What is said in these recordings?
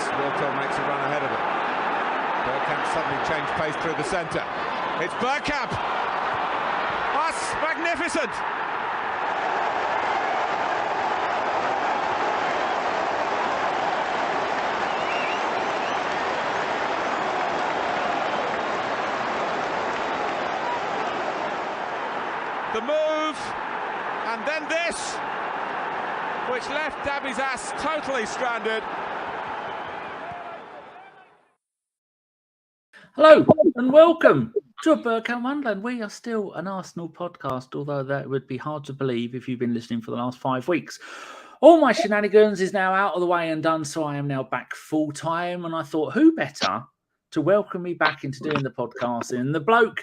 chance. Wilton makes a run ahead of it. Bergkamp suddenly changed pace through the centre. It's Bergkamp! That's magnificent! The move, and then this, which left Dabby's ass totally stranded. Hello and welcome to a Bergkamp Wonderland. We are still an Arsenal podcast, although that would be hard to believe if you've been listening for the last 5 weeks. All my shenanigans is now out of the way and done, so I am now back full time. And I thought, who better to welcome me back into doing the podcast than the bloke,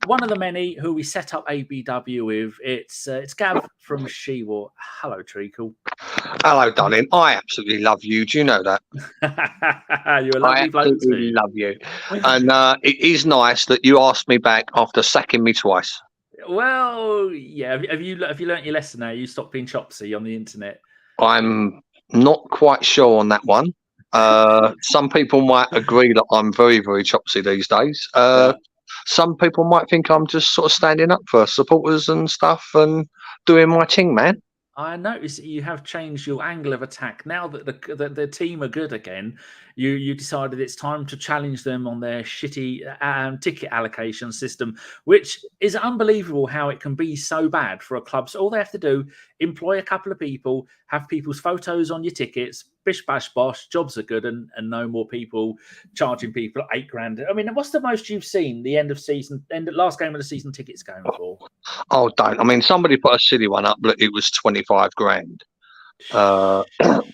one of the many who we set up ABW with. It's Gav from She-War. Hello, Treacle. Hello, darling. I absolutely love you. Do you know that? You're a lovely bloke too. I love you. And it is nice that you asked me back after sacking me twice. Well, yeah. Have you learnt your lesson now? You stopped being chopsy on the internet. I'm not quite sure on that one. Some people might agree that I'm very, very chopsy these days. Some people might think I'm just sort of standing up for supporters and stuff and doing my thing, man. I noticed that you have changed your angle of attack. Now that the team are good again, you decided it's time to challenge them on their shitty ticket allocation system, which is unbelievable how it can be so bad for a club. So all they have to do, employ a couple of people, have people's photos on your tickets, bish bash bosh, jobs are good, and no more people charging people $8,000. I mean, what's the most you've seen the last game of the season tickets going for? Oh, don't. I mean, somebody put a silly one up, but it was 25 grand. But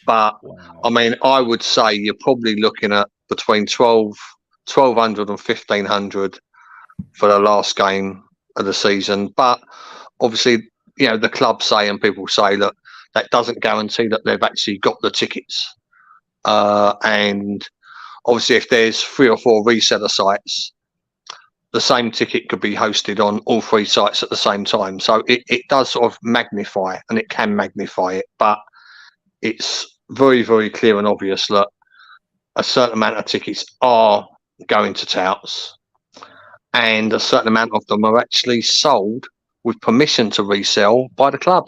wow. I mean, I would say you're probably looking at between 1,200 and 1,500 for the last game of the season. But obviously, you know, the club say and people say that that doesn't guarantee that they've actually got the tickets. And obviously, if there's 3 or 4 reseller sites, the same ticket could be hosted on all 3 sites at the same time. So it does sort of magnify, and it can magnify it. But it's very, very clear and obvious that a certain amount of tickets are going to touts, and a certain amount of them are actually sold with permission to resell by the club.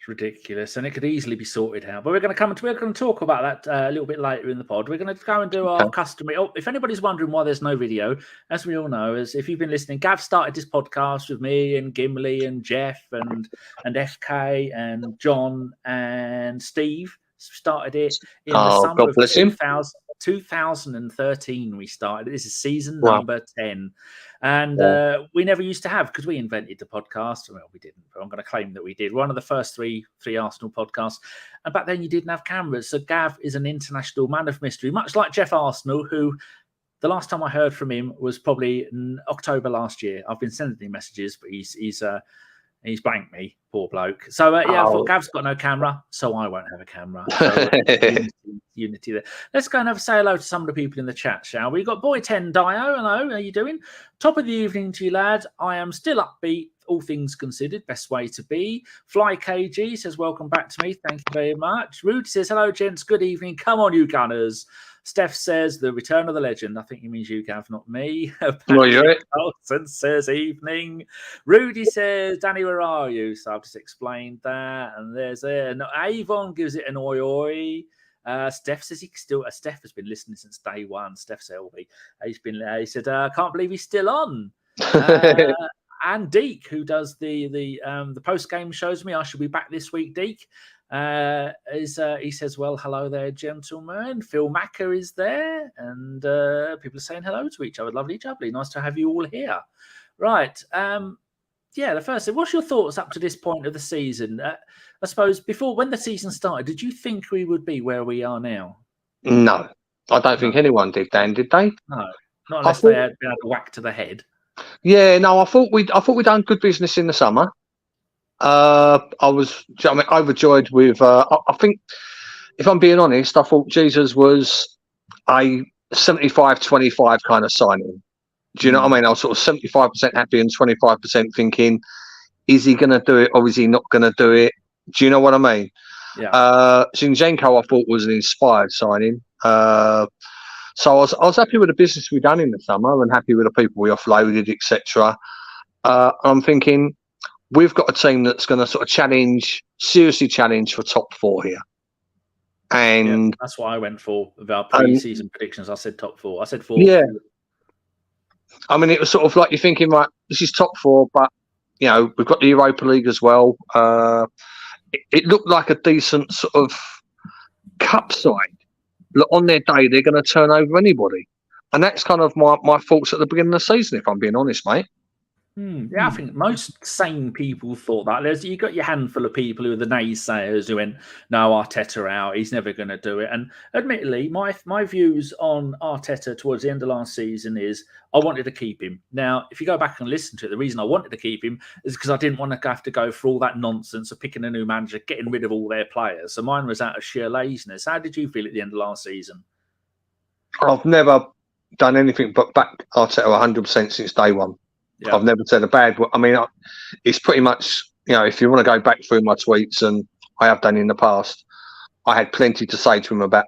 Ridiculous, and it could easily be sorted out. But we're going to talk about that a little bit later in the pod. We're going to go and do our customary. Oh, if anybody's wondering why there's no video, as we all know, as if you've been listening, Gav started this podcast with me and Gimli and Jeff and FK and John and Steve. Started it in the summer of 2013. We started. This is season number 10. And we never used to have, because we invented the podcast. Well, we didn't, but I'm going to claim that we did. One of the first three Arsenal podcasts. And back then you didn't have cameras. So Gav is an international man of mystery, much like Jeff Arsenal, who the last time I heard from him was probably in October last year. I've been sending him messages, but he's blanked me, poor bloke. So, I thought Gav's got no camera, so I won't have a camera. So, unity there. Let's go and say hello to some of the people in the chat, shall we? We've got Boy 10 Dio. Hello, how you doing? Top of the evening to you, lad. I am still upbeat, all things considered. Best way to be. Fly KG says, welcome back to me. Thank you very much. Rude says, hello, gents. Good evening. Come on, you gunners. Steph says, the return of the legend. I think he means you, Gav, not me. Carlson says, evening. Rudy says, Danny, where are you? So I've just explained that. And there's Avon gives it an oi. Steph says Steph has been listening since day one. Steph Selby. He said, I can't believe he's still on. And Deke, who does the post game, shows me I should be back this week. Deke he says, well, hello there, gentlemen. Phil Macker is there, and people are saying hello to each other. Lovely jubbly. Nice to have you all here. Right. The first thing, what's your thoughts up to this point of the season? I suppose when the season started, did you think we would be where we are now? No, I don't think anyone did, Dan, did they? No, not unless they had been able to whack to the head. Yeah, no, I thought we'd done good business in the summer. I was overjoyed with. I think, if I'm being honest, I thought Jesus was a 75-25 kind of signing. Do you know what I mean? I was sort of 75% happy and 25% thinking, is he going to do it or is he not going to do it? Do you know what I mean? Zinchenko, I thought, was an inspired signing. So I was happy with the business we've done in the summer and happy with the people we offloaded, etc. I'm thinking we've got a team that's going to sort of seriously challenge for top 4 here. And that's what I went for with our pre-season predictions. I said top 4. I said 4. Yeah. I mean, it was sort of like you're thinking, right, this is top 4, but, you know, we've got the Europa League as well. It looked like a decent sort of cup side. Look, on their day, they're going to turn over anybody. And that's kind of my thoughts at the beginning of the season, if I'm being honest, mate. Yeah, I think most sane people thought that. You got your handful of people who are the naysayers who went, no, Arteta out, he's never going to do it. And admittedly, my views on Arteta towards the end of last season is I wanted to keep him. Now, if you go back and listen to it, the reason I wanted to keep him is because I didn't want to have to go through all that nonsense of picking a new manager, getting rid of all their players. So mine was out of sheer laziness. How did you feel at the end of last season? I've never done anything but back Arteta 100% since day one. Yeah. I've never said a bad word. I mean, it's pretty much, you know, if you want to go back through my tweets, and I have done in the past, I had plenty to say to him about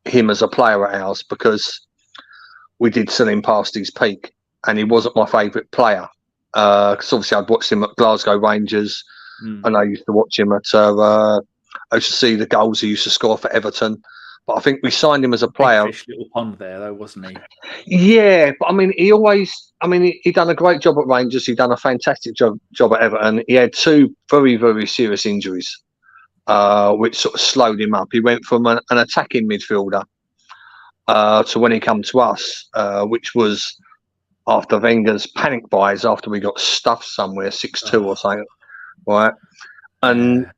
him as a player at ours, because we did sell him past his peak and he wasn't my favourite player. Because obviously I'd watched him at Glasgow Rangers and I used to watch him at, I used to see the goals he used to score for Everton. But I think we signed him as a player. Big fish, little pond there, though, wasn't he? Yeah, but I mean, he done a great job at Rangers. He done a fantastic job at Everton. He had 2 very, very serious injuries, which sort of slowed him up. He went from an attacking midfielder to when he came to us, which was after Wenger's panic buys after we got stuffed somewhere 6-2 or something, right? And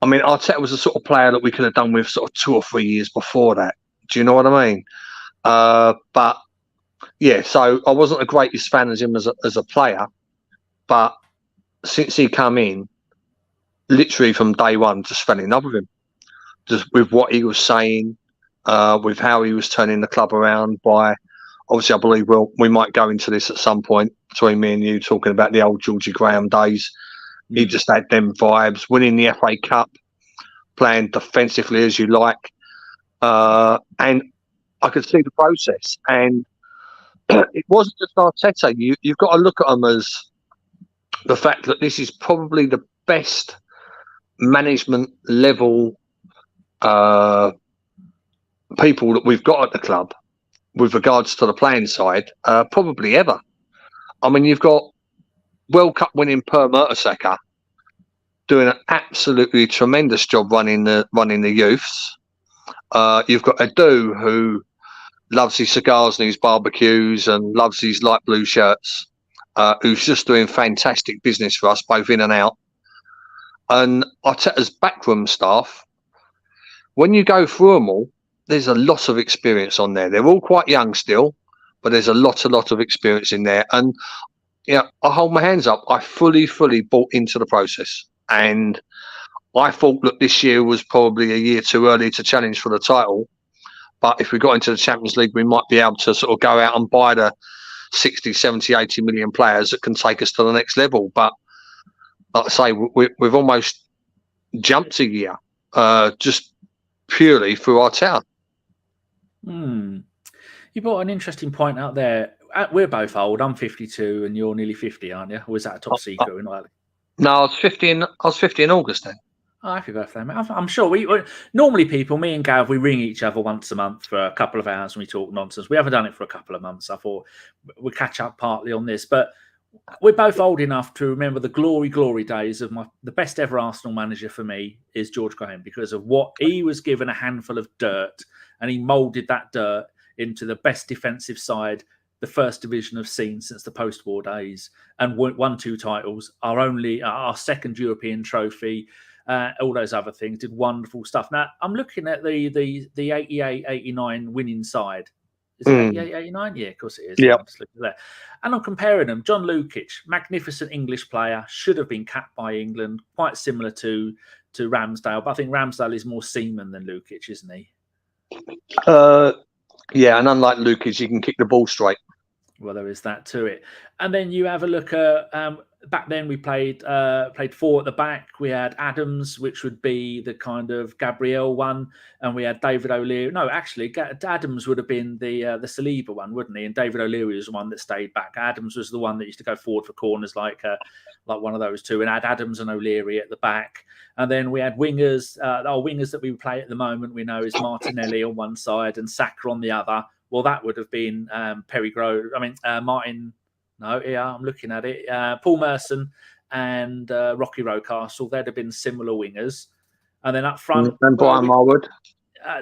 I mean, Arteta was the sort of player that we could have done with sort of 2 or 3 years before that. Do you know what I mean? But yeah, so I wasn't the greatest fan of him as a player, but since he come in, literally from day one, just fell in love with him, just with what he was saying, with how he was turning the club around. By obviously, I believe we might go into this at some point between me and you, talking about the old Georgie Graham days. He just had them vibes, winning the FA Cup, playing defensively as you like. And I could see the process. And it wasn't just Arteta. You've got to look at them as the fact that this is probably the best management level people that we've got at the club with regards to the playing side, probably ever. I mean, you've got World Cup winning Per Mertesacker doing an absolutely tremendous job running the youths. You've got Adu, who loves his cigars and his barbecues and loves his light blue shirts, who's just doing fantastic business for us, both in and out. And Arteta's backroom staff, when you go through them all, there's a lot of experience on there. They're all quite young still, but there's a lot of experience in there. And yeah, I hold my hands up. I fully bought into the process. And I thought that this year was probably a year too early to challenge for the title. But if we got into the Champions League, we might be able to sort of go out and buy the 60, 70, 80 million players that can take us to the next level. But like I say, we've almost jumped a year just purely through our town. You brought an interesting point out there. We're both old. I'm 52 and you're nearly 50, aren't you? Or was that a top secret? No, I was 50 in August then. Oh, happy birthday, mate. I'm sure we normally people, me and Gav, we ring each other once a month for a couple of hours and we talk nonsense. We haven't done it for a couple of months. I thought we'd catch up partly on this, but we're both old enough to remember the glory days of the best ever Arsenal manager for me is George Graham, because of what he was given a handful of dirt and he moulded that dirt into the best defensive side the first division have seen since the post-war days, and won 2 titles, our second European trophy, all those other things, did wonderful stuff. Now, I'm looking at the 88-89 winning side. Is it 88-89? Yeah, of course it is. Yeah. And I'm comparing them. John Lukic, magnificent English player, should have been capped by England, quite similar to Ramsdale, but I think Ramsdale is more seaman than Lukic, isn't he? Yeah, and unlike Lukic, he can kick the ball straight. Well, there is that to it. And then you have a look at back then we played 4 at the back. We had Adams, which would be the kind of Gabriel one, and we had David O'Leary. No, actually, Adams would have been the Saliba one, wouldn't he? And David O'Leary was the one that stayed back. Adams was the one that used to go forward for corners, like one of those two, and had Adams and O'Leary at the back. And then we had wingers. Our wingers that we play at the moment, we know, is Martinelli on one side and Saka on the other. Well, that would have been Perry Grove. I mean, Martin. No, yeah, I'm looking at it. Paul Merson and Rocky Rocastle. They'd have been similar wingers. And then up front, and Brian Marwood.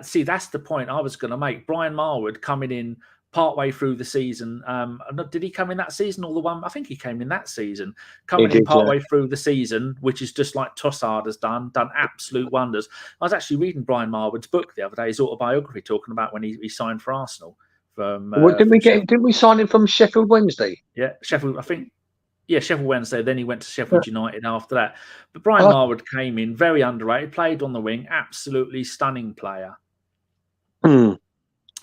See, that's the point I was going to make. Brian Marwood coming in partway through the season. Did he come in that season or the one? I think he came in that season. Coming in partway through the season, which is just like Tossard has done absolute wonders. I was actually reading Brian Marwood's book the other day, his autobiography, talking about when he signed for Arsenal. Didn't we sign him from Sheffield Wednesday? Yeah, Sheffield. I think. Yeah, Sheffield Wednesday. Then he went to Sheffield United after that. But Brian Marwood came in very underrated. Played on the wing. Absolutely stunning player.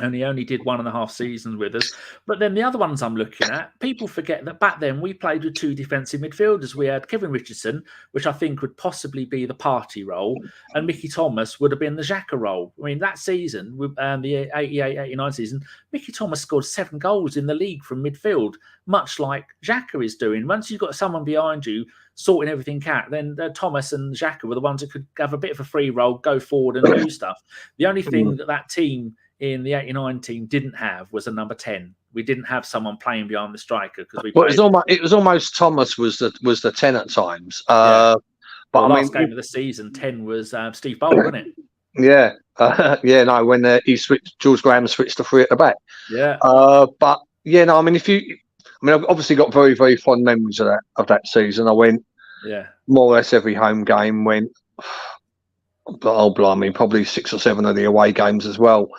And he only did 1.5 seasons with us. But then the other ones I'm looking at, people forget that back then we played with 2 defensive midfielders. We had Kevin Richardson, which I think would possibly be the party role, and Mickey Thomas would have been the Xhaka role. I mean, that season, the 88-89 season, Mickey Thomas scored 7 goals in the league from midfield, much like Xhaka is doing. Once you've got someone behind you sorting everything out, then Thomas and Xhaka were the ones that could have a bit of a free role, go forward and do stuff. The only thing that team in the 89 team didn't have was a number 10. We didn't have someone playing behind the striker because we. Well, it was almost Thomas was the 10 at times. But last game of the season, 10 was Steve Bold, wasn't it? Yeah, no. When George Graham switched to 3 at the back. Yeah. But yeah, no. I mean, I've obviously got very, very fond memories of that season. I went, more or less every home game. Went, blimey, probably 6 or 7 of the away games as well.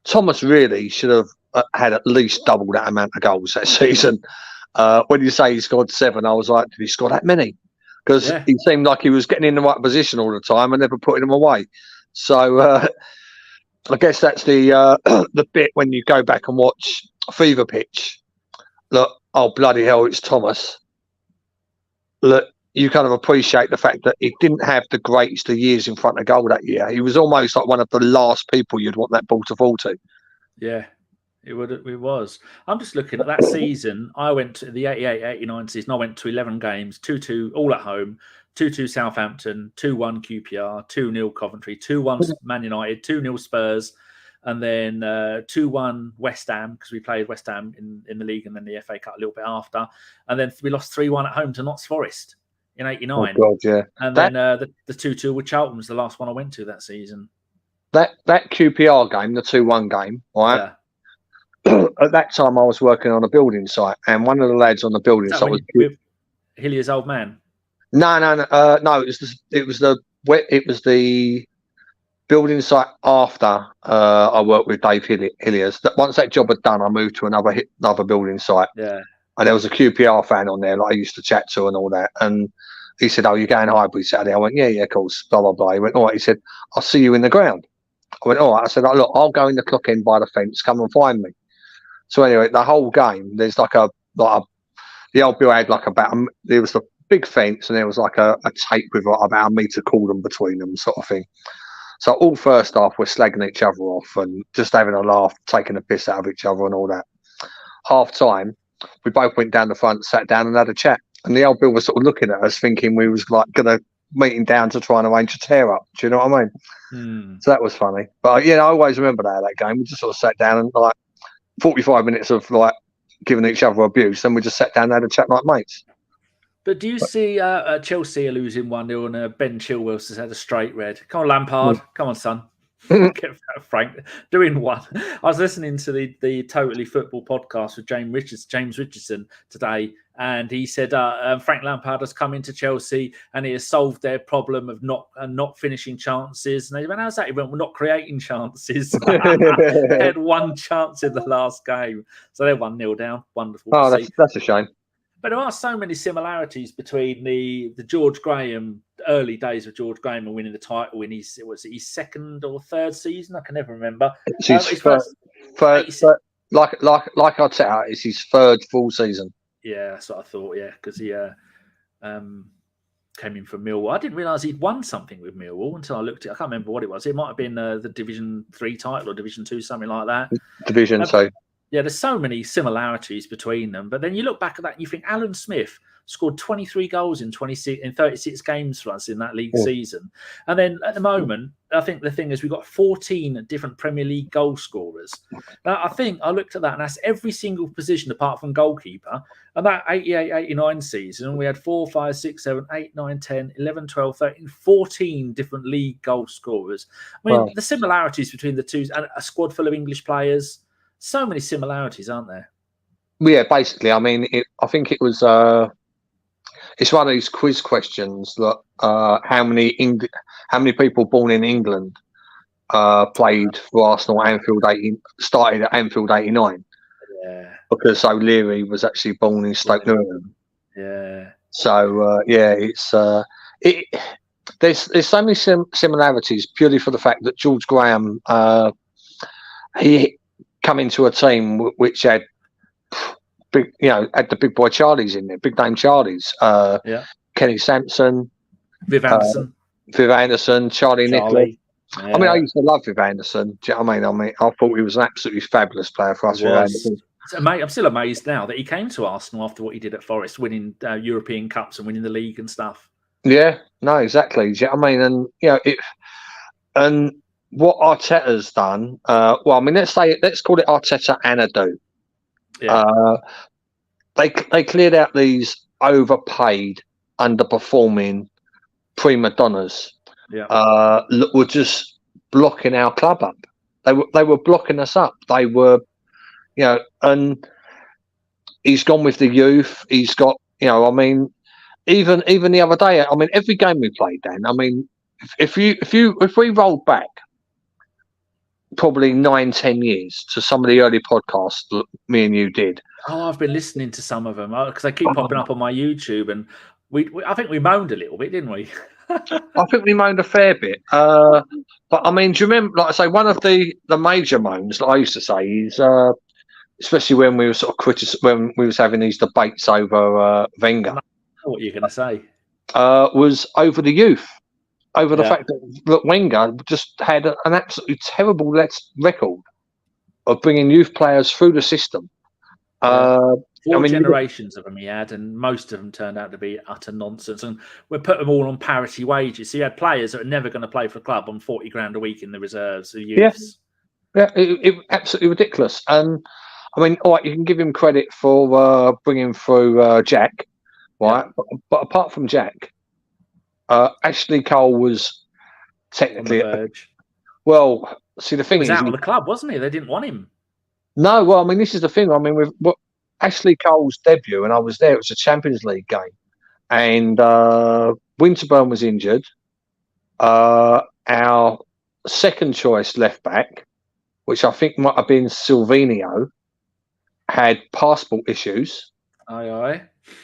Thomas really should have had at least double that amount of goals that season. When you say he scored 7, I was like, did he score that many? Because he seemed like he was getting in the right position all the time and never putting them away. So I guess that's the bit when you go back and watch Fever Pitch. Look, oh bloody hell, it's Thomas. Look, you kind of appreciate the fact that he didn't have the greatest of years in front of goal that year. He was almost like one of the last people you'd want that ball to fall to. Yeah, it was. I'm just looking at that season. I went to the 88-89 season. I went to 11 games, 2-2 all at home, 2-2 Southampton, 2-1 QPR, 2-0 Coventry, 2-1 Man United, 2-0 Spurs, and then 2-1 West Ham, because we played West Ham in the league and then the FA Cup a little bit after. And then we lost 3-1 at home to Notts Forest in 89. Oh God, yeah. And then the 2-2 with Charlton was the last one I went to that season. That QPR game, the 2-1 game, right? Yeah. At that time, I was working on a building site, and one of the lads on the building site was with Hilliard's old man. No. It was the building site after I worked with Dave Hilliers. That once that job had done, I moved to another building site. Yeah. And there was a QPR fan on there, like I used to chat to and all that. And he said, "Oh, you're going hybrid Saturday?" I went, "Yeah, of course." Blah blah blah. He went, "All right." He said, "I'll see you in the ground." I went, "All right." I said, "Look, I'll go in the clock end by the fence. Come and find me." So anyway, the whole game, there's the old bill had there was the big fence and there was like a tape with about a metre cordon between them, sort of thing. So all first half we're slagging each other off and just having a laugh, taking a piss out of each other and all that. Half time, we both went down the front, sat down and had a chat. And the old Bill was sort of looking at us thinking we was like going to meet him down to try and arrange a tear up. Do you know what I mean? So that was funny. But I always remember that game. We just sort of sat down and like 45 minutes of like giving each other abuse. Then we just sat down and had a chat like mates. But do you see Chelsea are losing 1-0 and Ben Chilwell has had a straight red? Come on, Lampard. Come on, son. Get Frank doing one. I was listening to the Totally Football podcast with James Richardson today, and he said Frank Lampard has come into Chelsea and he has solved their problem of not finishing chances. And they went, "How's that?" He went, "We're not creating chances." They had one chance in the last game, so they're 1-0 down. Wonderful. Oh, that's a shame. But there are so many similarities between the George Graham early days of George Graham and winning the title in his second or third season. I can never remember. His first, like I set out, it's his third full season. Yeah, that's what I thought. Yeah, because he came in from Millwall. I didn't realise he'd won something with Millwall until I looked at it. I can't remember what it was. It might have been the Division 3 title or Division 2, something like that. Division 2. Yeah, there's so many similarities between them. But then you look back at that and you think Alan Smith scored 23 goals in 36 games for us in that league season. And then at the moment, I think the thing is we've got 14 different Premier League goal scorers. Now, I think I looked at that and that's every single position apart from goalkeeper. And that 88-89 season, we had 4, 5, 6, 7, 8, 9, 10, 11, 12, 13, 14 different league goal scorers. I mean, the similarities between the two, and a squad full of English players, so many similarities, aren't there? Yeah, basically. I mean, I think it was... it's one of these quiz questions that how many people born in England played for Arsenal started at Anfield 89. Yeah. Because O'Leary was actually born in Stoke Newham. Yeah. So it's there's so many similarities purely for the fact that George Graham he come into a team which had big, had the big boy Charlies in there, big name Charlies. Kenny Sampson, Viv Anderson, Charlie Nicholas. Yeah. I mean, I used to love Viv Anderson. Do you know what I mean? I thought he was an absolutely fabulous player for us. I'm still amazed now that he came to Arsenal after what he did at Forest, winning European Cups and winning the league and stuff. Yeah, no, exactly. Do you know what I mean? And and what Arteta's done. Well, I mean, let's call it Arteta antidote. Yeah. They cleared out these overpaid, underperforming prima donnas. Yeah. Were just blocking our club up. They were blocking us up. They were, and he's gone with the youth. He's got, I mean, even the other day. I mean, every game we played, Dan. I mean, if we rolled back probably 9-10 years to some of the early podcasts that me and you did. Oh, I've been listening to some of them because they keep popping up on my YouTube, and I think we moaned a little bit, didn't we? I think we moaned a fair bit. But I mean, do you remember, like I say, one of the major moans that I used to say is, especially when we were sort of when we was having these debates over Wenger. I know what you're going to say. Was over the youth. Over the fact that Wenger just had an absolutely terrible record of bringing youth players through the system. Four generations of them he had, and most of them turned out to be utter nonsense. And we put them all on parity wages. So you had players that are never going to play for a club on 40 grand a week in the reserves. The youths. Yeah, it absolutely ridiculous. And I mean, all right, you can give him credit for bringing through Jack, right? Yeah. But apart from Jack. Ashley Cole was technically well. See, the thing is, he was out of the club, wasn't he? They didn't want him. No, well, I mean, this is the thing. I mean, with Ashley Cole's debut, and I was there. It was a Champions League game, and Winterburn was injured. Our second choice left back, which I think might have been Silvino, had passport issues. Aye.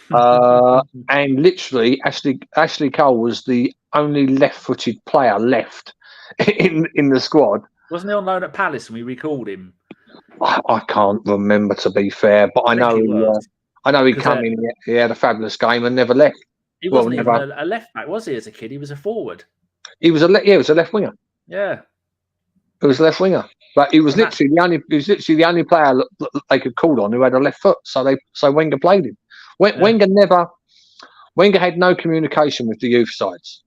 And literally, Ashley Cole was the only left-footed player left in the squad. Wasn't he on loan at Palace and we recalled him? I can't remember, to be fair, but I know he came in. He had a fabulous game and never left. He wasn't even a left back, was he? As a kid, he was a forward. He was a left winger. Yeah, it was a left winger, but he was literally the only player that they could call on who had a left foot. So Wenger played him. Wenger had no communication with the youth sides.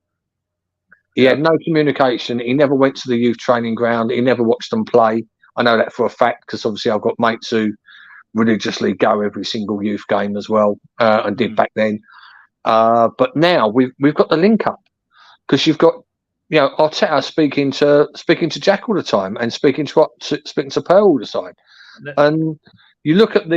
He had no communication. He never went to the youth training ground. He never watched them play. I know that for a fact because obviously I've got mates who religiously go every single youth game as well and did back then. But now we've got the link up because you've got Arteta speaking to Jack all the time and speaking to Pearl all the time. And you look at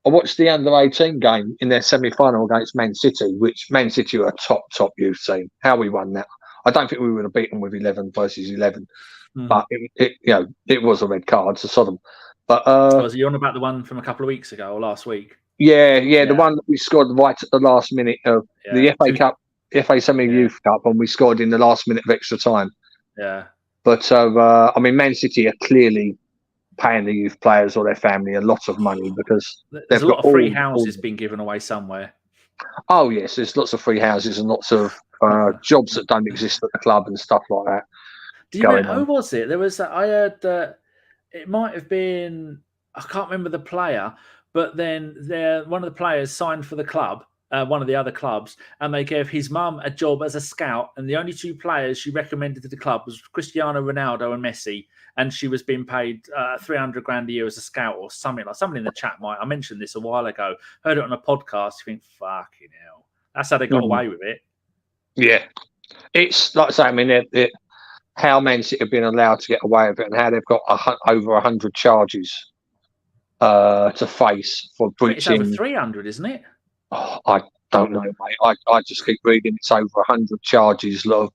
I watched the under-18 game in their semi-final against Man City, which Man City are a top youth team. How we won that. I don't think we would have beaten with 11 versus 11. But it was a red card, so Sodom. But was you on about the one from a couple of weeks ago or last week? Yeah, the one that we scored right at the last minute of the FA Cup, FA Semi-Youth Cup, and we scored in the last minute of extra time. Yeah. But I mean, Man City are clearly paying the youth players or their family a lot of money because there's a lot of free houses being given away somewhere. Oh yes, there's lots of free houses and lots of jobs that don't exist at the club and stuff like that. Do you remember, who was it? There was I heard that it might have been, I can't remember the player, but then one of the players signed for the club, one of the other clubs, and they gave his mum a job as a scout, and the only two players she recommended to the club was Cristiano Ronaldo and Messi, and she was being paid 300 grand a year as a scout or something like. Somebody in the chat I mentioned this a while ago, heard it on a podcast. You think, fucking hell, that's how they got away with it. Yeah, it's like I say. I mean, how Man City have been allowed to get away with it, and how they've got over 100 charges to face for breaching. It's over 300, isn't it? Oh, I don't know, mate. I just keep reading it's over 100 charges that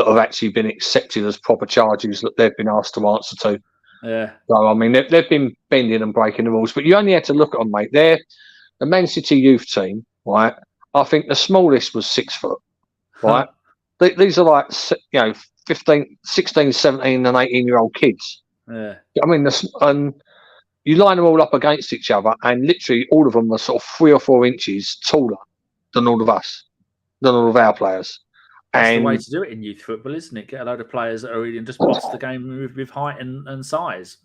have actually been accepted as proper charges that they've been asked to answer to. Yeah. So I mean, they've been bending and breaking the rules, but you only had to look at them, mate. They're the Man City youth team, right? I think the smallest was 6 foot, right? These are like 15, 16, 17 and 18-year-old kids. Yeah. I mean, you line them all up against each other, and literally all of them are sort of 3 or 4 inches taller than all of us, than all of our players. That's the way to do it in youth football, isn't it? Get a load of players that are really just boss the game with height and size.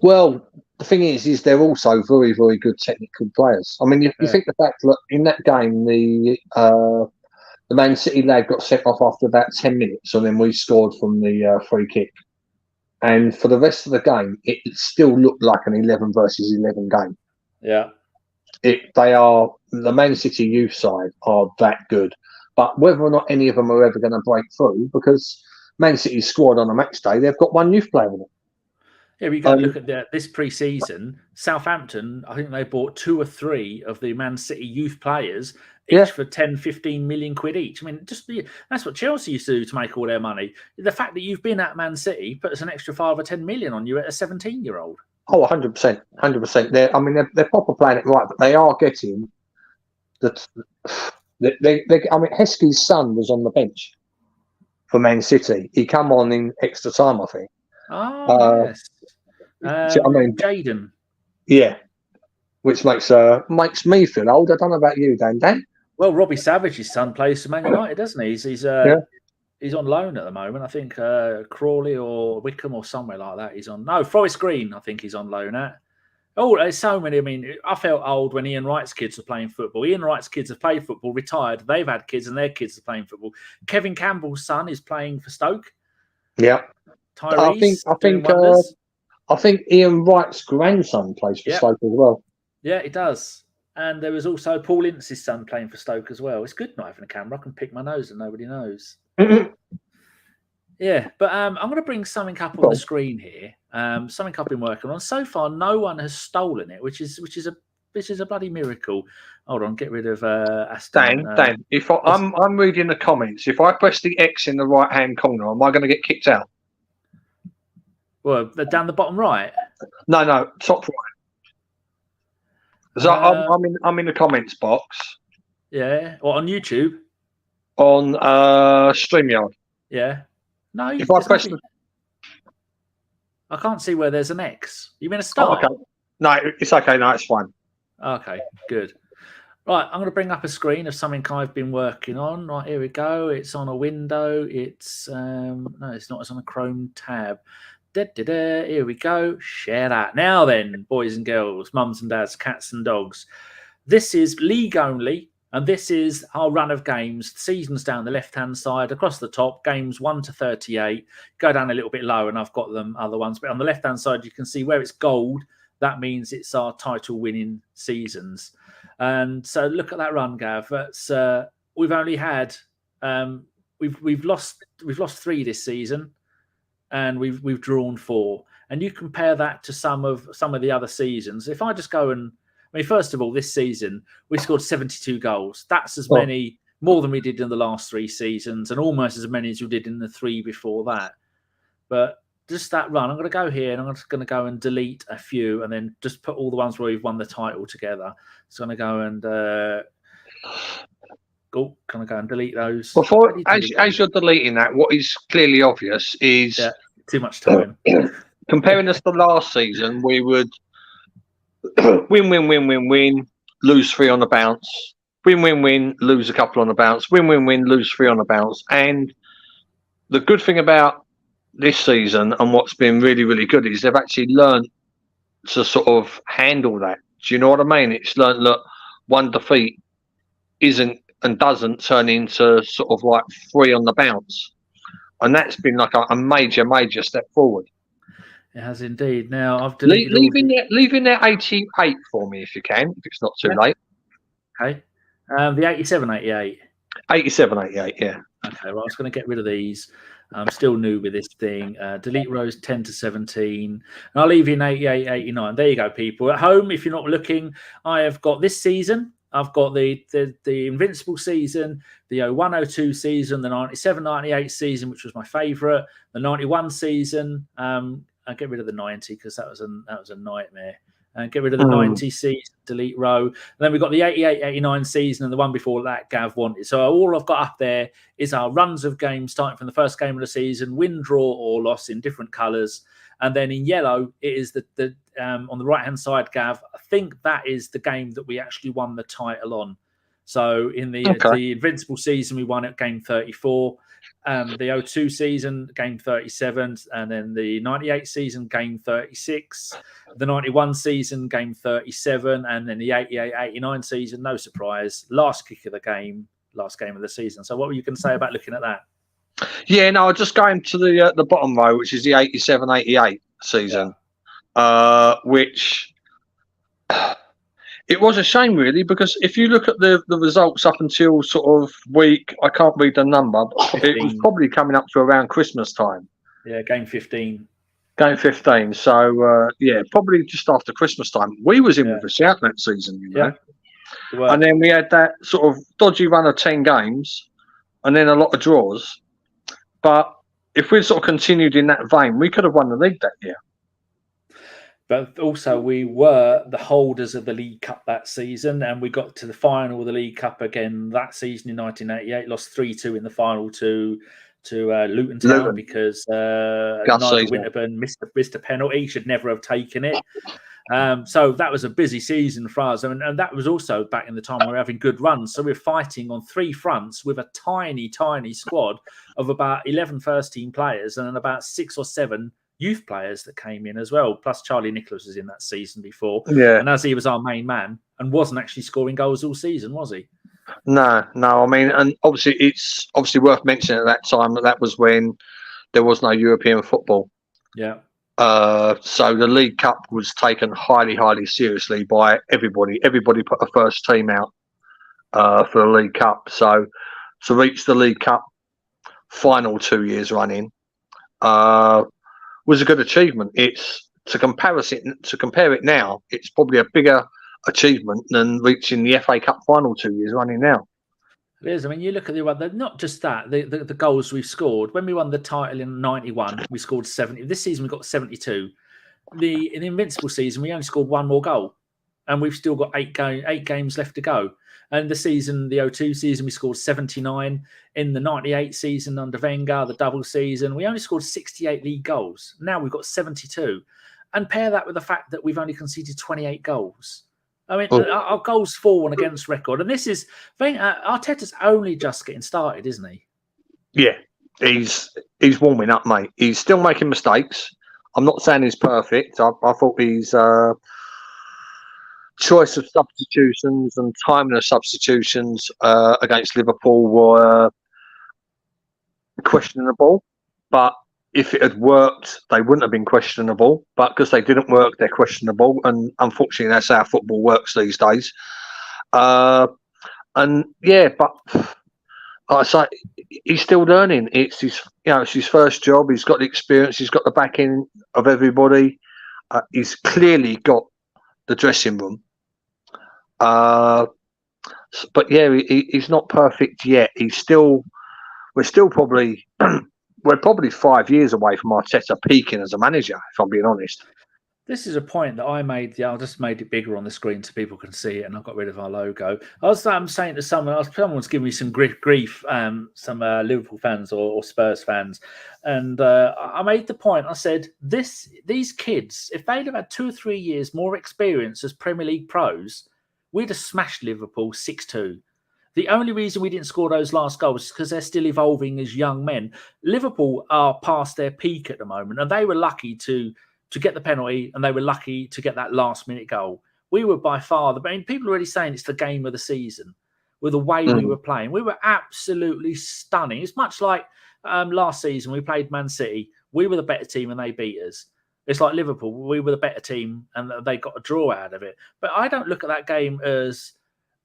Well, the thing is they're also very, very good technical players. I mean, you think the fact that in that game, the Man City lad got sent off after about 10 minutes, and then we scored from the free kick. And for the rest of the game, it still looked like an 11 versus 11 game. Yeah. The Man City youth side are that good. But whether or not any of them are ever going to break through, because Man City's squad on a match day, they've got one youth player in it. Yeah, we got to look at this pre-season. Southampton, I think they bought 2 or 3 of the Man City youth players, each for 10, 15 million quid each. I mean, that's what Chelsea used to do to make all their money. The fact that you've been at Man City puts an extra 5 or 10 million on you at a 17-year-old. Oh, 100%. 100%. They're proper playing it right, but they are getting Heskey's son was on the bench for Man City. He come on in extra time, I think. Oh, yes. Jaden. Yeah. Which makes me feel old. I don't know about you, Dan. Well, Robbie Savage's son plays for Man United, doesn't he? He's on loan at the moment. I think Crawley or Wickham or somewhere like that. He's on. No, Forest Green, I think he's on loan at. Oh, there's so many. I mean, I felt old when Ian Wright's kids were playing football. Ian Wright's kids have played football, retired. They've had kids and their kids are playing football. Kevin Campbell's son is playing for Stoke. Yeah. Tyrese, I think Ian Wright's grandson plays for Stoke as well. Yeah, he does. And there was also Paul Ince's son playing for Stoke as well. It's good not having a camera. I can pick my nose and nobody knows. Yeah, but I'm going to bring something up on the screen here. Something I've been working on. So far, no one has stolen it, which is a bloody miracle. Hold on, get rid of Aston. Dan, if I'm reading the comments, if I press the X in the right-hand corner, am I going to get kicked out? Well, down the bottom right. No, top right. So I'm in the comments box. Yeah, or on YouTube. On StreamYard. Yeah. No, if I press I can't see where there's an X. You mean a star? Oh, okay. No, it's okay. No, it's fine. Okay, good. Right, I'm going to bring up a screen of something I've been working on. Right, here we go. It's on a window. It's no, it's not. It's on a Chrome tab. Here we go. Share that. Now then, boys and girls, mums and dads, cats and dogs. This is league only. And this is our run of games. Seasons down the left-hand side, across the top, games 1 to 38. Go down a little bit lower, and I've got them other ones. But on the left-hand side, you can see where it's gold. That means it's our title-winning seasons. And so look at that run, Gav. That's we've only had we've lost 3 this season, and we've drawn 4. And you compare that to some of the other seasons. If I just go and first of all, this season, we scored 72 goals. That's as many, more than we did in the last 3 seasons, and almost as many as we did in the 3 before that. But just that run, I'm going to go here, and I'm just going to go and delete a few, and then just put all the ones where we've won the title together. So I'm going to go and can I go and delete those? As you're deleting that, what is clearly obvious is too much time. comparing us to last season, we would win, lose 3 on the bounce, win, lose a couple on the bounce, win, lose 3 on the bounce. And the good thing about this season and what's been really, really good is they've actually learned to sort of handle that. Do you know what I mean? It's learned that one defeat isn't and doesn't turn into sort of like 3 on the bounce. And that's been like a major, major step forward. It has indeed. Now, I've leaving that 88 for me if you can, if it's not too late. Okay. The 87, 88. 87, 88, yeah. Okay, well, I was going to get rid of these. I'm still new with this thing. Delete rows 10 to 17. And I'll leave in 88, 89. There you go, people. At home, if you're not looking, I have got this season. I've got the Invincible season, the 01-02 season, the 97-98 season, which was my favourite, the 91 season. I'll get rid of the 90 because that was a nightmare. And get rid of the 90 season, delete row. And then we've got the 88-89 season and the one before that Gav wanted. So all I've got up there is our runs of games starting from the first game of the season, win, draw, or loss in different colours. And then in yellow, it is the on the right-hand side, Gav, I think that is the game that we actually won the title on. So in the Invincible season, we won at game 34. The 02 season, game 37. And then the 98 season, game 36. The 91 season, game 37. And then the 88-89 season, no surprise, last kick of the game, last game of the season. So what were you going to say about looking at that? Yeah, no, just going to the bottom row, which is the 87-88 season, which it was a shame really, because if you look at the results up until sort of week, I can't read the number, but it was probably coming up to around Christmas time. Yeah, game 15. Game 15. So yeah, probably just after Christmas time. We was in with a shout that season, you know. Yeah. And then we had that sort of dodgy run of 10 games, and then a lot of draws. But if we'd sort of continued in that vein, we could have won the league that year. But also, we were the holders of the League Cup that season, and we got to the final of the League Cup again that season in 1988. Lost 3-2 in the final to Luton Town because Nigel Winterburn missed a penalty. He should never have taken it. So that was a busy season for us. And that was also back in the time we were having good runs. So we're fighting on 3 fronts with a tiny, tiny squad of about 11 first-team players and then about 6 or 7 youth players that came in as well. Plus Charlie Nicholas was in that season before. Yeah. And as he was our main man and wasn't actually scoring goals all season, was he? No. I mean, and obviously it's worth mentioning at that time that was when there was no European football. Yeah. So the League Cup was taken highly, highly seriously by everybody. Everybody put a first team out for the League Cup. So to reach the League Cup final 2 years running was a good achievement. It's to compare it now, it's probably a bigger achievement than reaching the FA Cup final 2 years running now. It is. I mean, you look at the one, not just that, the goals we've scored. When we won the title in 91, we scored 70. This season, we got 72. In the Invincible season, we only scored 1 more goal. And we've still got 8 games left to go. And the season, the 02 season, we scored 79. In the 98 season under Wenger, the double season, we only scored 68 league goals. Now we've got 72. And pair that with the fact that we've only conceded 28 goals. I mean, our goals for and against record. And this is, Arteta's only just getting started, isn't he? Yeah, he's warming up, mate. He's still making mistakes. I'm not saying he's perfect. I thought his choice of substitutions and timing of substitutions against Liverpool were questionable. But if it had worked, they wouldn't have been questionable. But because they didn't work, they're questionable. And unfortunately, that's how football works these days. And yeah, but I say he's still learning. It's his first job. He's got the experience. He's got the backing of everybody. He's clearly got the dressing room. But yeah, he's not perfect yet. We're probably 5 years away from Arteta peaking as a manager, if I'm being honest. This is a point that I made. Yeah, I just made it bigger on the screen so people can see it, and I got rid of our logo. I was saying to someone's giving me some grief, some Liverpool fans or Spurs fans, and I made the point. I said, these kids, if they'd have had 2 or 3 years more experience as Premier League pros, we'd have smashed Liverpool 6-2. The only reason we didn't score those last goals is because they're still evolving as young men. Liverpool are past their peak at the moment, and they were lucky to get the penalty, and they were lucky to get that last-minute goal. We were by far people are already saying it's the game of the season with the way we were playing. We were absolutely stunning. It's much like last season we played Man City. We were the better team and they beat us. It's like Liverpool. We were the better team and they got a draw out of it. But I don't look at that game as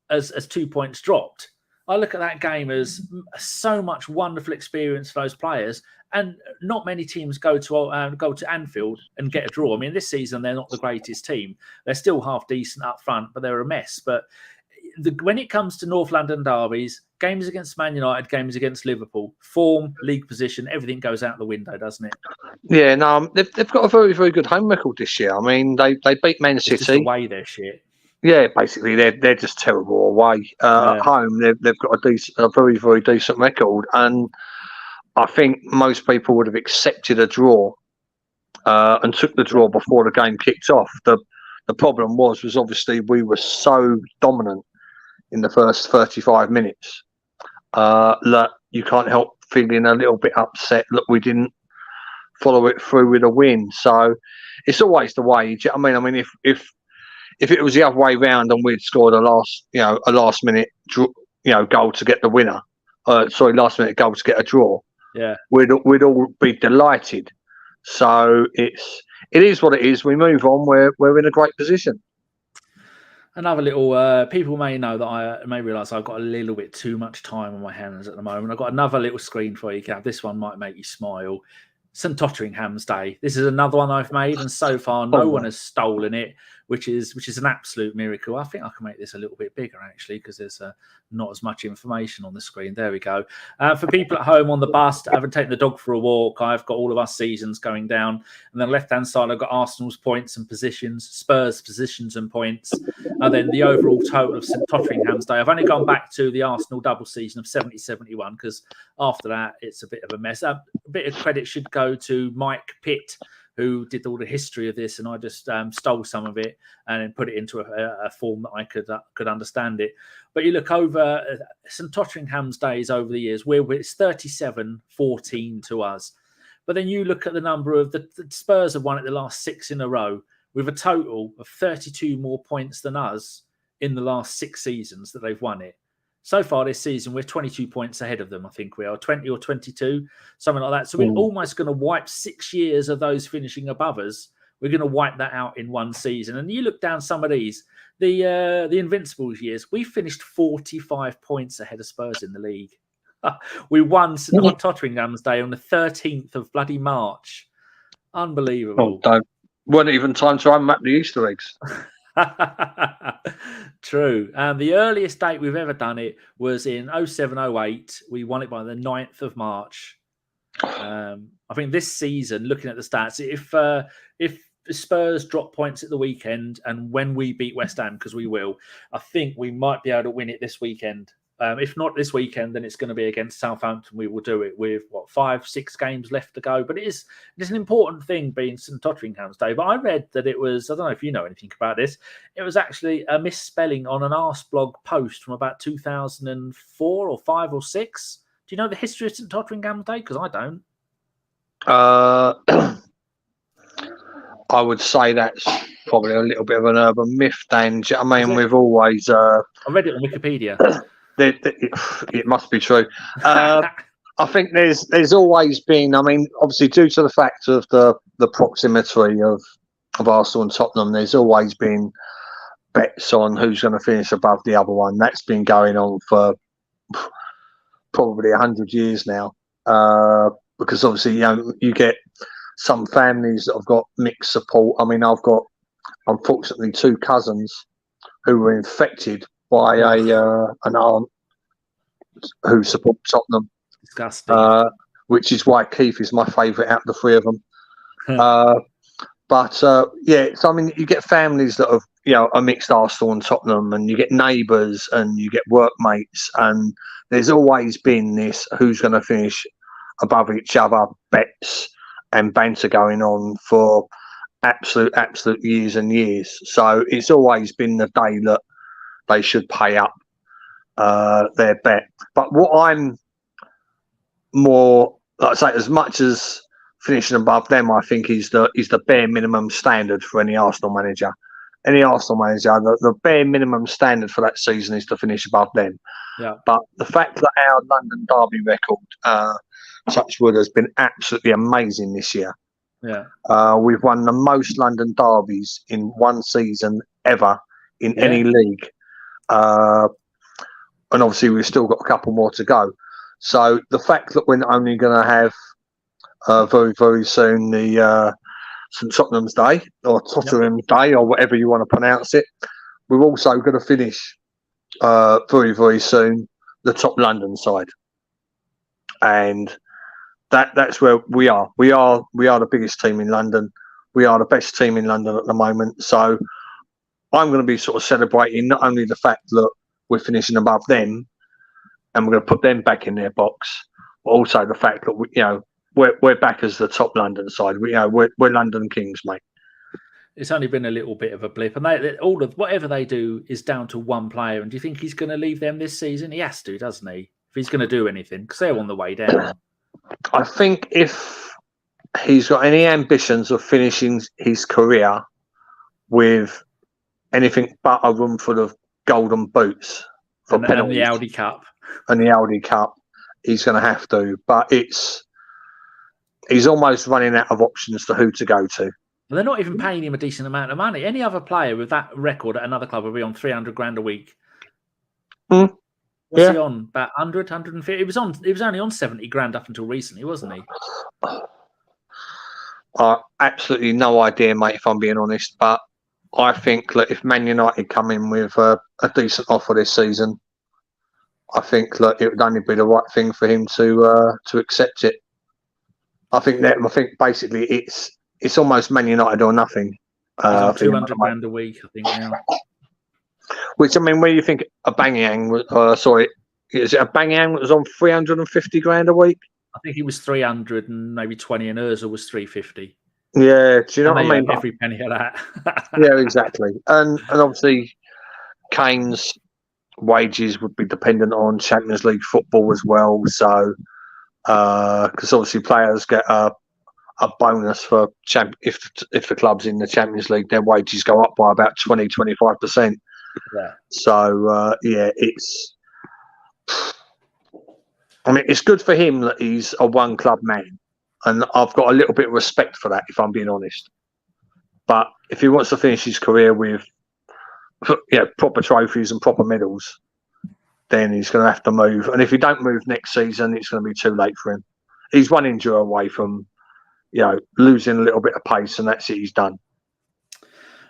2 points dropped. I look at that game as so much wonderful experience for those players, and not many teams go to Anfield and get a draw. I mean, this season they're not the greatest team; they're still half decent up front, but they're a mess. But when it comes to North London derbies, games against Man United, games against Liverpool, form, league position, everything goes out the window, doesn't it? Yeah, no, they've got a very, very good home record this year. I mean, they beat Man City. It's just the way they're shit. Yeah, basically they're just terrible away. At home, they've got a very, very decent record, and I think most people would have accepted a draw and took the draw before the game kicked off. The problem was obviously we were so dominant in the first 35 minutes that you can't help feeling a little bit upset that we didn't follow it through with a win. So it's always the way. I mean, if it was the other way round and we'd scored a last minute goal to get the winner, last minute goal to get a draw, we'd all be delighted. So it is what it is. We move on. We're in a great position. Another little, people may know that I may realise I've got a little bit too much time on my hands at the moment. I've got another little screen for you, Gav. This one might make you smile. St Tottenham's Day. This is another one I've made, and so far no one has stolen it, which is an absolute miracle. I think I can make this a little bit bigger actually because there's not as much information on the screen. There we go. For people at home on the bus, I haven't taken the dog for a walk. I've got all of our seasons going down, and then left-hand side I've got Arsenal's points and positions, Spurs positions and points, and then the overall total of St Tottenham's Day. I've only gone back to the Arsenal double season of 70-71 because after that it's a bit of a mess. A bit of credit should go to Mike Pitt, who did all the history of this, and I just stole some of it and then put it into a form that I could understand it. But you look over St Tottenham's days over the years, where it's 37-14 to us. But then you look at the number of the Spurs have won it the last 6 in a row with a total of 32 more points than us in the last 6 seasons that they've won it. So far this season, we're 22 points ahead of them. I think we are 20 or 22, something like that. So we're almost going to wipe 6 years of those finishing above us. We're going to wipe that out in one season. And you look down some of these, the Invincibles years, we finished 45 points ahead of Spurs in the league. We won St Tottenham's Day on the 13th of bloody March. Unbelievable. Weren't even time to unmap the Easter eggs. True. The earliest date we've ever done it was in 07-08. We won it by the 9th of March. I think this season, looking at the stats, if the Spurs drop points at the weekend and when we beat West Ham, because we will, I think we might be able to win it this weekend. If not this weekend, then it's going to be against Southampton. We will do it with 5-6 games left to go. But it's an important thing being St Tottenham's Day. But I read that it was, I don't know if you know anything about this, it was actually a misspelling on an Arseblog post from about 2004 or 5 or 6. Do you know the history of St Tottenham's Day? Because I don't. I would say that's probably a little bit of an urban myth, Dan. I mean, we've always... I read it on Wikipedia. It must be true. I think there's always been, I mean, obviously due to the fact of the proximity of Arsenal and Tottenham, there's always been bets on who's going to finish above the other one. That's been going on for probably 100 years now, because obviously, you get some families that have got mixed support. I mean, I've got, unfortunately, 2 cousins who were infected by an aunt who supports Tottenham. Disgusting. Which is why Keith is my favourite out of the 3 of them. But yeah, so I mean, you get families that have, you know, are mixed Arsenal and Tottenham, and you get neighbours and you get workmates, and there's always been this who's going to finish above each other bets and banter going on for absolute years and years. So it's always been the day that they should pay up their bet. But what I'm more, like I say, as much as finishing above them, I think is the bare minimum standard for any Arsenal manager. Any Arsenal manager, the bare minimum standard for that season is to finish above them. Yeah. But the fact that our London derby record, touchwood, has been absolutely amazing this year. Yeah. We've won the most London derbies in one season ever in any league. And obviously we've still got a couple more to go. So the fact that we're only going to have very, very soon the St Tottenham's Day or Tottenham Day or whatever you want to pronounce it, we're also going to finish very, very soon the top London side. And that's where we are. We are the biggest team in London. We are the best team in London at the moment. So I'm going to be sort of celebrating not only the fact that we're finishing above them and we're going to put them back in their box, but also the fact that we're back as the top London side. We're London Kings, mate. It's only been a little bit of a blip, and all of whatever they do is down to one player. And do you think he's going to leave them this season? He has to, doesn't he? If he's going to do anything, because they're on the way down. I think if he's got any ambitions of finishing his career with anything but a room full of golden boots for penalties, and the Audi Cup, he's going to have to. But he's almost running out of options to who to go to. And they're not even paying him a decent amount of money. Any other player with that record at another club would be on 300 grand a week. Mm. What's he on? About 100, 150? He was only on 70 grand up until recently, wasn't he? Absolutely no idea, mate, if I'm being honest. But I think that if Man United come in with a decent offer this season, I think that it would only be the right thing for him to accept it. I think basically it's almost Man United or nothing. 200 grand a week, I think now. Which, I mean, where you think a Bangyang is it a Bangyang that was on 350 grand a week? I think he was 300 and maybe 20, and Ozil was 350. Yeah, do you know what I mean? Every penny of that. Yeah, exactly. And obviously, Kane's wages would be dependent on Champions League football as well. So, because obviously players get a bonus for if the club's in the Champions League, their wages go up by about 20-25%. Yeah. So it's good for him that he's a one club man, and I've got a little bit of respect for that, if I'm being honest. But if he wants to finish his career with proper trophies and proper medals, then he's going to have to move. And if he don't move next season, it's going to be too late for him. He's one injury away from losing a little bit of pace, and that's it. He's done.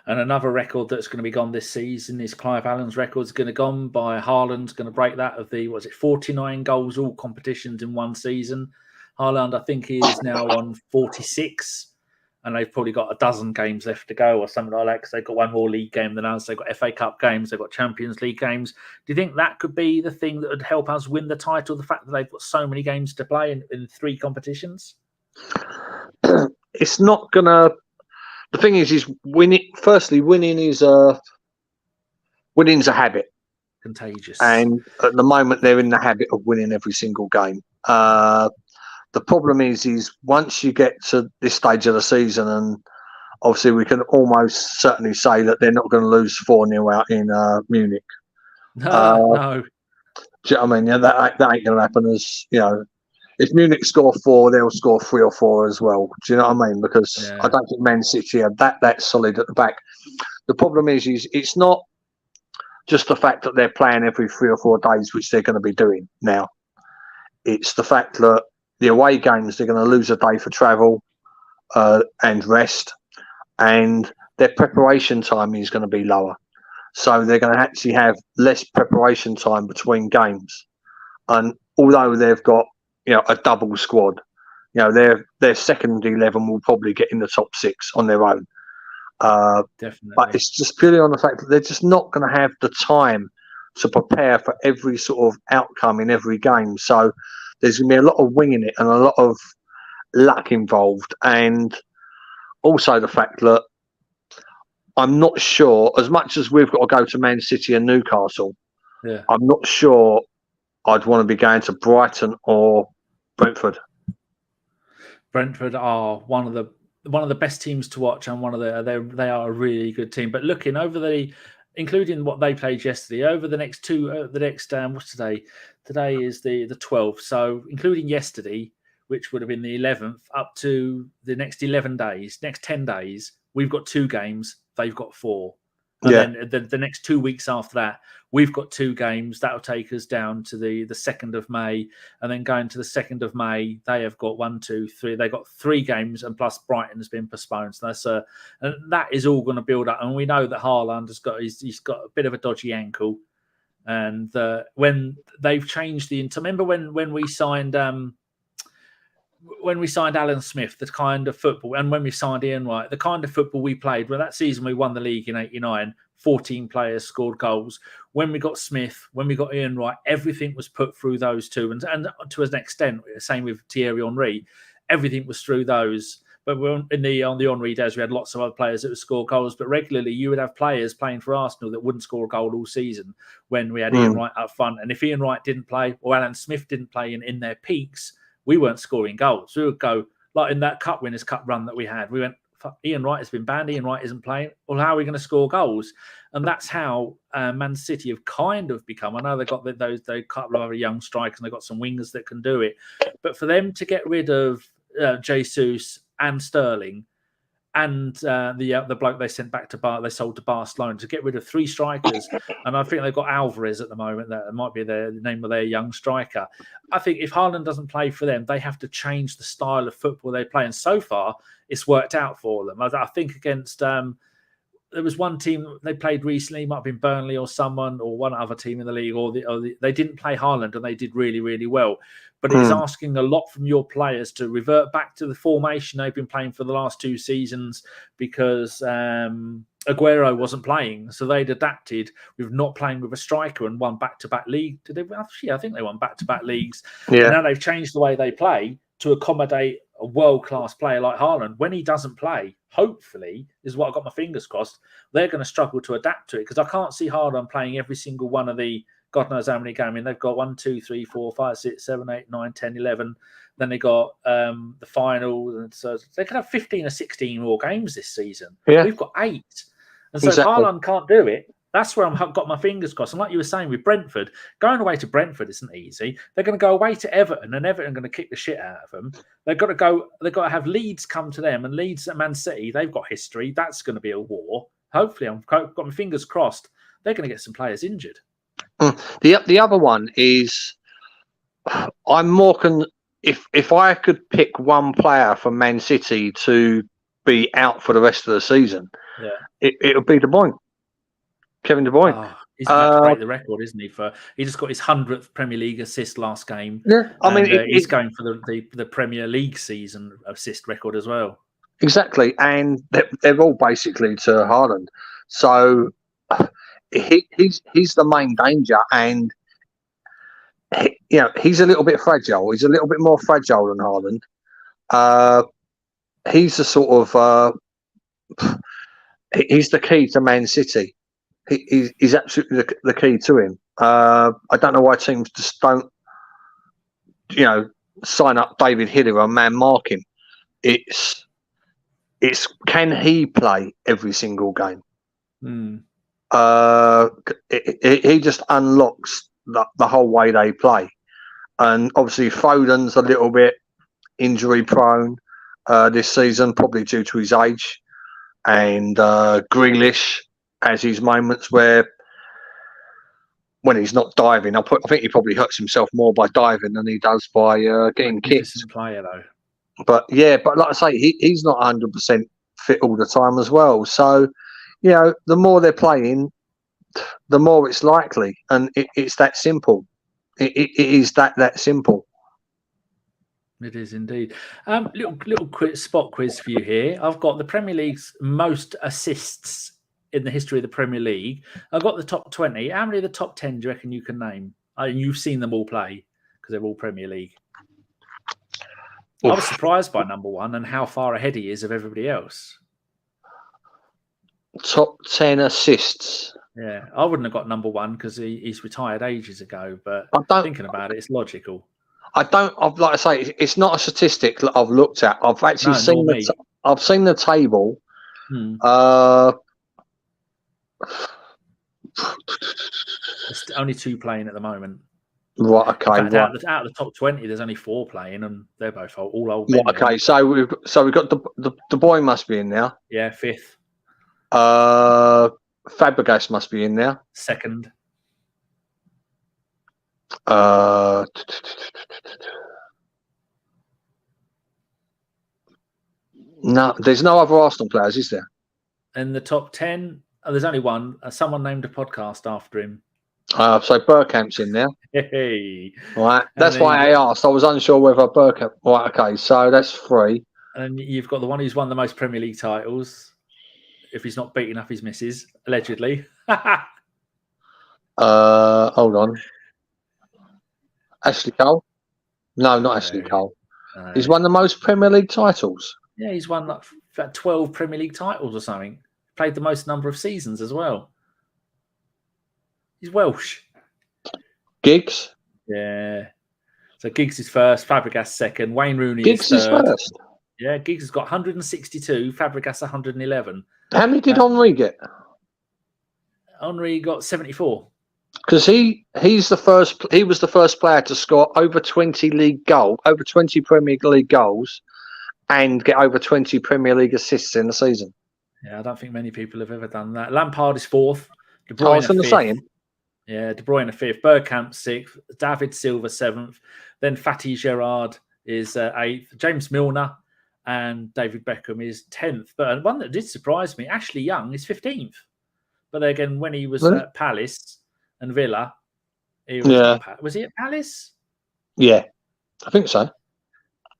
And another record that's going to be gone this season is Clive Allen's record. Is going to gone by Haaland's going to break that of the 49 goals all competitions in one season. Haaland, I think, is now on 46, and they've probably got a dozen games left to go or something like that, because they've got one more league game than us. They've got FA Cup games, they've got Champions League games. Do you think that could be the thing that would help us win the title? The fact that they've got so many games to play in 3 competitions. It's not gonna. The thing is winning. Firstly, winning's a habit. Contagious. And at the moment, they're in the habit of winning every single game. The problem is once you get to this stage of the season, and obviously we can almost certainly say that they're not going to lose 4-0 out in Munich. No. Do you know what I mean? Yeah, that ain't going to happen. As if Munich score 4, they'll score 3 or 4 as well. Do you know what I mean? Because I don't think Man City are that solid at the back. The problem is it's not just the fact that they're playing every 3 or 4 days, which they're going to be doing now. It's the fact that the away games, they're going to lose a day for travel and rest, and their preparation time is going to be lower. So they're going to actually have less preparation time between games. And although they've got a double squad, their second 11 will probably get in the top 6 on their own. Definitely. But it's just purely on the fact that they're just not going to have the time to prepare for every sort of outcome in every game. So there's going to be a lot of winging it and a lot of luck involved. And also the fact that I'm not sure, as much as we've got to go to Man City and Newcastle, I'm not sure I'd want to be going to Brighton or Brentford. Brentford are one of the best teams to watch, and they are a really good team. But looking over including what they played yesterday, over the next what's today? Today is the 12th. So including yesterday, which would have been the 11th, up to the next 11 days, next 10 days, we've got 2 games. They've got 4. And then the next 2 weeks after that, we've got 2 games. That'll take us down to the 2nd of May. And then going to the 2nd of May, they have got 1, 2, 3. They've got 3 games, and plus Brighton has been postponed. So and that is all going to build up. And we know that Haaland he's got a bit of a dodgy ankle. And when they've changed remember when we signed Alan Smith, the kind of football, and when we signed Ian Wright, the kind of football we played, that season we won the league in 89, 14 players scored goals. When we got Smith, when we got Ian Wright, everything was put through those two. And to an extent, same with Thierry Henry, everything was through those. But on the Henry days, we had lots of other players that would score goals. But regularly, you would have players playing for Arsenal that wouldn't score a goal all season when we had Ian Wright up front. And if Ian Wright didn't play, or Alan Smith didn't play in their peaks, we weren't scoring goals. We would go, like in that Winners' Cup run that we had, we went, Ian Wright has been banned, Ian Wright isn't playing. Well, how are we going to score goals? And that's how Man City have kind of become. I know they've got those couple of other young strikers, and they've got some wingers that can do it. But for them to get rid of Jesus and Sterling and the bloke they sent back to they sold to Barcelona, to get rid of 3 strikers, and I think they've got Alvarez at the moment. That might be the name of their young striker. I think if Haaland doesn't play for them, they have to change the style of football they play. And so far, it's worked out for them. I think against there was one team they played recently, might have been Burnley or someone, or one other team in the league, they didn't play Haaland and they did really, really well. But it's asking a lot from your players to revert back to the formation they've been playing for the last 2 seasons, because Aguero wasn't playing. So they'd adapted with not playing with a striker and won back-to-back league. Did they? Actually, I think they won back-to-back leagues. Yeah. And now they've changed the way they play to accommodate a world-class player like Haaland. When he doesn't play, hopefully, is what I've got my fingers crossed, they're going to struggle to adapt to it, because I can't see Haaland playing every single one of the God knows how many games. I mean, they've got 1, 2, 3, 4, 5, 6, 7, 8, 9, 10, 11. Then they got the final. And so they could have 15 or 16 more games this season. Yeah. We've got 8. And so if Haaland can't do it, that's where I've got my fingers crossed. And like you were saying with Brentford, going away to Brentford isn't easy. They're going to go away to Everton, and Everton are going to kick the shit out of them. They've got to have Leeds come to them, and Leeds at Man City, they've got history. That's going to be a war. Hopefully, I've got my fingers crossed. They're going to get some players injured. The other one is, I'm more if I could pick one player from Man City to be out for the rest of the season, it would be De Bruyne. Kevin De Bruyne. Oh, he's about to break the record, isn't he? He just got his 100th Premier League assist last game. Yeah, I mean, he's going for the Premier League season assist record as well. Exactly, and they're all basically to Haaland. So he's the main danger, and he's a little bit fragile. He's a little bit more fragile than Haaland. He's the sort of he's the key to Man City. He's absolutely the key to him. I don't know why teams just don't, sign up David Hiller and man mark him. It's can he play every single game? He just unlocks the whole way they play. And obviously Foden's a little bit injury prone this season, probably due to his age. And Grealish has his moments where, when he's not diving, I think he probably hurts himself more by diving than he does by getting kicked. Player though. But like I say, he's not 100% fit all the time as well. So, the more they're playing, the more it's likely, and it's that simple. It is that simple. It is indeed. Little quick spot quiz for you here. I've got the Premier League's most assists in the history of the Premier League. I've got the top 20. How many of the top 10 do you reckon you can name? You've seen them all play because they're all Premier League. Oof. I was surprised by number one and how far ahead he is of everybody else. Top 10 assists. Yeah, I wouldn't have got number one because he's retired ages ago, but thinking about it, it's logical. Like I say, it's not a statistic that I've looked at. I've actually seen I've seen the table. There's only 2 playing at the moment. Right. Okay. In fact, out of the top 20, there's only 4 playing, and they're both all old men. Right, okay, so we've got the boy must be in there. Yeah, 5th. Fabregas must be in there. 2nd. No, there's no other Arsenal players, is there? In the top 10, there's only one. Someone named a podcast after him. So Bergkamp's in there. Hey. Right, that's why I asked. I was unsure whether Bergkamp. Right, okay, so that's 3. And you've got the one who's won the most Premier League titles. If he's not beating up his missus, allegedly. Hold on. Ashley Cole? No, not Ashley Cole. He's won the most Premier League titles. Yeah, he's won like 12 Premier League titles or something. Played the most number of seasons as well. He's Welsh. Giggs? Yeah. So Giggs is first, Fabregas second, Wayne Rooney Giggs is third. First. Yeah, Giggs has got 162, Fabregas 111. How many did Henry get? Henry got 74. Because he was the first player to score over 20 Premier League goals and get over 20 Premier League assists in the season. Yeah, I don't think many people have ever done that. Lampard is 4th. De Bruyne I was going to say him. Yeah, De Bruyne 5th. Bergkamp 6th. David Silva 7th. Then Fatih Gerrard is 8th. James Milner and David Beckham is 10th. But one that did surprise me, Ashley Young is 15th. But then again, when he was at Palace and Villa, he was was he at Palace? Yeah, I think so.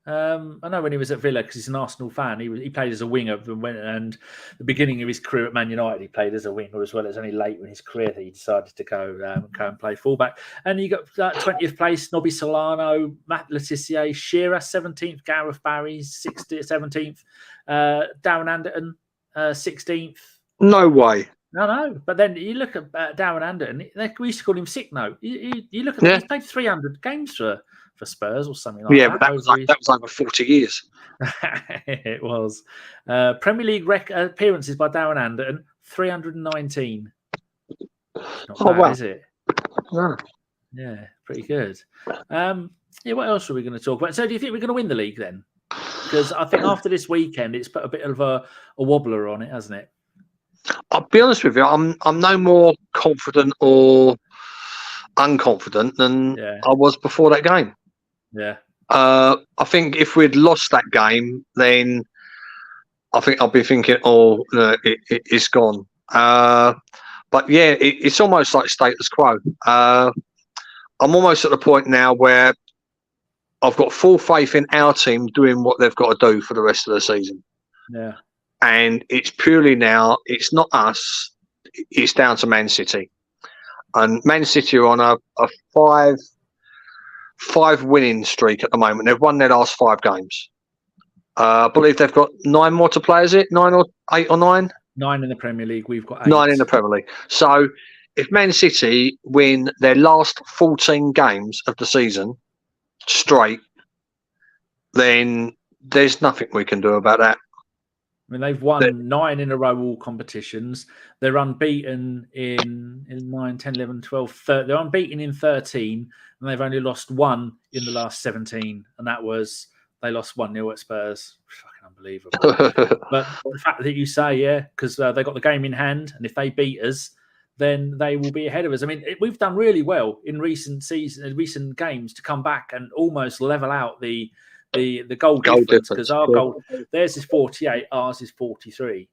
I know when he was at Villa, because he's an Arsenal fan, he played as a winger, and the beginning of his career at Man United, he played as a winger as well. It was only late in his career that he decided to go and play fullback. And you got 20th place, Nobby Solano, Matt Le Tissier, Shearer 17th, Gareth Barry 17th, Darren Anderton 16th. No way. No. But then you look at Darren Anderton, we used to call him Sick Note. You look at he's played 300 games for Spurs or something like that. Yeah, but that was over 40 years. It was. Premier League appearances by Darren Anderton, 319. Not bad, is it? No. Yeah, pretty good. What else are we going to talk about? So do you think we're going to win the league then? Because I think after this weekend, it's put a bit of a wobbler on it, hasn't it? I'll be honest with you, I'm no more confident or unconfident than I was before that game. Yeah. I think if we'd lost that game, then I think I'll be thinking, it's gone. But yeah, it's almost like status quo. I'm almost at the point now where I've got full faith in our team doing what they've got to do for the rest of the season. Yeah. And it's purely now, it's not us, it's down to Man City. And Man City are on a five winning streak at the moment. They've won their last 5 games. I believe they've got 9 more to play, is it? 9 or 8 or 9? 9 in the Premier League. We've got 8. 9 in the Premier League. So if Man City win their last 14 games of the season straight, then there's nothing we can do about that. I mean, they've won 9 in a row, all competitions. They're unbeaten in 9, 10, 11, 12, 13. They're unbeaten in 13, and they've only lost 1 in the last 17. And that was, they lost 1-0 at Spurs. Fucking unbelievable. But the fact that you say, because they got the game in hand, and if they beat us, then they will be ahead of us. I mean, we've done really well in recent games to come back and almost level out the goal difference, because our goal, theirs is 48, ours is 43.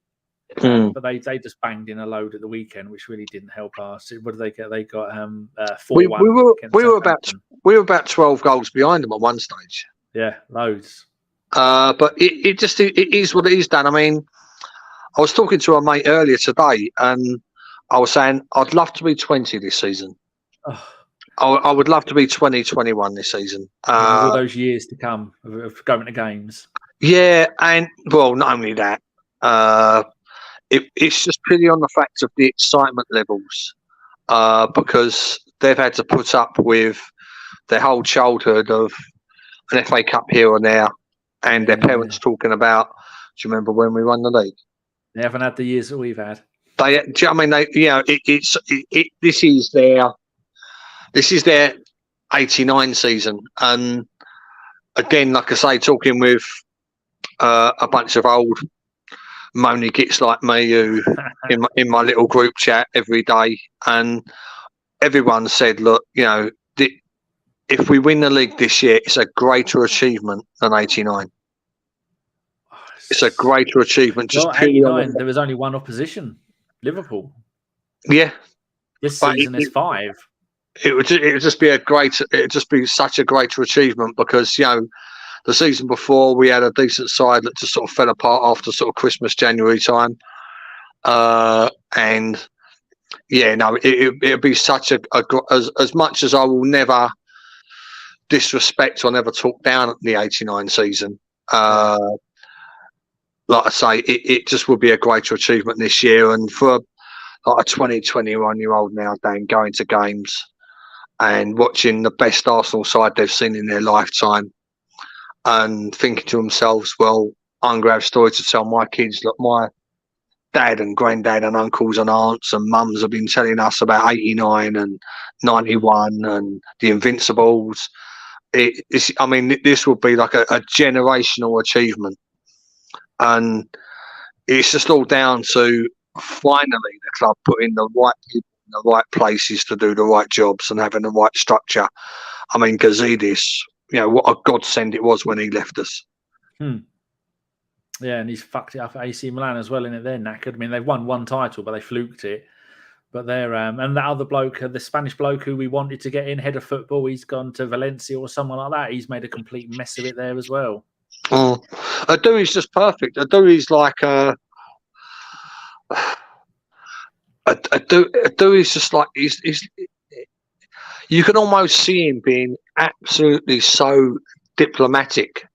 But they just banged in a load at the weekend, which really didn't help us. What did they get? They got 4-1. We were about 12 goals behind them at one stage. Yeah, loads. But it is what it is, Dan. I mean, I was talking to a mate earlier today, and I was saying I'd love to be 20 this season. Oh. I would love to be 21 this season. All those years to come of going to games. Yeah, and well, not only that, it's just purely on the fact of the excitement levels, because they've had to put up with their whole childhood of an FA Cup here or there, and their parents talking about, do you remember when we won the league? They haven't had the years that we've had. Do you know what I mean? This is their 89 season, and again, like I say, talking with a bunch of old moany gits like me who in my little group chat every day, and everyone said, look, you know, if we win the league this year, it's a greater achievement than 89. It's a greater achievement. Just 89, there was only one opposition, Liverpool. Yeah. This season is 5. It would just be such a greater achievement, because, you know, the season before we had a decent side that just sort of fell apart after sort of Christmas, January time. And yeah, no, it'll be such as much as I will never disrespect or never talk down at the 89 season. Like I say, it just would be a greater achievement this year. And for like a 20, 21-year-old now, Dan, going to games and watching the best Arsenal side they've seen in their lifetime, and thinking to themselves, well, I'm going to have a story to tell my kids. Look, my dad and granddad and uncles and aunts and mums have been telling us about 89 and 91 and the Invincibles. I mean, this will be like a generational achievement. And it's just all down to finally the club putting the right people in the right places to do the right jobs and having the right structure. I mean, Gazidis, you know, what a godsend it was when he left us. Yeah, and he's fucked it up at AC Milan as well, in it. They're knackered. I mean, they've won one title, but they fluked it. But they're and that other bloke, the Spanish bloke who we wanted to get in, head of football, he's gone to Valencia or someone like that. He's made a complete mess of it there as well. Adu is just perfect. Adu is like Adu is just like he's you can almost see him being absolutely so diplomatic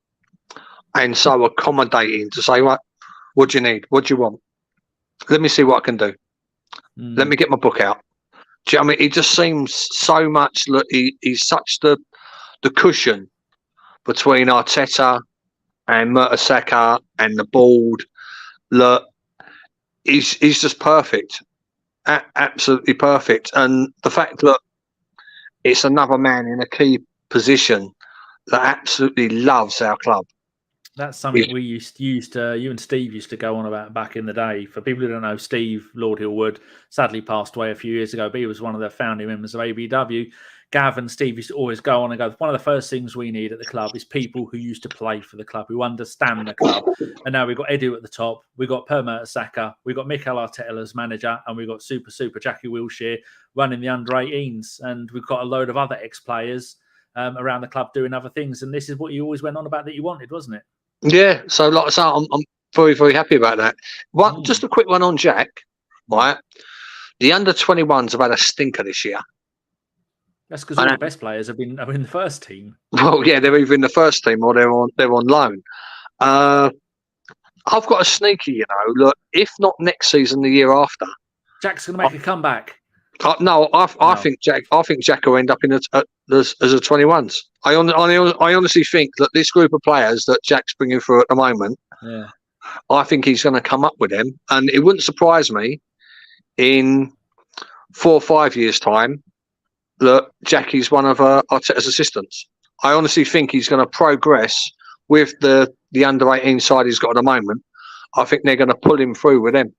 and so accommodating to say, right, what do you need? What do you want? Let me see what I can do. Let me get my book out. Do you know what I mean? He just seems so much. Look, he's such the cushion between Arteta and Mertesacker and the board. Look, he's just perfect, absolutely perfect. And the fact that it's another man in a key position that absolutely loves our club. That's something we used to, you and Steve used to go on about back in the day. For people who don't know, Steve Lord Hillwood sadly passed away a few years ago, but he was one of the founding members of ABW. Gav and Steve used to always go on and go, one of the first things we need at the club is people who used to play for the club, who understand the club. And now we've got Edu at the top, we've got Per Mertesacker, we've got Mikel Arteta as manager, and we've got super Jackie Wilshere running the under-18s. And we've got a load of other ex-players around the club doing other things. And this is what you always went on about that you wanted, wasn't it? Yeah, so like I say, I'm very, very happy about that. Just a quick one on Jack, right? The under-21s have had a stinker this year. That's because all the best players are in the first team. Well, yeah, they're either in the first team or they're on loan. I've got a sneaky, you know. Look, if not next season, the year after, Jack's going to make a comeback. I think Jack will end up in as a 21s. I honestly think that this group of players that Jack's bringing through at the moment, I think he's going to come up with them, and it wouldn't surprise me in 4 or 5 years' time that Jackie's one of Arteta's assistants. I honestly think he's going to progress with the under-18 side he's got at the moment. I think they're going to pull him through with them.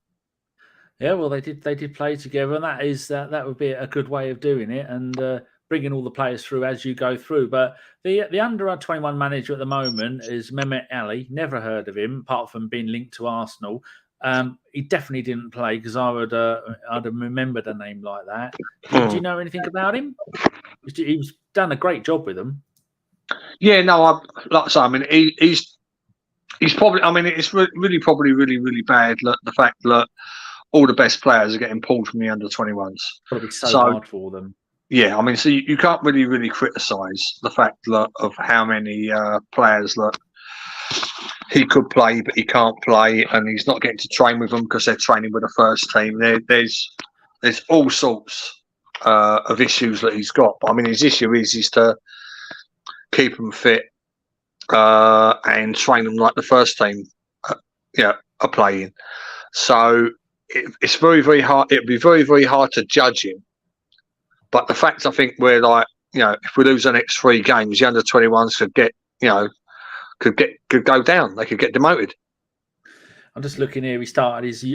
Yeah, well, they did play together, and that would be a good way of doing it, and bringing all the players through as you go through. But the under-21 manager at the moment is Mehmet Ali. Never heard of him, apart from being linked to Arsenal. He definitely didn't play, because I'd have remembered a name like that. Do you know anything about him? He's done a great job with them. Yeah, no, like I say, I mean, he's probably. I mean, it's really probably really bad. Look, the fact that all the best players are getting pulled from the under-21s. Probably so hard for them. Yeah, I mean, so you can't really criticise the fact of how many players that he could play, but he can't play, and he's not getting to train with them because they're training with the first team. There's all sorts of issues that he's got. But I mean, his issue is to keep them fit and train them like the first team, are playing. So it's very hard. It'd be very hard to judge him. But the fact, I think, we're like, if we lose the next 3 games, the under-21s could go down. They could get demoted. I'm just looking here. He started his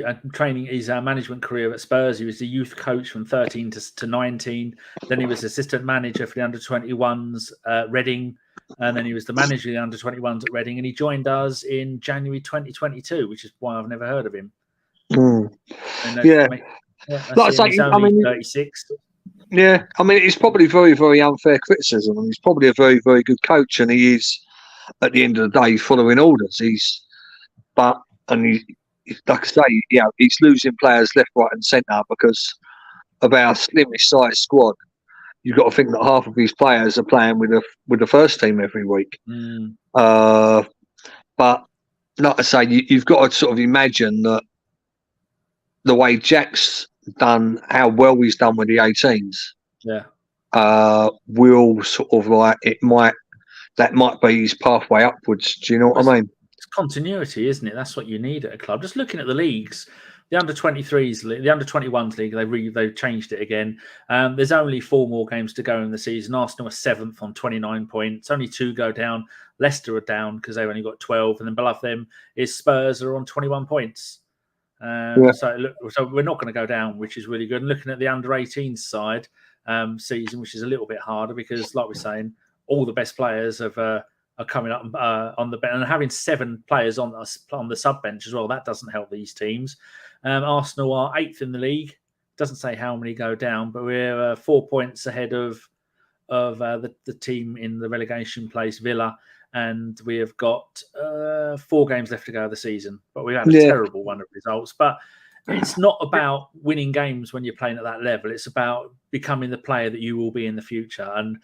management career at Spurs. He was the youth coach from 13 to 19. Then he was assistant manager for the under-21s at Reading. And then he was the manager of the under-21s at Reading. And he joined us in January 2022, which is why I've never heard of him. Mm. Like I say, he's only 36. Yeah, I mean, it's probably very unfair criticism. And he's probably a very good coach. And he is, at the end of the day, following orders. Like I say, he's losing players left, right, and centre because of our slimmest size squad. You've got to think that half of these players are playing with the first team every week. Mm. But like I say, you've got to sort of imagine that the way Jack's done, how well he's done with the 18s. Yeah. Will sort of like that might be his pathway upwards. Do you know what I mean? It's continuity, isn't it? That's what you need at a club. Just looking at the leagues, the under-23s league, the under-21s league, they've changed it again. There's only 4 more games to go in the season. Arsenal are 7th on 29 points. Only 2 go down. Leicester are down because they've only got 12, and then below them is Spurs are on 21 points. So we're not going to go down, which is really good. And looking at the under-18s side season, which is a little bit harder because, like we're saying, all the best players are coming up on the bench, and having 7 players on the sub bench as well. That doesn't help these teams. Arsenal are 8th in the league. Doesn't say how many go down, but we're 4 points ahead of the team in the relegation place, Villa, and we have got 4 games left to go of the season. But we've had a terrible run of results. But it's not about winning games when you're playing at that level. It's about becoming the player that you will be in the future. And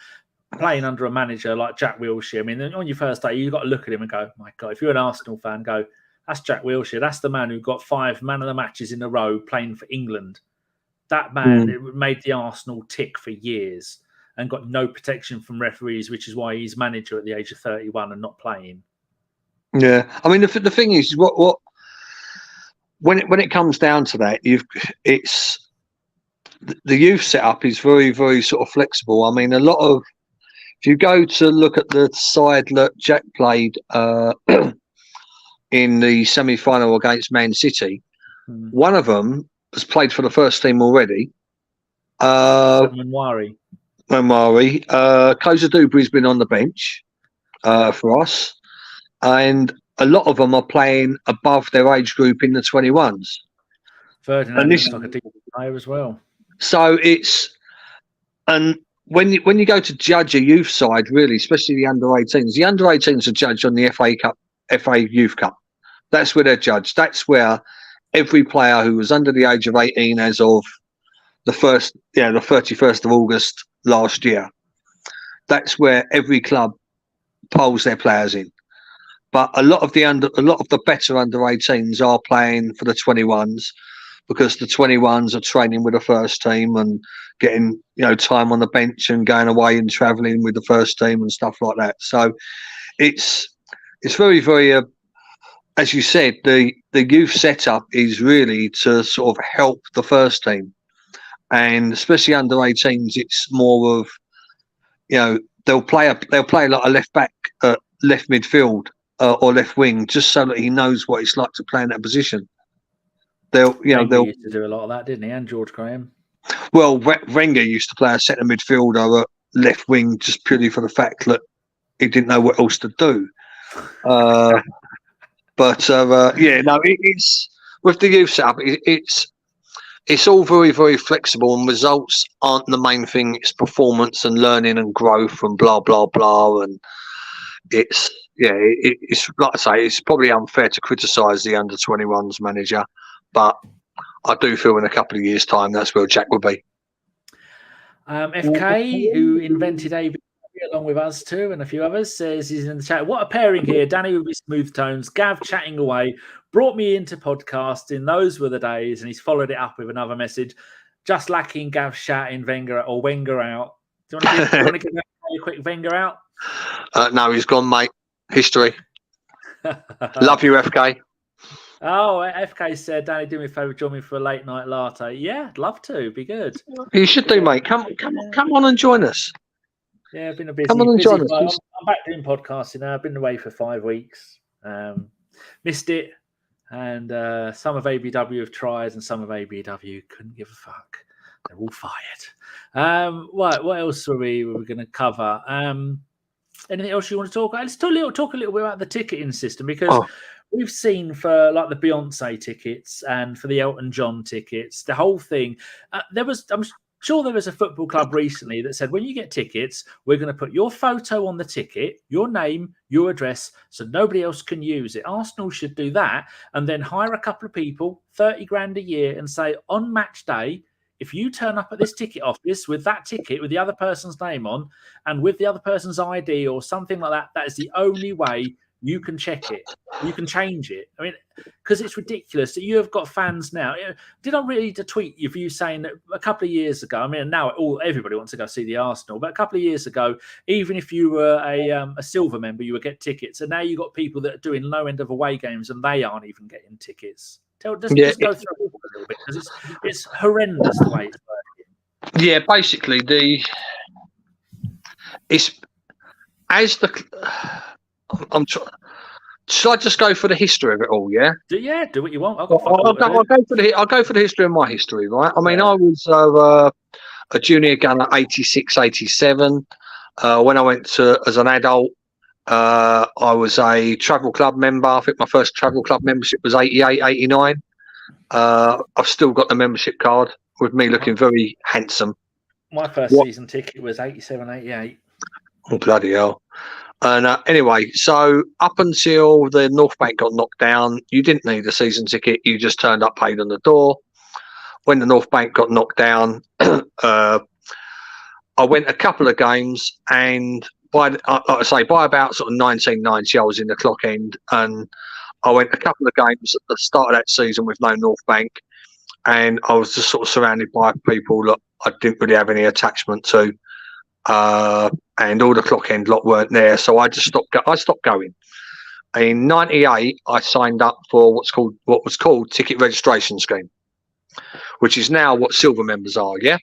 playing under a manager like Jack Wilshere, I mean, on your first day, you've got to look at him and go, my God, if you're an Arsenal fan, go, that's Jack Wilshere. That's the man who got 5 man of the matches in a row playing for England. That man it made the Arsenal tick for years and got no protection from referees, which is why he's manager at the age of 31 and not playing. Yeah, I mean, the thing is, what when it comes down to that, it's the youth setup is very sort of flexible. I mean, if you go to look at the side that Jack played in the semi-final against Man City, one of them has played for the first team already. Manwari. Koza Dubry's been on the bench for us, and a lot of them are playing above their age group in the 21s. Ferdinand looks like a decent player as well. So when you go to judge a youth side, really, especially the under-18s are judged on the FA Youth Cup. That's where they're judged. That's where every player who was under the age of 18 as of the 31st of August last year, that's where every club polls their players in. But a lot of the better under-18s are playing for the 21s because the 21s are training with the first team and getting time on the bench and going away and travelling with the first team and stuff like that. So it's very as you said, the youth setup is really to sort of help the first team, and especially under 18s, it's more of they'll play like a left back, left midfield or left wing, just so that he knows what it's like to play in that position. They'll used to do a lot of that, didn't he? And George Graham. Well, Wenger used to play a centre midfielder at left wing just purely for the fact that he didn't know what else to do. It's with the youth setup. It's all very flexible, and results aren't the main thing. It's performance and learning and growth and blah blah blah. And it's like I say, it's probably unfair to criticise the under-21s manager, but I do feel in a couple of years' time that's where Jack will be. FK, who invented AV along with us too, and a few others, says he's in the chat. What a pairing here. Danny with his smooth tones, Gav chatting away, brought me into podcasting. Those were the days. And he's followed it up with another message. Just lacking Gav shouting Wenger or Wenger out. Do you want to give a quick Wenger out? No, he's gone, mate. History. Love you, FK. Oh, FK said, Danny, do me a favour, join me for a late night latte. Yeah, I'd love to. Be good. You should do, mate. Come on and join us. Yeah, I've been a busy. Come on and join us. I'm back doing podcasting now. I've been away for 5 weeks. Missed it. And some of ABW have tried, and some of ABW couldn't give a fuck. They're all fired. What else were we going to cover? Anything else you want to talk about? Let's talk a little bit about the ticketing system, because we've seen for like the Beyonce tickets and for the Elton John tickets, the whole thing. I'm sure there was a football club recently that said, when you get tickets, we're going to put your photo on the ticket, your name, your address, so nobody else can use it. Arsenal should do that and then hire a couple of people, 30 grand a year, and say on match day, if you turn up at this ticket office with that ticket with the other person's name on and with the other person's ID or something like that, that is the only way you can check it. You can change it. I mean, because it's ridiculous that you have got fans now. Did I read a tweet of you saying that a couple of years ago, I mean, now everybody wants to go see the Arsenal, but a couple of years ago, even if you were a silver member, you would get tickets. And now you've got people that are doing low end of away games and they aren't even getting tickets. Just go through it a little bit, because it's horrendous the way it's working. Yeah, basically should I just go for the history of it all? Yeah. Do what you want. I'll go for the history of my history, right? I mean, I was a junior gunner, 86, 87. When I went to as an adult, I was a travel club member. I think my first travel club membership was 88, 89. I've still got the membership card with me looking very handsome. My first season ticket was 87, 88. Oh, bloody hell. And anyway, so up until the North Bank got knocked down, you didn't need a season ticket. You just turned up, paid on the door. When the North Bank got knocked down, I went a couple of games, and by about sort of 1990, I was in the clock end, and I went a couple of games at the start of that season with no North Bank, and I was just sort of surrounded by people that I didn't really have any attachment to. And all the clock end lot weren't there, so I just stopped going. In '98, I signed up for what was called ticket registration scheme, which is now what silver members are. Yeah.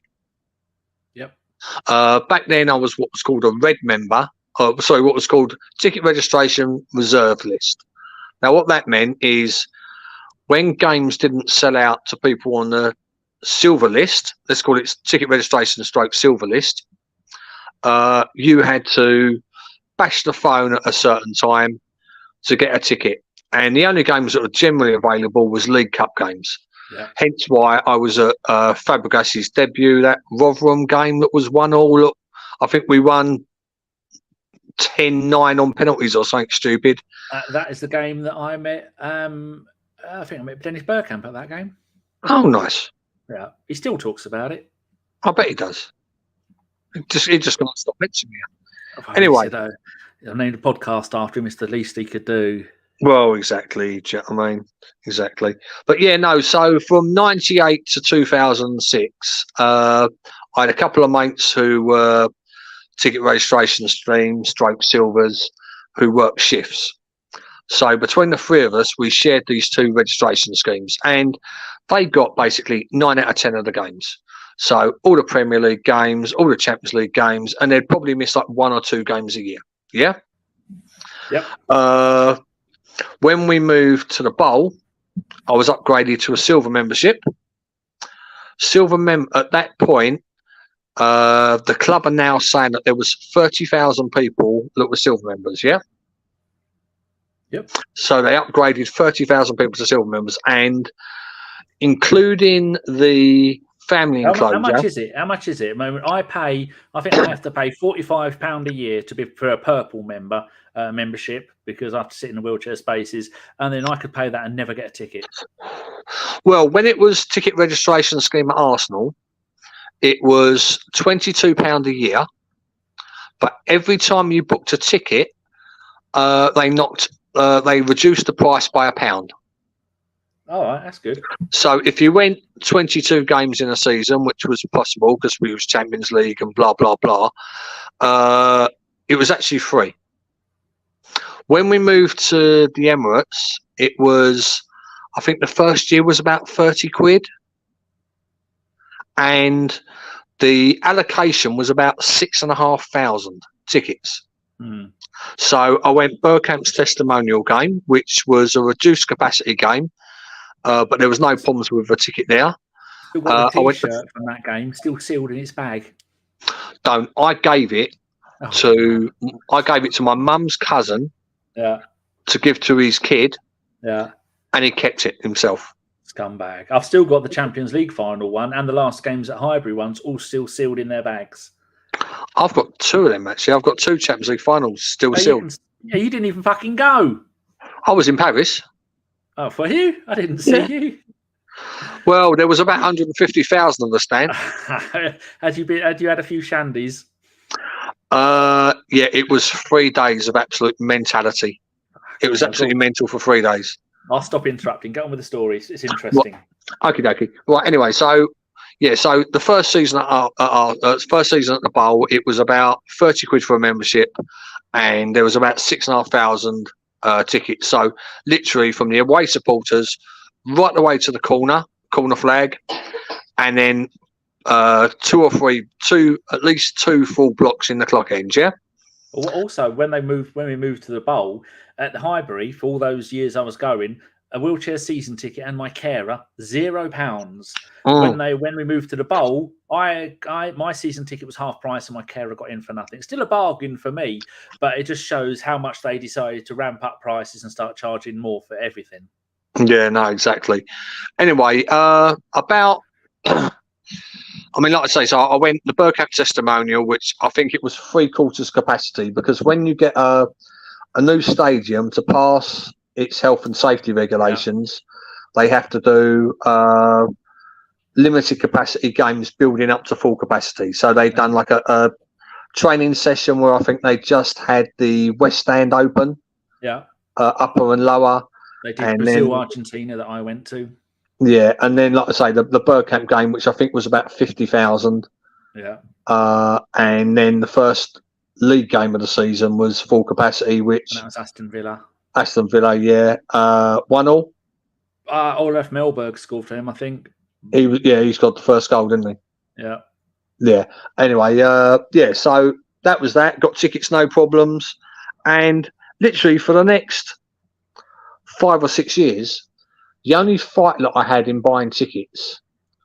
Yep. Back then, I was what was called a red member. What was called ticket registration reserve list. Now, what that meant is when games didn't sell out to people on the silver list, let's call it ticket registration / silver list. You had to bash the phone at a certain time to get a ticket, and the only games that were generally available was League Cup games. Yeah. Hence why I was at Fabregas's debut, that Rotherham game that was 1-1. I think we won 10-9 on penalties or something stupid. That is the game that I met. I think I met Dennis Bergkamp at that game. Oh, nice. Yeah, he still talks about it. I bet he does. He just can't stop mentioning it. Anyway, I named a podcast after him. It's the least he could do. Well, exactly. I mean, exactly. But yeah, no. So from '98 to 2006, I had a couple of mates who were ticket registration streams, stroke silvers, who worked shifts. So between the three of us, we shared these two registration schemes, and they got basically 9 out of 10 of the games. So all the Premier League games, all the Champions League games, and they'd probably miss like 1 or 2 games a year. Yeah? Yep. When we moved to the Bowl, I was upgraded to a silver membership. At that point, the club are now saying that there was 30,000 people that were silver members, yeah? Yep. So they upgraded 30,000 people to silver members, and including the family How enclosure. much is it? How much is it? At the moment, I think I have to pay £45 a year to be for a purple membership because I have to sit in the wheelchair spaces, and then I could pay that and never get a ticket. Well, when it was ticket registration scheme at Arsenal, it was £22 a year, but every time you booked a ticket, they reduced the price by £1. All right, that's good. So if you went 22 games in a season, which was possible because we was Champions League and blah blah blah, it was actually free. When we moved to the Emirates, it was, I think the first year was about 30 quid, and the allocation was about 6,500 tickets. So I went Bergkamp's testimonial game, which was a reduced capacity game. But there was no problems with a ticket there. Still got a T-shirt from that game, still sealed in its bag. I gave it to my mum's cousin. Yeah. To give to his kid. Yeah. And he kept it himself. Scumbag. I've still got the Champions League final one and the last games at Highbury ones, all still sealed in their bags. I've got two of them actually. I've got two Champions League finals still sealed. You didn't even fucking go. I was in Paris. Oh, for you? I didn't see you. Well, there was about 150,000 on the stand. Had you had a few shandies? Yeah, it was 3 days of absolute mentality. It was absolutely mental for 3 days. I'll stop interrupting. Get on with the stories. It's interesting. Okie dokie. Right. Anyway, so the first season at the Bowl, it was about 30 quid for a membership, and there was about 6,500 tickets. So literally from the away supporters right away to the corner flag, and then at least two full blocks in the clock end. Yeah. Also, when we moved to the Bowl at the Highbury, for all those years I was going, a wheelchair season ticket and my carer £0. When we moved to the Bowl, my season ticket was half price and my carer got in for nothing. Still a bargain for me, but it just shows how much they decided to ramp up prices and start charging more for everything. Yeah, no, exactly. Anyway, about. I mean, like I say, so I went the Bergkamp testimonial, which I think it was 3/4 capacity, because when you get a new stadium to pass its health and safety regulations, they have to do limited capacity games building up to full capacity. So they've done like a training session where I think they just had the West Stand open, upper and lower. They did Brazil, Argentina that I went to. Yeah, and then like I say, the Bergkamp game, which I think was about 50,000. Yeah. And then the first league game of the season was full capacity, which and that was Aston Villa. Aston Villa, yeah, 1-1. Olaf Melberg scored for him, I think. He's got the first goal, didn't he? Yeah. Yeah. Anyway, so that was that. Got tickets, no problems, and literally for the next 5 or 6 years, the only fight that I had in buying tickets,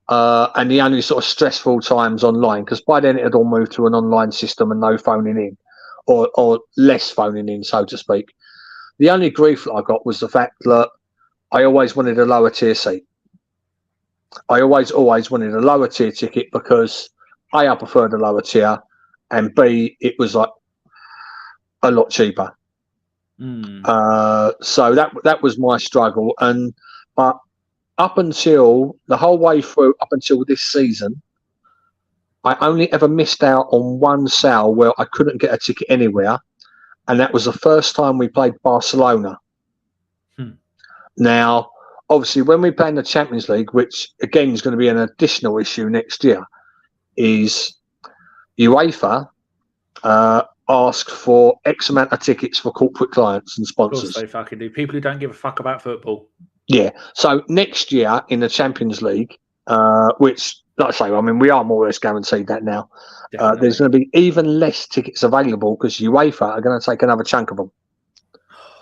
and the only sort of stressful times online, because by then it had all moved to an online system and no phoning in, or less phoning in, so to speak. The only grief that I got was the fact that I always wanted a lower tier seat. I always wanted a lower tier ticket because A, I preferred the lower tier, and B, it was like a lot cheaper. So that was my struggle, but up until the whole way through, up until this season, I only ever missed out on one sale where I couldn't get a ticket anywhere, and that was the first time we played Barcelona. Now, obviously, when we play in the Champions League, which again is going to be an additional issue next year, is UEFA ask for X amount of tickets for corporate clients and sponsors. Of course they fucking do. People who don't give a fuck about football. Yeah. So next year in the Champions League, which, like I say, I mean, we are more or less guaranteed that now. There's going to be even less tickets available because UEFA are going to take another chunk of them.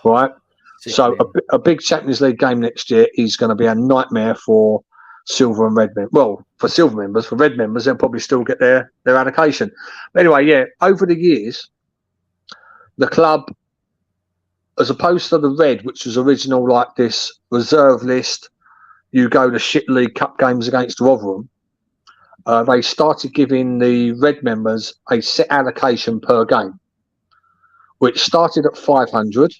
Right? So a big Champions League game next year is going to be a nightmare for silver and red members. Well, for silver members, for red members, they'll probably still get their allocation. But anyway, yeah, over the years, the club, as opposed to the red, which was original like this reserve list, you go to shit League Cup games against Rotherham, they started giving the red members a set allocation per game, which started at 500,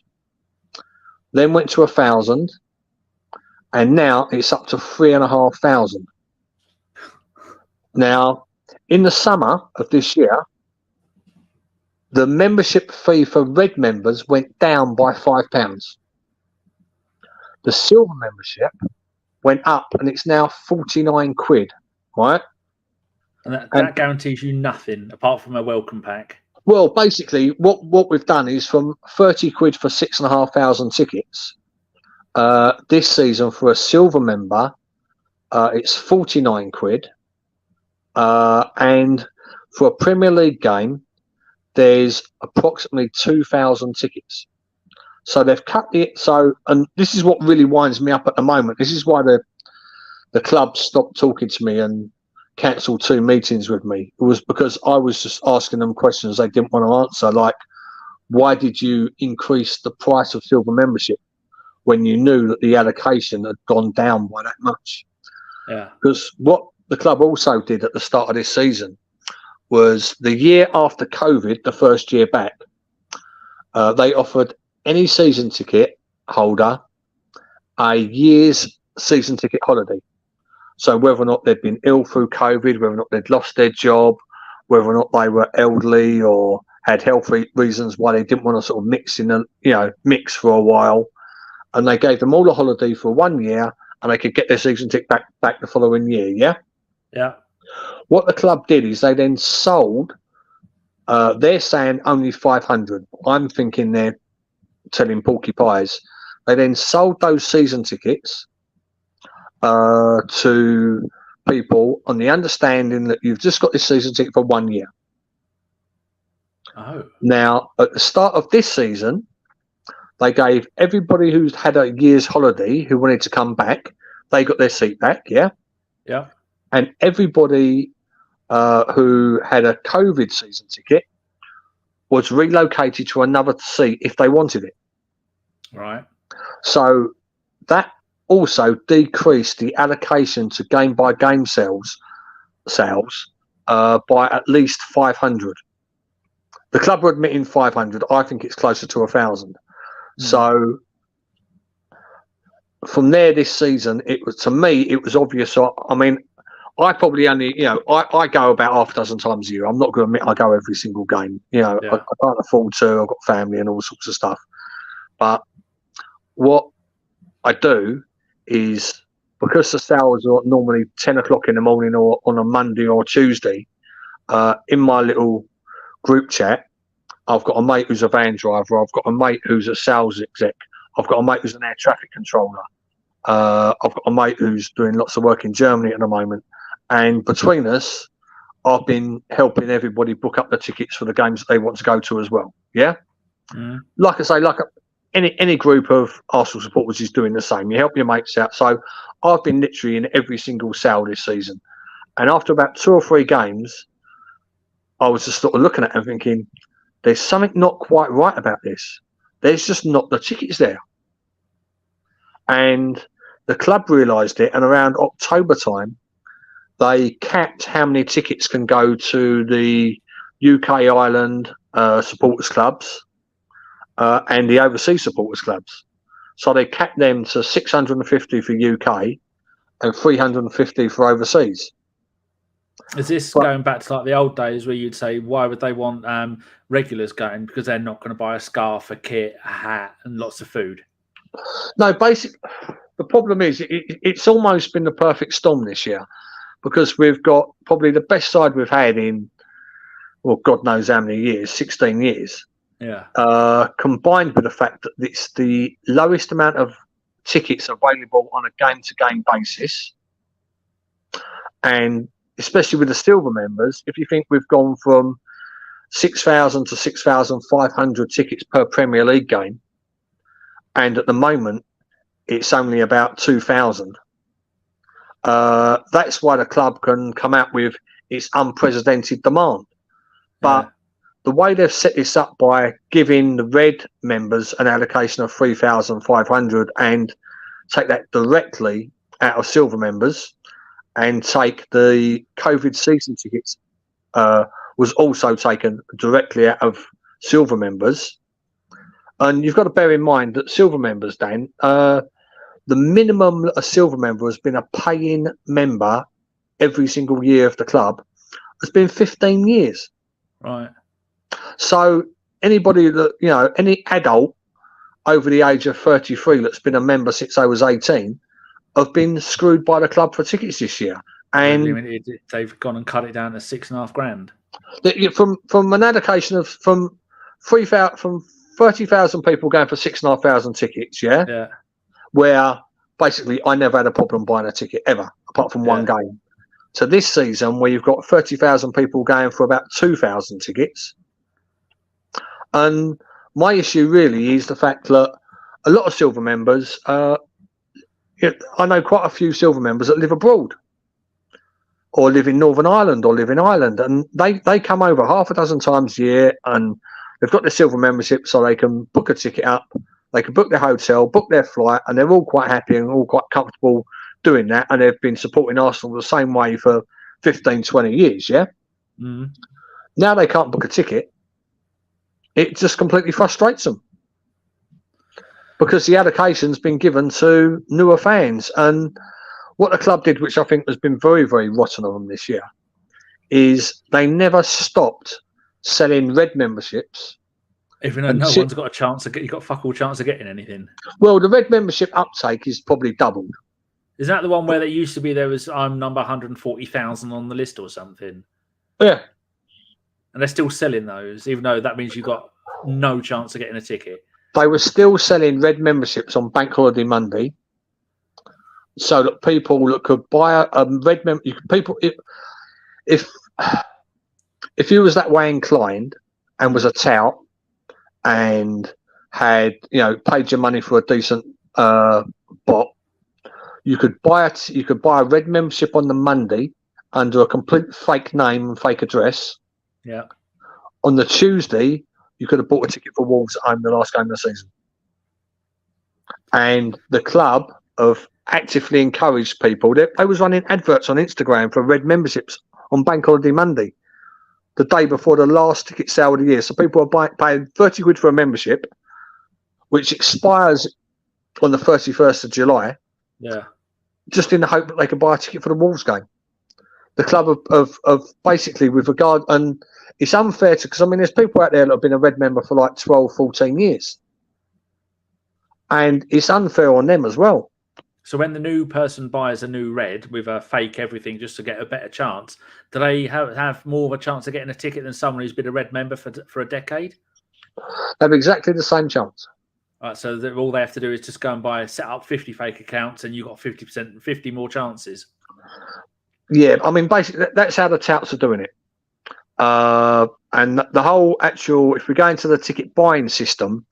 then went to 1,000, and now it's up to 3,500. Now, in the summer of this year, the membership fee for red members went down by £5. The silver membership went up, and it's now 49 quid, right? And that guarantees you nothing apart from a welcome pack. Well, basically, what we've done is from 30 quid for 6,500 tickets. This season for a silver member, it's 49 quid. And for a Premier League game, there's approximately 2,000 tickets. So they've cut it. So, and this is what really winds me up at the moment. This is why the club stopped talking to me and cancelled 2 meetings with me. It was because I was just asking them questions they didn't want to answer, like, why did you increase the price of silver membership when you knew that the allocation had gone down by that much? Yeah. Because what the club also did at the start of this season was the year after COVID, the first year back, they offered any season ticket holder a year's season ticket holiday. So whether or not they'd been ill through COVID, whether or not they'd lost their job, whether or not they were elderly or had health reasons why they didn't want to sort of mix for a while, and they gave them all a holiday for 1 year, and they could get their season ticket back the following year. Yeah. Yeah. What the club did is they then sold. They're saying only 500. I'm thinking they're telling porky pies. They then sold those season tickets to people on the understanding that you've just got this season ticket for 1 year. Oh. Now, at the start of this season, they gave everybody who's had a year's holiday who wanted to come back, they got their seat back, yeah? Yeah. And everybody who had a COVID season ticket was relocated to another seat if they wanted it. Right. So that also decreased the allocation to game-by-game sales by at least 500. The club are admitting 500. I think it's closer to 1,000. So from there this season, it was, to me, it was obvious. I mean, I probably only, I go about half a dozen times a year. I'm not going to admit I go every single game. I can't afford to. I've got family and all sorts of stuff. But what I do is, because the sales are normally 10 o'clock in the morning or on a Monday or Tuesday, in my little group chat, I've got a mate who's a van driver. I've got a mate who's a sales exec. I've got a mate who's an air traffic controller. I've got a mate who's doing lots of work in Germany at the moment. And between us, I've been helping everybody book up the tickets for the games that they want to go to as well. Yeah? Like I say, any group of Arsenal supporters is doing the same. You help your mates out. So I've been literally in every single sale this season. And after about 2 or 3 games, I was just sort of looking at it and thinking, there's something not quite right about this. There's just not the tickets there. And the club realised it, and around October time, they capped how many tickets can go to the UK Ireland supporters clubs and the overseas supporters clubs. So they capped them to 650 for UK and 350 for overseas. Is this going back to like the old days where you'd say, why would they want regulars going? Because they're not going to buy a scarf, a kit, a hat, and lots of food. No, basically, the problem is it's almost been the perfect storm this year, because we've got probably the best side we've had in, well, God knows how many years, 16 years. Yeah. Combined with the fact that it's the lowest amount of tickets available on a game-to-game basis, and especially with the silver members, if you think we've gone from 6,000 to 6,500 tickets per Premier League game, and at the moment it's only about 2,000. That's why the club can come out with its unprecedented demand. But the way they've set this up by giving the red members an allocation of 3,500 and take that directly out of silver members, and take the COVID season tickets was also taken directly out of silver members. And you've got to bear in mind that silver members, Dan, the minimum a silver member has been a paying member every single year of the club has been 15 years. Right. So anybody that, you know, any adult over the age of 33 that's been a member since they was 18 have been screwed by the club for tickets this year. And they've gone and cut it down to $6,500. From an allocation of from 30,000 people going for 6,500 tickets, yeah. Where basically I never had a problem buying a ticket ever, apart from one game. So this season, where you've got 30,000 people going for about 2,000 tickets, and my issue really is the fact that a lot of silver members, I know quite a few silver members that live abroad, or live in Northern Ireland, or live in Ireland, and they come over half a dozen times a year, and they've got their silver membership, so they can book a ticket up, they can book their hotel, book their flight, and they're all quite happy and all quite comfortable doing that, and they've been supporting Arsenal the same way for 15, 20 years, yeah? Mm. Now they can't book a ticket. It just completely frustrates them because the allocation's been given to newer fans. And what the club did, which I think has been very, very rotten of them this year, is they never stopped selling red memberships. Even though no one's got a chance to get, you've got fuck all chance of getting anything. Well, the red membership uptake is probably doubled. Is that the one where there used to be, I'm number 140,000 on the list or something? Yeah. And they're still selling those, even though that means you've got no chance of getting a ticket. They were still selling red memberships on Bank Holiday Monday, so that people that could buy a red membership, if you was that way inclined and was a tout and had, you know, paid your money for a decent bot, you could buy a red membership on the Monday under a complete fake name and fake address. Yeah. On the Tuesday, you could have bought a ticket for Wolves at home the last game of the season. And the club have actively encouraged people. They was running adverts on Instagram for red memberships on Bank Holiday Monday, the day before the last ticket sale of the year. So people are paying 30 quid for a membership, which expires on the 31st of July. Yeah. Just in the hope that they could buy a ticket for the Wolves game. The club of basically, with regard, and it's unfair to, because I mean, there's people out there that have been a red member for like 12, 14 years. And it's unfair on them as well. So when the new person buys a new red with a fake everything just to get a better chance, do they have more of a chance of getting a ticket than someone who's been a red member for a decade? They have exactly the same chance. All right, so all they have to do is just go and set up 50 fake accounts, and you've got 50%, 50 more chances. Yeah, I mean, basically, that's how the touts are doing it. And the whole actual, if we go into the ticket buying system,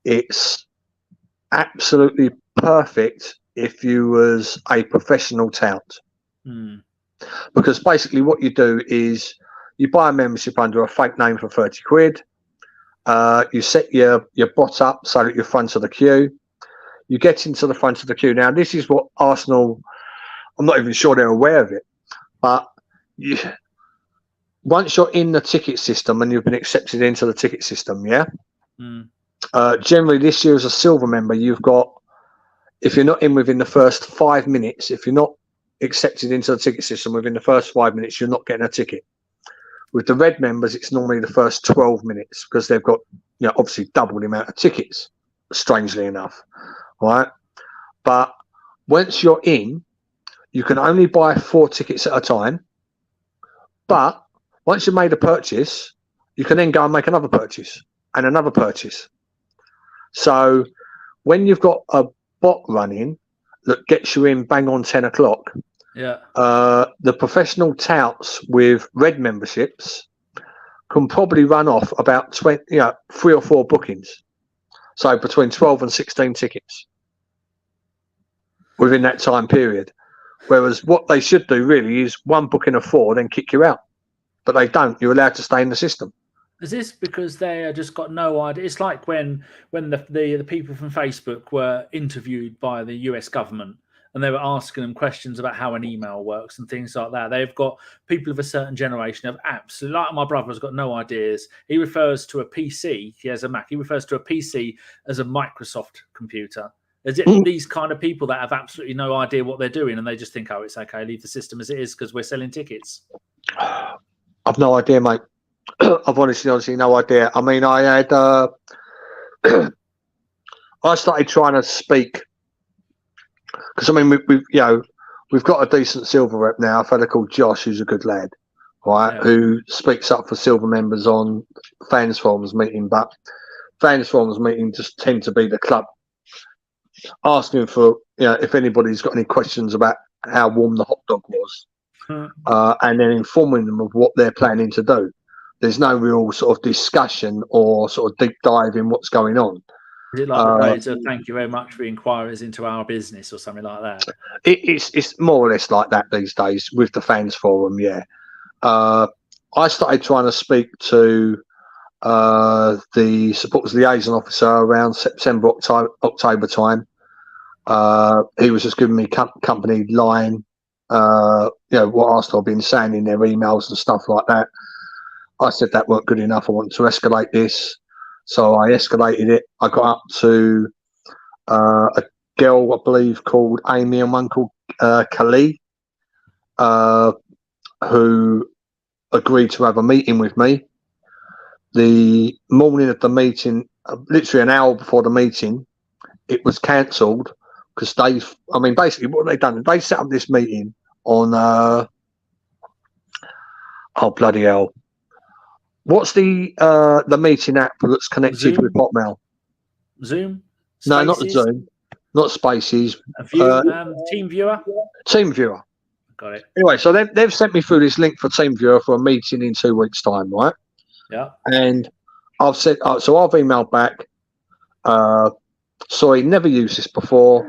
it's absolutely perfect if you was a professional tout. Mm. Because basically what you do is you buy a membership under a fake name for 30 quid. You set your bot up so that you're front of the queue. You get into the front of the queue. Now, this is what Arsenal, I'm not even sure they're aware of it, but once you're in the ticket system and you've been accepted into the ticket system, generally this year as a silver member, you've got, if you're not in within the first 5 minutes, if you're not accepted into the ticket system within the first 5 minutes, you're not getting a ticket. With the red members, it's normally the first 12 minutes because they've got, you know, obviously double the amount of tickets, strangely enough, right? But once you're in, you can only buy 4 tickets at a time. But once you've made a purchase, you can then go and make another purchase and another purchase. So when you've got a bot running that gets you in bang on 10 o'clock, the professional touts with red memberships can probably run off about 3 or 4 bookings. So between 12 and 16 tickets within that time period. Whereas what they should do really is 1 booking of 4, then kick you out. But they don't. You're allowed to stay in the system. Is this because they just got no idea? It's like when the people from Facebook were interviewed by the US government, and they were asking them questions about how an email works and things like that. They've got people of a certain generation have absolutely, like my brother has got no ideas. He refers to a PC, he has a Mac, he refers to a PC as a Microsoft computer. Is it these kind of people that have absolutely no idea what they're doing and they just think, oh, it's okay, leave the system as it is because we're selling tickets? I've no idea, mate. I've honestly no idea. I mean, I had I started trying to speak because I mean we've got a decent silver rep now, a fella called Josh, who's a good lad, right? Who speaks up for silver members on fans forums meeting, but fans forums meeting just tend to be the club asking for if anybody's got any questions about how warm the hot dog was, and then informing them of what they're planning to do. There's no real sort of discussion or sort of deep dive in what's going on. Is it like thank you very much for inquiries into our business or something like that? It's more or less like that these days with the fans forum. Yeah, I started trying to speak to the supporters liaison officer around September, October time. He was just giving me company line, what Arsenal have been saying in their emails and stuff like that. I said that weren't good enough. I want to escalate this. So I escalated it. I got up to a girl, I believe, called Amy and one called Khalid, who agreed to have a meeting with me. The morning of the meeting, literally an hour before the meeting, it was cancelled because basically what they've done, they set up this meeting on, oh, bloody hell. What's the meeting app that's connected Zoom? with Hotmail? Zoom? Spaces? No, not the Zoom. Not Spaces. Team Viewer? Team Viewer. Got it. Anyway, so they've sent me through this link for Team Viewer for a meeting in 2 weeks' time, right? Yeah. And I've said, so I've emailed back, sorry, never used this before.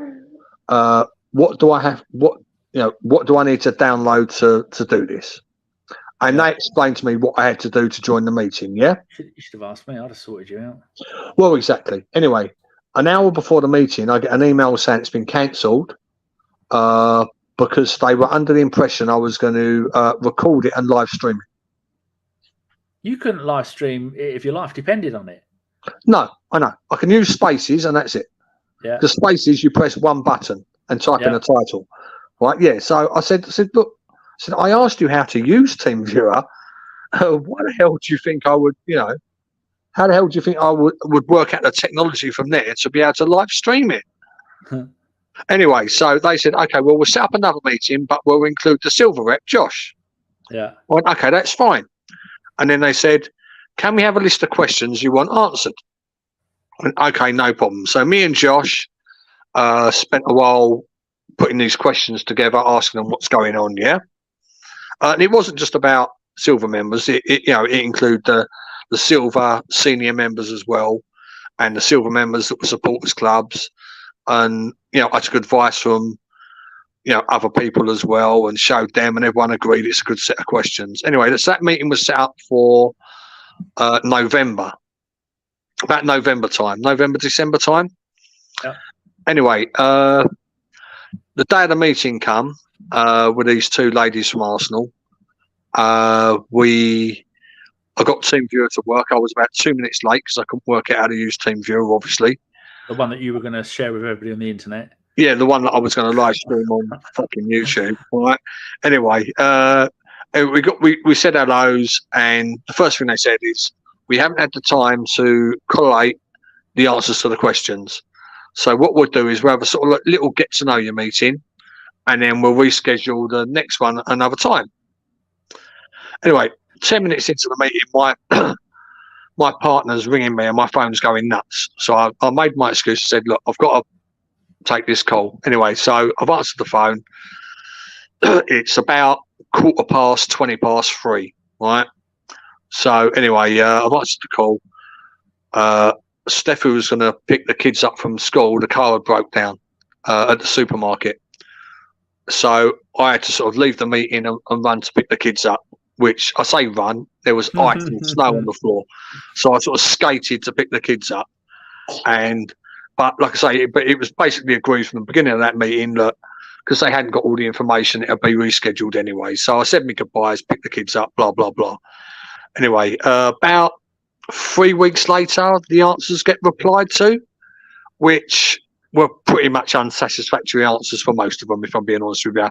What do I have? What do I need to download to do this? And they explained to me what I had to do to join the meeting, yeah? You should have asked me. I'd have sorted you out. Well, exactly. Anyway, an hour before the meeting, I get an email saying it's been cancelled because they were under the impression I was going to record it and live stream it. You couldn't live stream if your life depended on it. No, I know. I can use Spaces and that's it. Yeah. The Spaces, you press one button and type in a title. Right, yeah. So I said, look, I asked you how to use Team Viewer. Why the hell do you think I would, how the hell do you think I would work out the technology from there to be able to live stream it? Anyway, so they said, okay, well, we'll set up another meeting, but we'll include the silver rep, Josh. Yeah. I went, okay, that's fine. And then they said, can we have a list of questions you want answered? I went, okay, no problem. So me and Josh spent a while putting these questions together, asking them what's going on, yeah? And it wasn't just about silver members. It included the silver senior members as well, and the silver members that were supporters clubs. And I took advice from other people as well, and showed them, and everyone agreed it's a good set of questions. Anyway, that meeting was set up for November, about November time, December time. Yeah. Anyway, the day of the meeting come. With these two ladies from Arsenal, I got Team Viewer to work. I was about 2 minutes late because I couldn't work out how to use Team Viewer, obviously. The one that you were going to share with everybody on the internet. Yeah, the one that I was going to live stream on fucking YouTube. All right. Anyway, we said hellos, and the first thing they said is we haven't had the time to collate the answers to the questions. So what we'll do is we'll have a sort of little get to know you meeting, and then we'll reschedule the next one another time. Anyway, 10 minutes into the meeting, my partner's ringing me and my phone's going nuts. So I made my excuse and said, look, I've got to take this call. Anyway, so I've answered the phone. It's about 3:15, right? So anyway, I've answered the call. Steph, who was going to pick the kids up from school, the car had broke down at the supermarket. So I had to sort of leave the meeting and run to pick the kids up, which I say run, there was ice and snow on the floor. So I sort of skated to pick the kids up. But like I say, it was basically agreed from the beginning of that meeting that because they hadn't got all the information. It'll be rescheduled anyway. So I said my goodbyes, picked the kids up, blah, blah, blah. Anyway, about 3 weeks later, the answers get replied to, which were pretty much unsatisfactory answers for most of them, if I'm being honest with you.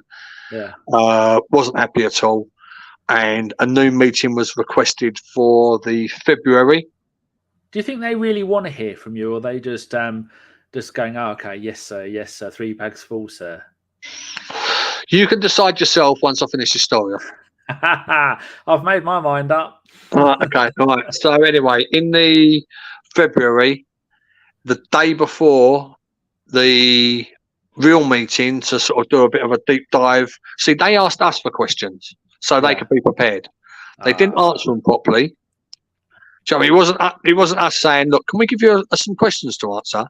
Yeah. Wasn't happy at all. And a new meeting was requested for the February. Do you think they really want to hear from you, or are they just going, oh, okay, yes, sir, 3 bags full, sir? You can decide yourself once I finish the story off. I've made my mind up. Right, okay, all right. So anyway, in the February, the day before the real meeting to sort of do a bit of a deep dive. See, they asked us for questions so they could be prepared. They didn't answer them properly. So I mean, it wasn't us saying, look, can we give you some questions to answer?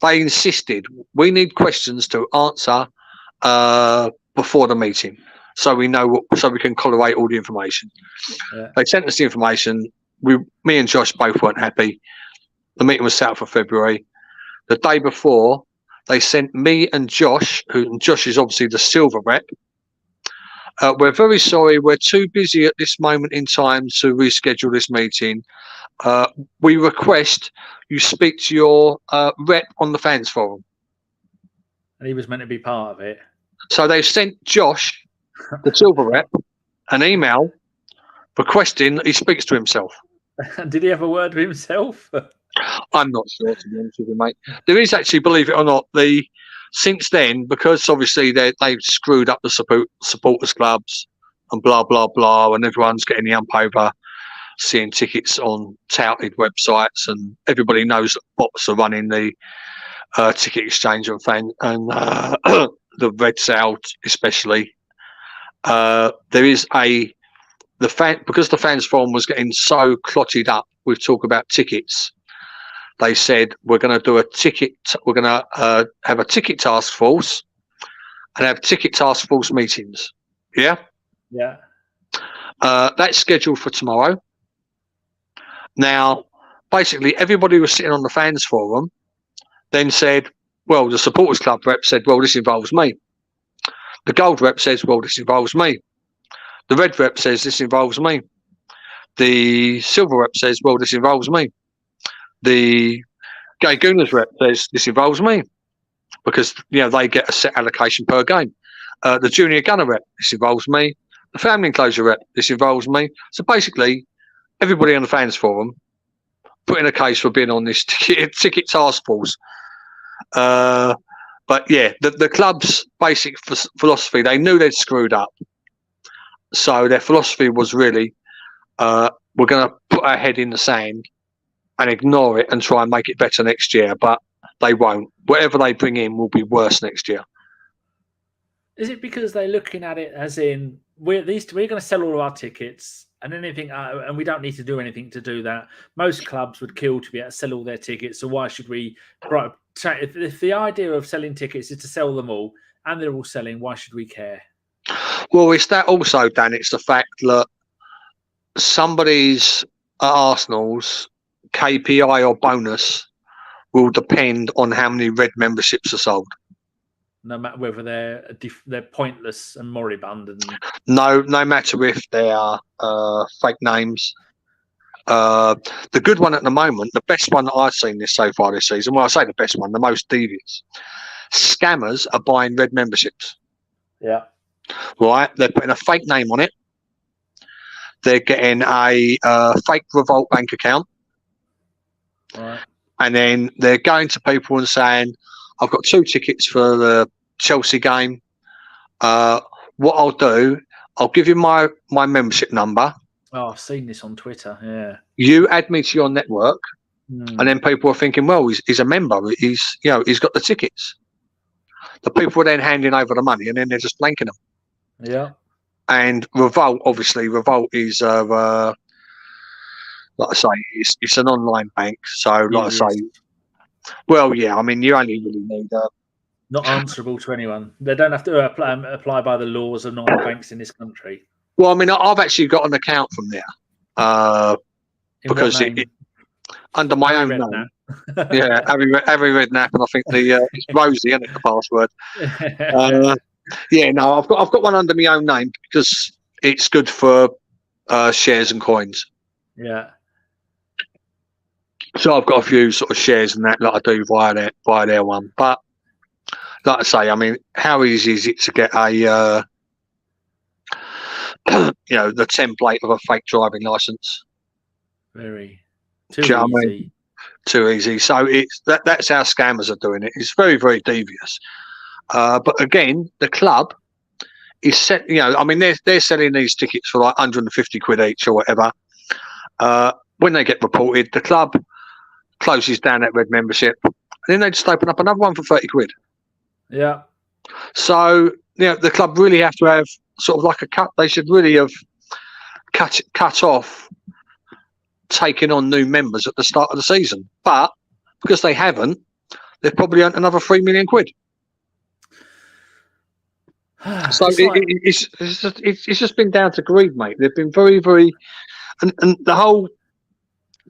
They insisted we need questions to answer before the meeting, so we know so we can collate all the information. Yeah. They sent us the information. Me and Josh both weren't happy. The meeting was set up for February. The day before, they sent me and Josh, and Josh is obviously the silver rep. We're very sorry. We're too busy at this moment in time to reschedule this meeting. We request you speak to your rep on the fans forum. And he was meant to be part of it. So they've sent Josh, the silver rep, an email requesting that he speaks to himself. Did he have a word with himself? I'm not sure, to be honest with you, mate. There is actually, believe it or not, since then, because obviously they've screwed up the supporters clubs and blah, blah, blah, and everyone's getting the ump over, seeing tickets on touted websites, and everybody knows that bots are running the ticket exchange and the red sale especially. There is because the fans forum was getting so clotted up with talk about tickets. They said we're going to do a ticket. We're going to have a ticket task force and have ticket task force meetings. Yeah. Yeah. That's scheduled for tomorrow. Now, basically, everybody who was sitting on the fans forum then said, well, the supporters club rep said, well, this involves me. The gold rep says, well, this involves me. The red rep says, this involves me. The silver rep says, well, this involves me. The Gay Gooners rep says, this involves me, because they get a set allocation per game. The junior gunner rep, this involves me. The family enclosure rep, this involves me. So basically, everybody on the fans forum put in a case for being on this ticket task force. But yeah, the club's basic philosophy, they knew they'd screwed up. So their philosophy was really, we're going to put our head in the sand and ignore it and try and make it better next year. But they won't. Whatever they bring in will be worse next year. Is it because they're looking at it as in, we're going to sell all of our tickets and anything, and we don't need to do anything to do that? Most clubs would kill to be able to sell all their tickets, so why should we? If the idea of selling tickets is to sell them all, and they're all selling, why should we care? Well, it's that also, Dan. It's the fact that somebody's at Arsenal's KPI or bonus will depend on how many red memberships are sold. No matter whether they're pointless and moribund, and no matter if they are fake names. The good one at the moment, the best one that I've seen so far this season. Well, I say the best one, the most devious. Scammers are buying red memberships. Yeah. Right, they're putting a fake name on it. They're getting a fake Revolt bank account. Right. And then they're going to people and saying, I've got 2 tickets for the Chelsea game. What I'll do, I'll give you my membership number. Oh, I've seen this on Twitter. Yeah. You add me to your network, and then people are thinking, well, he's a member. He's got the tickets. The people are then handing over the money, and then they're just blanking them. Yeah. And Revolt, obviously, is like I say, it's an online bank. So, like I say, well, yeah, I mean, you only really need not answerable to anyone. They don't have to apply by the laws of normal banks in this country. Well, I mean, I've actually got an account from there because it under my own name. Yeah, Harry Redknapp, and I think it's Rosie, isn't it, the password? Yeah, no, I've got one under my own name because it's good for shares and coins. Yeah. So I've got a few sort of shares and that I do via their one. But like I say, I mean, how easy is it to get a the template of a fake driving license? Very too easy. I mean? Too easy. So that's how scammers are doing it. It's very, very devious. But again, the club is set. I mean, they're selling these tickets for like 150 quid each or whatever. When they get reported, the club closes down that red membership, and then they just open up another one for 30 quid. Yeah. So the club really have to have sort of like a cut. They should really have cut off taking on new members at the start of the season, but because they haven't, they've probably earned another 3 million quid. So it's just been down to greed, mate. They've been very, very, and the whole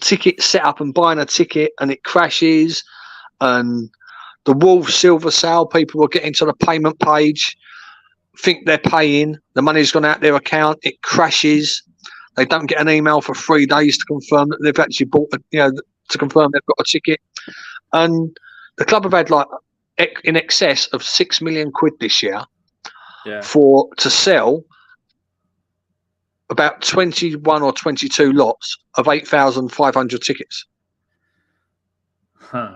ticket setup and buying a ticket and it crashes, and the Wolves silver sale people will get into the payment page, think they're paying, the money's gone out their account, it crashes. They don't get an email for 3 days to confirm that they've actually bought, to confirm they've got a ticket. And the club have had like in excess of 6 million quid this year to sell about 21 or 22 lots of 8,500 tickets. Huh.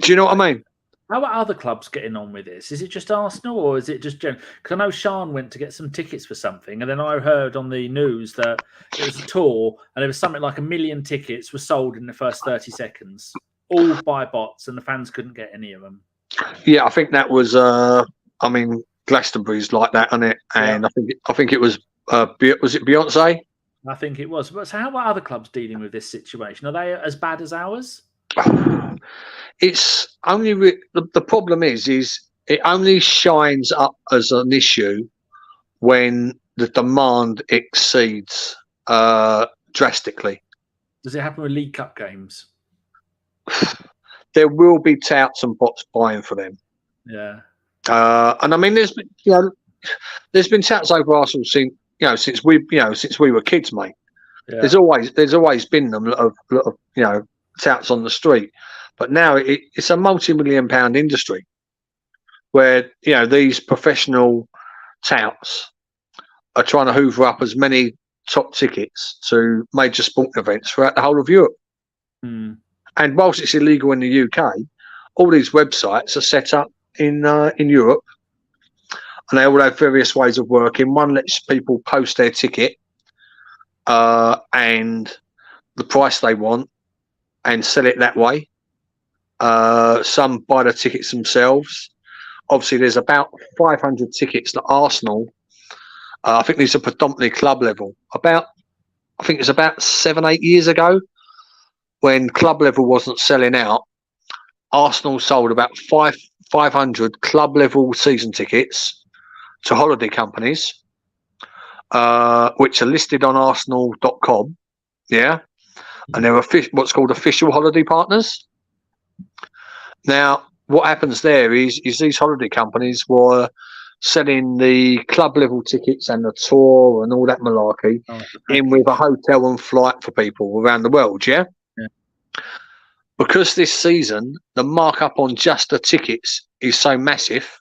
Do you know what I mean? How are other clubs getting on with this? Is it just Arsenal or is it just general? Because I know Sean went to get some tickets for something, and then I heard on the news that it was a tour and there was something like 1 million tickets were sold in the first 30 seconds, all by bots, and the fans couldn't get any of them. Yeah, I think that was, Glastonbury's like that, isn't it? And I think it was it Beyonce? I think it was. But so how are other clubs dealing with this situation? Are they as bad as ours? It's only the problem is it only shines up as an issue when the demand exceeds drastically. Does it happen with League Cup games? There will be touts and bots buying for them. Yeah. And I mean, there's been touts over Arsenal since we were kids, mate. Yeah. There's always been them lot of touts on the street. But now it's a multi-million-pound industry where these professional touts are trying to hoover up as many top tickets to major sporting events throughout the whole of Europe. Mm. And whilst it's illegal in the UK, all these websites are set up in Europe, and they all have various ways of working. One lets people post their ticket and the price they want and sell it that way. Some buy the tickets themselves. Obviously, there's about 500 tickets that Arsenal. I think these are predominantly club level. I think it's about 7-8 years ago when club level wasn't selling out. Arsenal sold about 500 club level season tickets to holiday companies, which are listed on Arsenal.com. Yeah, and they're what's called official holiday partners. Now, what happens there is these holiday companies were selling the club level tickets and the tour and all that malarkey in with a hotel and flight for people around the world, yeah? Because this season, the markup on just the tickets is so massive,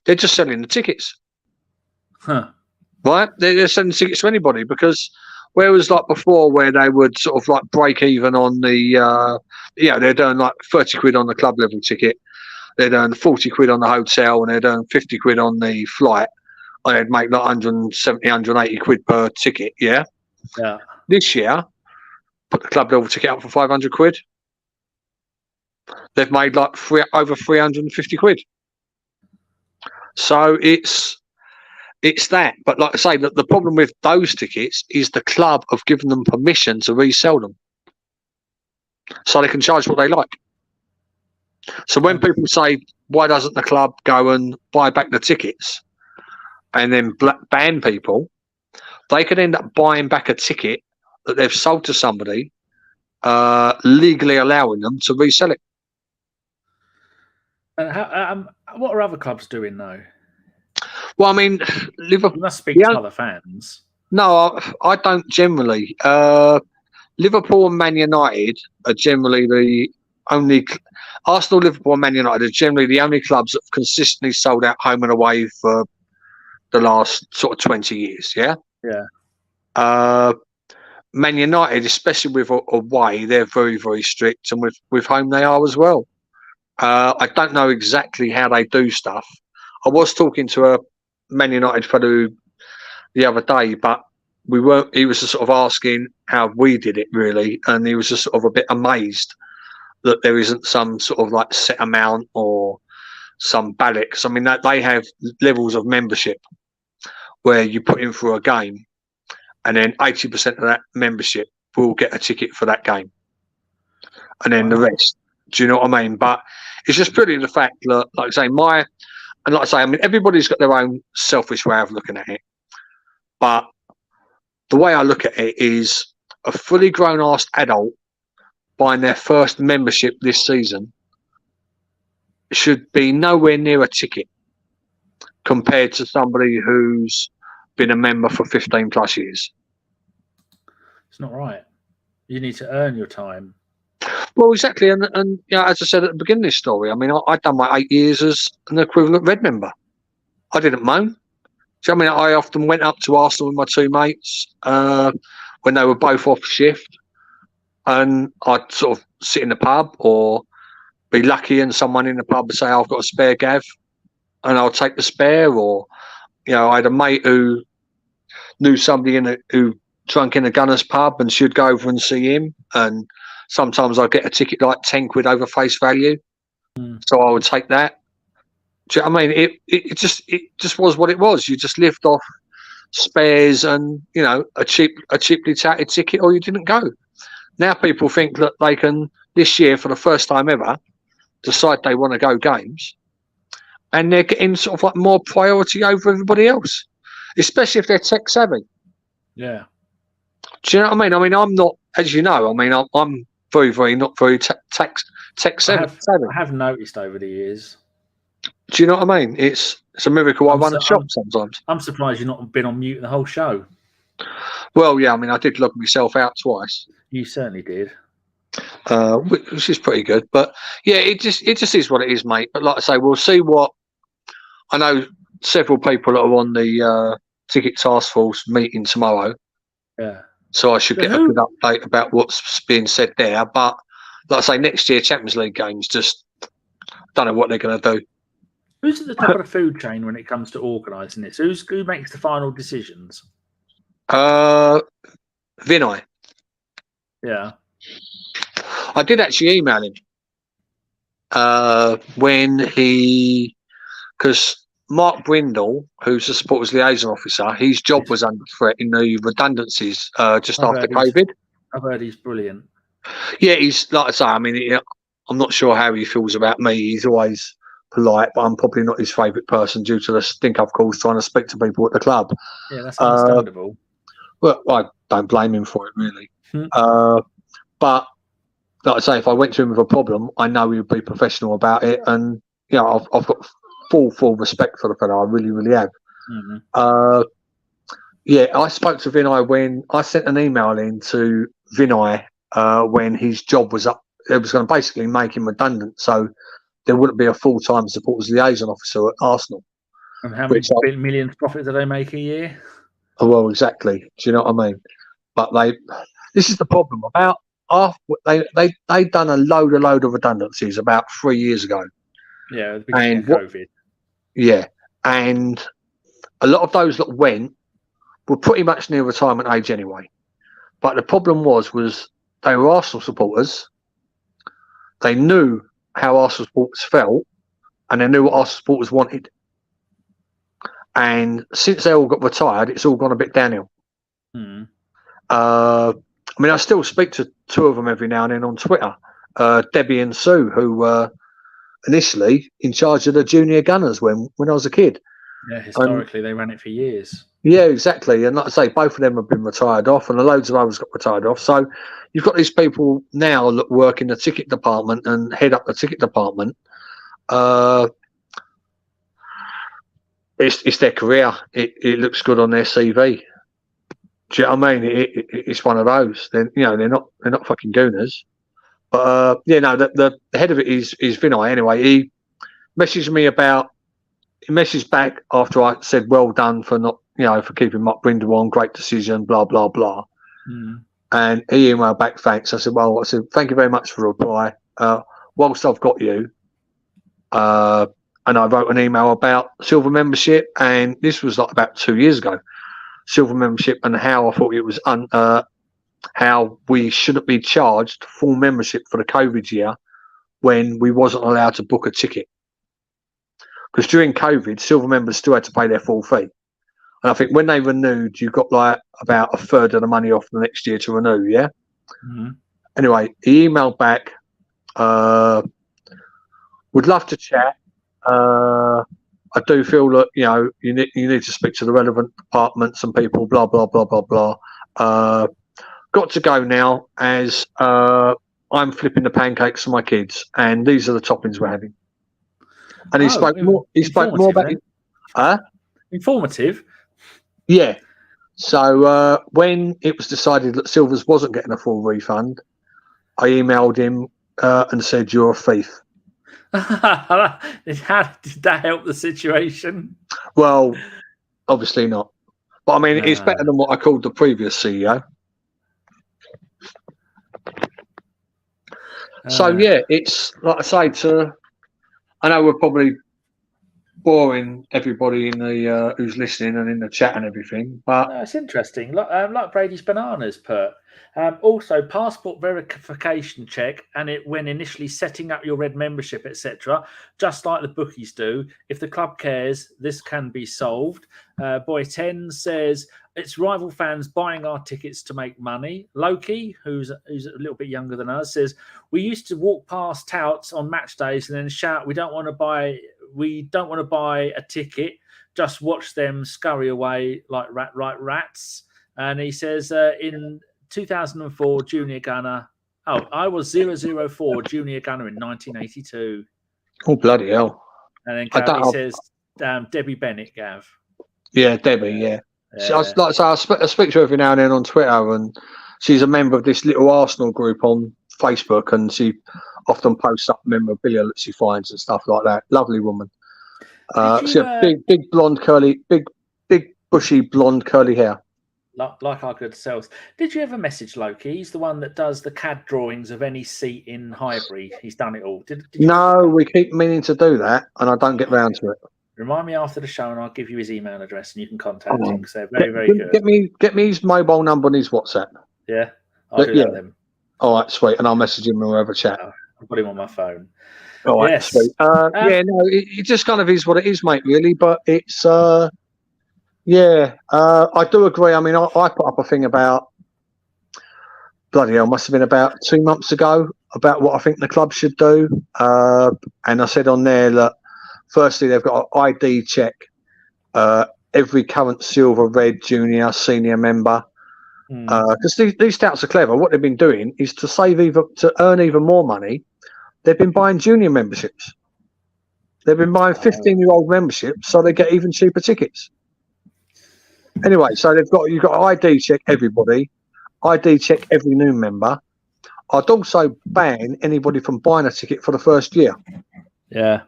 they're just selling the tickets. Huh. Right? They're selling tickets to anybody because whereas like before where they would sort of like break even on the, they're doing like 30 quid on the club level ticket, they're doing 40 quid on the hotel, and they're doing 50 quid on the flight, and they'd make like 170, 180 quid per ticket, yeah? Yeah. This year, put the club level ticket up for 500 quid. They've made like over 350 quid. So it's that. But like I say, the problem with those tickets is the club have given them permission to resell them. So they can charge what they like. So when people say, why doesn't the club go and buy back the tickets and then ban people, they could end up buying back a ticket that they've sold to somebody, legally allowing them to resell it. And what are other clubs doing though? Well, I mean, Liverpool. You must speak to other fans. No, I don't generally. Liverpool and Man United are generally the only. Arsenal, Liverpool, and Man United are generally the only clubs that have consistently sold out home and away for the last sort of 20 years. Yeah. Yeah. Man United, especially with away, they're very, very strict, and with home they are as well. I don't know exactly how they do stuff. I was talking to a Man United fellow the other day, but we weren't. He was just sort of asking how we did it, really, and he was just sort of a bit amazed that there isn't some sort of like set amount or some ballot. 'Cause I mean, that they have levels of membership where you put in for a game, and then 80% of that membership will get a ticket for that game, and then the rest. Do you know what I mean? But it's just purely the fact that, like I say, I mean, everybody's got their own selfish way of looking at it. But the way I look at it is a fully grown-ass adult buying their first membership this season should be nowhere near a ticket compared to somebody who's been a member for 15 plus years. It's not right. You need to earn your time. Well, exactly. And you know, as I said at the beginning of this story, I mean, I'd done my 8 years as an equivalent Red member. I didn't moan. So, I mean, I often went up to Arsenal with my two mates when they were both off shift, and I'd sort of sit in the pub or be lucky and someone in the pub would say, I've got a spare Gav, and I'll take the spare. Or, you know, I had a mate who knew somebody who drunk in a Gunners pub, and she'd go over and see him, and sometimes I'd get a ticket like 10 quid over face value. So I would take that. Do you know what I mean? It just was what it was. You just lived off spares and, you know, a cheaply touted ticket, or you didn't go. Now people think that they can, this year for the first time ever, decide they want to go games, and they're getting sort of like more priority over everybody else, especially if they're tech savvy. Yeah. Do you know what I mean? I mean, I'm not, as you know, I mean, I'm very, very not very tech savvy. I have noticed over the years. Do you know what I mean? It's a miracle I run a shop sometimes. I'm surprised you've not been on mute the whole show. Well, yeah, I mean, I did log myself out twice. You certainly did. Which is pretty good. But yeah, it just is what it is, mate. But like I say, we'll see what. I know several people that are on the ticket task force meeting tomorrow. Yeah. So I should get a good update about what's being said there. But like I say, next year Champions League games, just don't know what they're going to do. Who's at the top of the food chain when it comes to organising this? Who makes the final decisions? Vinay. Yeah. I did actually email him because Mark Brindle, who's the supporters liaison officer, his job was under threat in the redundancies just after COVID. I've heard he's brilliant. Yeah, he's, like I say, I mean, I'm not sure how he feels about me. He's always polite, but I'm probably not his favourite person due to the stink I've caused trying to speak to people at the club. Yeah, that's understandable. Well, I don't blame him for it, really. But like I say, if I went to him with a problem, I know he would be professional about it, and you know, I've got full respect for the fellow. I really, really have. Yeah, I spoke to Vinay when I sent an email in to Vinay when his job was up. It was going to basically make him redundant, so there wouldn't be a full-time supporters liaison officer at Arsenal. And how many millions profit do they make a year? Oh, well, exactly. Do you know what I mean? But this is the problem about. They done a load of redundancies about 3 years ago. Yeah, the beginning of COVID. Yeah, and a lot of those that went were pretty much near retirement age anyway. But the problem was they were Arsenal supporters. They knew how Arsenal supporters felt, and they knew what Arsenal supporters wanted. And since they all got retired, it's all gone a bit downhill. I mean, I still speak to two of them every now and then on Twitter, Debbie and Sue, who were initially in charge of the junior Gunners when I was a kid. Yeah, historically, they ran it for years. Yeah, exactly. And like I say, both of them have been retired off, and loads of others got retired off. So you've got these people now that work in the ticket department and head up the ticket department. it's their career. It looks good on their CV. Do you know what I mean? It's one of those. Then they're not fucking gooners. But the head of it is Vinay. Anyway, he messaged me he messaged back after I said well done for not for keeping Mark Brindle on, great decision, blah blah blah. And he emailed back thanks. I said thank you very much for the reply. Whilst I've got you, and I wrote an email about silver membership, and this was like about 2 years ago. Silver membership and how I thought it was how we shouldn't be charged full membership for the COVID year when we wasn't allowed to book a ticket. Because during COVID, silver members still had to pay their full fee. And I think when they renewed, you got like about a third of the money off the next year to renew, yeah? Anyway, he emailed back, would love to chat. I do feel that, you need to speak to the relevant departments and people, blah, blah, blah, blah, blah. Got to go now as I'm flipping the pancakes for my kids, and these are the toppings we're having. And he spoke more about it. Informative. Yeah. So when it was decided that Silvers wasn't getting a full refund, I emailed him and said, "You're a thief." How did that help the situation? Well, obviously not. But I mean, it's better than what I called the previous CEO. So yeah, it's like I say. I know we're probably boring everybody in the who's listening and in the chat and everything, but no, it's interesting. Like Brady's bananas put. Also, passport verification check, and when initially setting up your red membership, etc. Just like the bookies do. If the club cares, this can be solved. Boy 10 says it's rival fans buying our tickets to make money. Loki, who's a little bit younger than us, says we used to walk past touts on match days and then shout, "We don't want to buy a ticket. Just watch them scurry away like rats." And he says in 2004 junior gunner. Oh, I was 004 junior gunner in 1982. Oh bloody hell! And then Gav, he says Debbie Bennett, Gav. Yeah, Debbie. Yeah. So I speak to her every now and then on Twitter, and she's a member of this little Arsenal group on Facebook, and she often posts up memorabilia that she finds and stuff like that. Lovely woman. She has big blonde curly, big bushy blonde curly hair. Like our good selves. Did you ever message Loki? He's the one that does the CAD drawings of any seat in Highbury. He's done it all. Did no, we keep meaning to do that, and I don't get round to it. Remind me after the show, and I'll give you his email address, and you can contact him because they're very, very good. Get me his mobile number and his WhatsApp. Yeah, I'll do that then. All right, sweet, and I'll message him and we'll have a chat. I'll put him on my phone. All right, yes. Sweet. It just kind of is what it is, mate. Really, but it's I do agree. I mean, I put up a thing about bloody hell, must have been about 2 months ago about what I think the club should do, and I said on there that firstly they've got an ID check every current silver, red, junior, senior member, because these touts are clever. What they've been doing is to earn even more money. They've been buying junior memberships. They've been buying 15-year-old memberships, so they get even cheaper tickets. Anyway, so you've got ID check everybody, ID check every new member. I'd also ban anybody from buying a ticket for the first year. Yeah.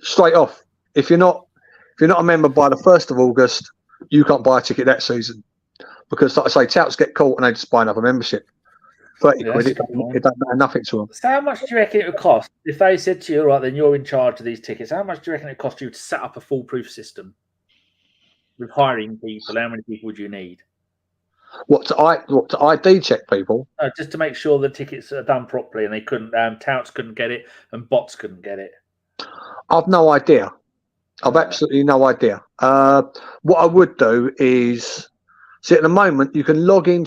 Straight off. If you're not a member by the 1st of August, you can't buy a ticket that season, because, like I say, touts get caught and they just buy another membership. 30 quid. It don't matter nothing to them. So how much do you reckon it would cost if they said to you, "All right, then you're in charge of these tickets"? How much do you reckon it would cost you to set up a foolproof system with hiring people? How many people would you need? What to ID check people? Just to make sure the tickets are done properly, and they couldn't touts couldn't get it and bots couldn't get it. I've no idea. I've absolutely no idea. What I would do is, see, at the moment you can log in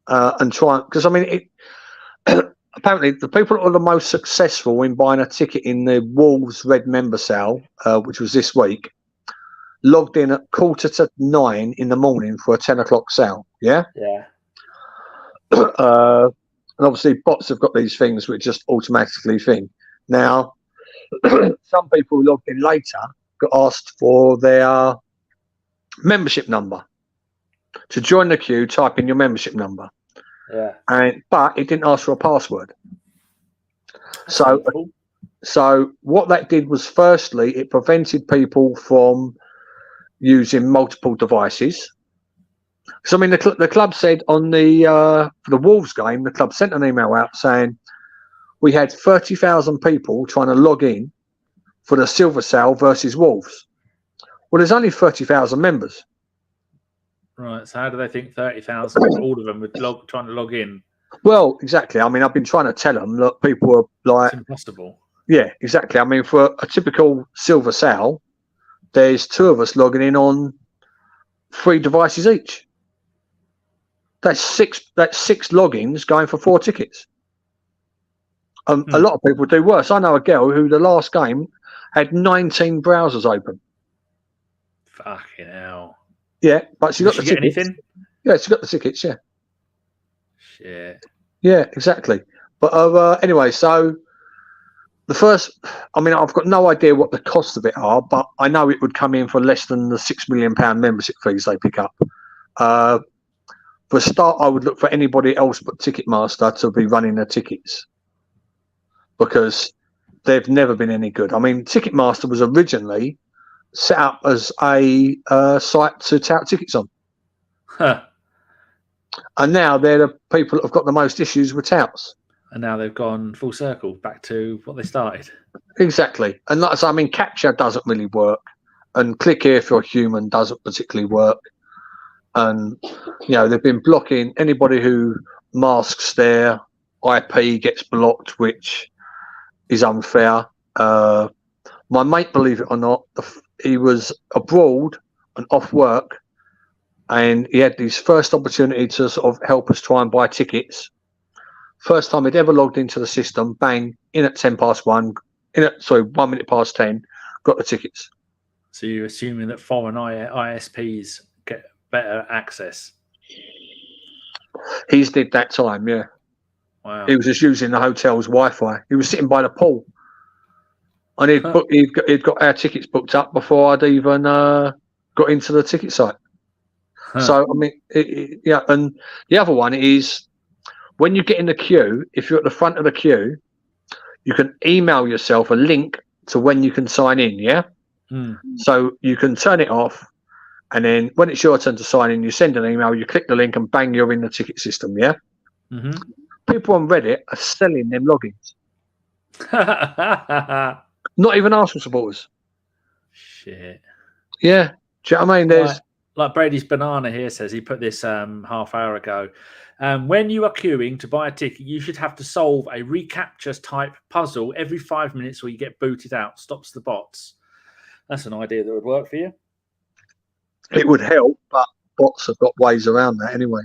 and try, because I mean, apparently the people that are the most successful in buying a ticket in the Wolves Red Member Sale, which was this week, logged in at 8:45 in the morning for a 10 o'clock sale. Yeah. And obviously bots have got these things which just automatically thing. Now, some people who logged in later got asked for their membership number. To join the queue, type in your membership number. Yeah. But it didn't ask for a password. So what that did was, firstly, it prevented people from using multiple devices. So I mean, the club said on the Wolves game, the club sent an email out saying we had 30,000 people trying to log in for the Silver Sale versus Wolves. Well, there's only 30,000 members. Right. So how do they think 30,000? All of them were trying to log in. Well, exactly. I mean, I've been trying to tell them that people are like, it's impossible. Yeah, exactly. I mean, for a typical Silver Sale, there's 2 of us logging in on 3 devices each. That's six logins going for 4 tickets. A lot of people do worse. I know a girl who the last game had 19 browsers open. Fucking hell. Yeah, but she got the tickets. Anything? Yeah, she got the tickets. Yeah. Shit. Yeah, exactly. But anyway, so the first, I mean, I've got no idea what the costs of it are, but I know it would come in for less than the £6 million membership fees they pick up. For a start, I would look for anybody else but Ticketmaster to be running the tickets, because they've never been any good. I mean, Ticketmaster was originally set up as a site to tout tickets on. Huh. And now they're the people that have got the most issues with touts. And now they've gone full circle back to what they started. Exactly. And like I say, I mean, Capture doesn't really work. And Click Here if you're human doesn't particularly work. And, you know, they've been blocking anybody who masks their IP gets blocked, which is unfair. My mate, believe it or not, he was abroad and off work, and he had his first opportunity to sort of help us try and buy tickets. First time he'd ever logged into the system, bang, in at 1 minute past 10, got the tickets. So you're assuming that foreign ISPs get better access? He's did that time, yeah. Wow. He was just using the hotel's Wi-Fi. He was sitting by the pool. And he'd got our tickets booked up before I'd even got into the ticket site. Huh. So, I mean, yeah. And the other one is, when you get in the queue, if you're at the front of the queue, you can email yourself a link to when you can sign in, yeah? So you can turn it off, and then when it's your turn to sign in, you send an email, you click the link, and bang, you're in the ticket system, yeah? People on Reddit are selling them logins. Not even Arsenal supporters. Shit. Yeah. Do you know what I mean? There's like Brady's Banana here says, he put this half hour ago. When you are queuing to buy a ticket, you should have to solve a recaptcha type puzzle every 5 minutes or you get booted out. Stops the bots. That's an idea that would work for you. It would help, but bots have got ways around that anyway.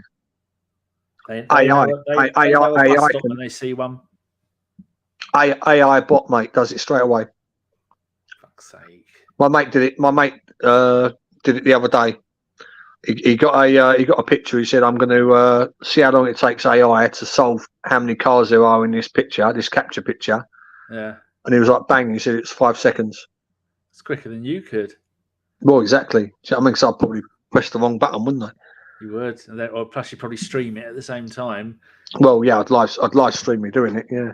AI when they see one. AI bot, mate, does it straight away. Fuck's sake. My mate did it. My mate did it the other day. He got a picture. He said, "I'm going to see how long it takes AI to solve how many cars there are in this picture, this capture picture." Yeah. And he was like, "Bang!" He said, "It's 5 seconds." It's quicker than you could. Well, exactly. I mean, so I'd probably press the wrong button, wouldn't I? You would, or plus you probably stream it at the same time. Well, yeah, I'd live stream me doing it, yeah.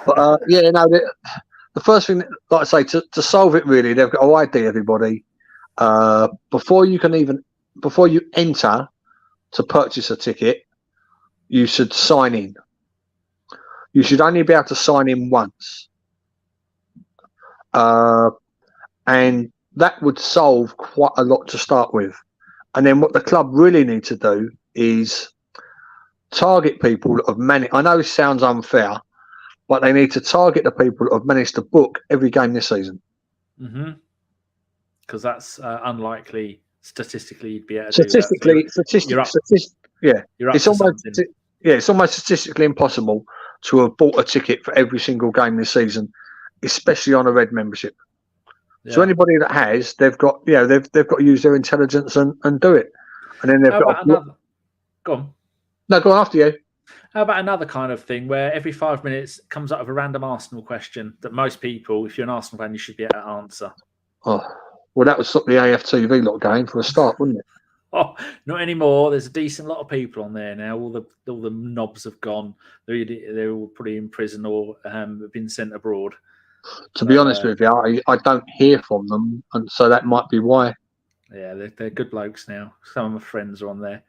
But yeah, no, the first thing, like I say, to solve it, really, they've got to ID everybody before you enter to purchase a ticket. You should sign in. You should only be able to sign in once, and that would solve quite a lot to start with. And then what the club really need to do is target people that have managed. I know this sounds unfair, but they need to target the people that have managed to book every game this season. Because that's unlikely statistically. You'd be able to statistically, do that. It's almost statistically impossible to have bought a ticket for every single game this season, especially on a red membership. Yeah. So anybody that has, they've got to use their intelligence and do it. And then they've got another. Go on. No, go on after you. How about another kind of thing where every 5 minutes comes up with a random Arsenal question that most people, if you're an Arsenal fan, you should be able to answer? Oh, well, that was sort of the AFTV lot game for a start, wasn't it? Oh, not anymore. There's a decent lot of people on there now. All the knobs have gone. They're all probably in prison or have been sent abroad. To be honest with you, I don't hear from them, and so that might be why. Yeah, they're good blokes now. Some of my friends are on there,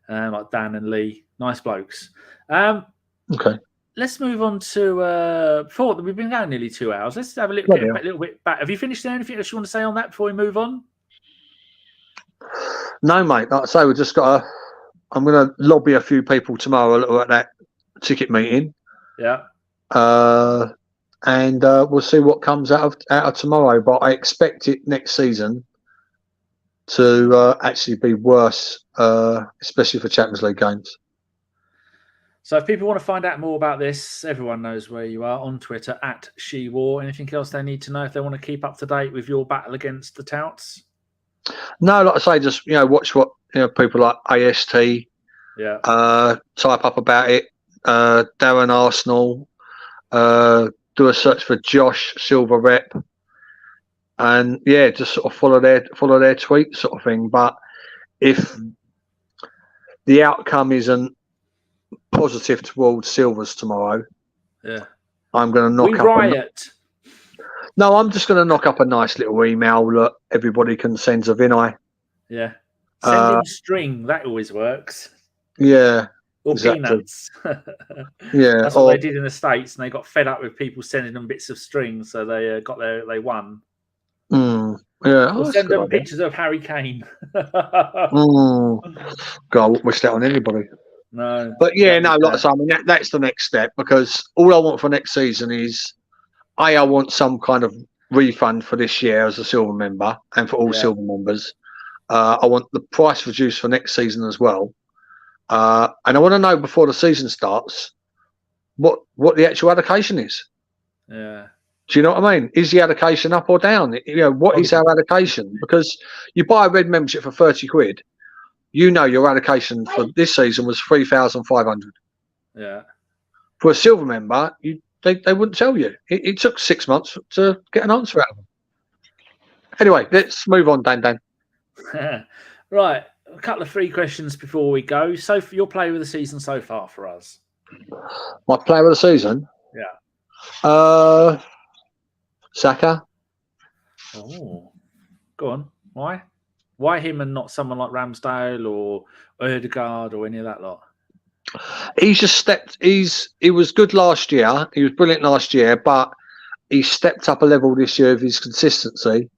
like Dan and Lee. Nice blokes. Okay. Let's move on to we've been going nearly 2 hours. Let's have a little bit back. Have you finished there? Anything else you want to say on that before we move on? No, mate. Like I say, we've just got I'm going to lobby a few people tomorrow at that ticket meeting. Yeah. And we'll see what comes out of tomorrow. But I expect it next season to actually be worse, especially for Champions League games. So if people want to find out more about this, everyone knows where you are on Twitter @SheWar. Anything else they need to know if they want to keep up to date with your battle against the touts? No, like I say, just watch what people like AST type up about it. Darren Arsenal, do a search for Josh Silver Rep, and just sort of follow their tweets sort of thing. But if the outcome isn't positive towards Silvers tomorrow, I'm going to knock up riot. No, I'm just going to knock up a nice little email that everybody can send to Vinay. Yeah. Send him string. That always works. Yeah. Or exactly. peanuts. Yeah. That's what they did in the States, and they got fed up with people sending them bits of string, so they they won. Yeah. Or send them pictures of Harry Kane. God, I wouldn't wish that on anybody. No. But like I say, I mean, that's the next step, because all I want for next season is I want some kind of refund for this year as a silver member and for all silver members. I want the price reduced for next season as well. And I want to know before the season starts what the actual allocation is. Yeah. Do you know what I mean? Is the allocation up or down? What is our allocation? Because you buy a red membership for 30 quid, your allocation for this season was 3,500. Yeah. For a silver member, they wouldn't tell you. It took 6 months to get an answer out of them. Anyway, let's move on, Dan. Right. A couple of free questions before we go. So, for your player of the season so far for us? My player of the season? Yeah. Saka. Oh, go on. Why? Why him and not someone like Ramsdale or Odegaard or any of that lot? He's just stepped. He was good last year. He was brilliant last year, but he stepped up a level this year with his consistency.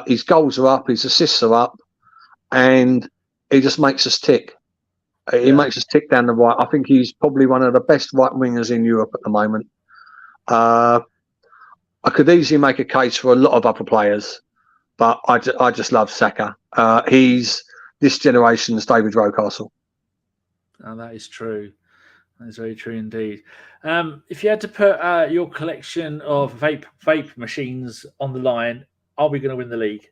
His goals are up, his assists are up, and he just makes us tick. He makes us tick down the right. I think he's probably one of the best right wingers in Europe at the moment. I could easily make a case for a lot of other players, but I just love Saka. He's this generation's David Rocastle. Oh, that is true. That is very true indeed. If you had to put your collection of vape machines on the line, are we going to win the league?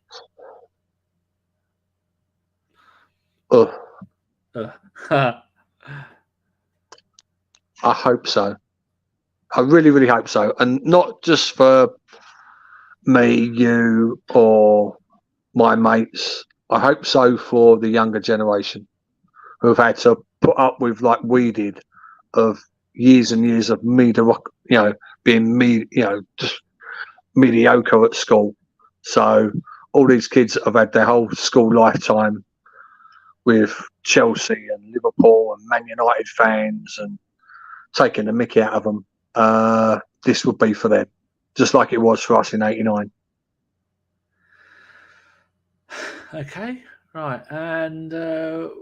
I hope so. I really, really hope so. And not just for me, you, or my mates. I hope so for the younger generation who've had to put up with, like we did, of years and years of being just mediocre at school. So all these kids have had their whole school lifetime with Chelsea and Liverpool and Man United fans and taking the mickey out of them. This would be for them, just like it was for us in '89. Okay, right. And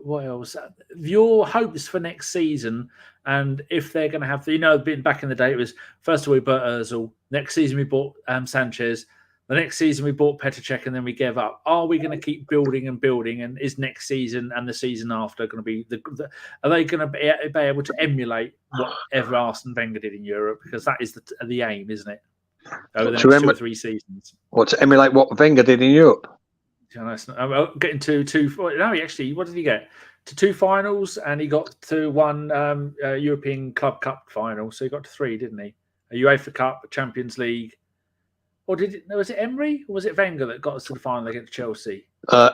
what else? Your hopes for next season, and if they're going to have, been back in the day, it was first of all we bought Ozil. Next season we bought Sanchez. The next season we bought Petr Cech, and then we gave up. Are we going to keep building and building? And is next season and the season after going to be are they going to be able to emulate whatever Arsene Wenger did in Europe? Because that is the aim, isn't it? Over the next 2 or 3 seasons. What, to emulate what Wenger did in Europe? I'm getting too. No, actually, what did he get? to 2 finals, and he got to 1 European Club Cup final. So he got to 3, didn't he? A UEFA Cup, a Champions League. Or was it Emery or was it Wenger that got us to the final against Chelsea?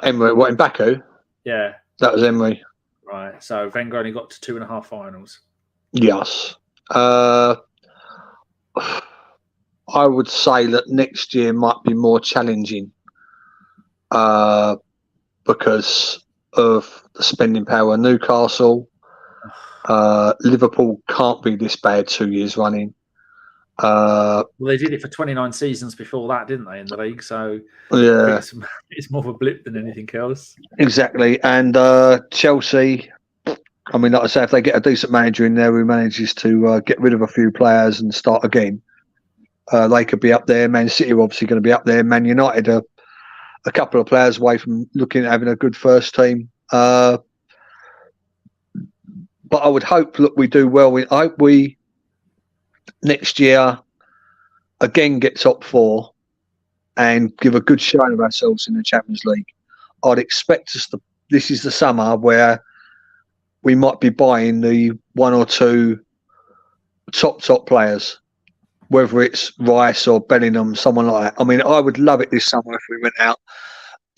Emery, what, in Baku? Yeah. That was Emery. Right. So Wenger only got to 2.5 finals. Yes. I would say that next year might be more challenging because of the spending power of Newcastle. Liverpool can't be this bad 2 years running. Well, they did it for 29 seasons before that, didn't they, in the league? So yeah, it's more of a blip than anything else. Exactly. And Chelsea, I mean, like I say, if they get a decent manager in there who manages to get rid of a few players and start again, they could be up there. Man City are obviously going to be up there. Man United are a couple of players away from looking at having a good first team. But I would hope that we do well. I hope we next year again get top 4 and give a good showing of ourselves in the Champions League. I'd expect us to. This is the summer where we might be buying the 1 or 2 top players, whether it's Rice or Bellingham, someone like that. I mean, I would love it this summer if we went out,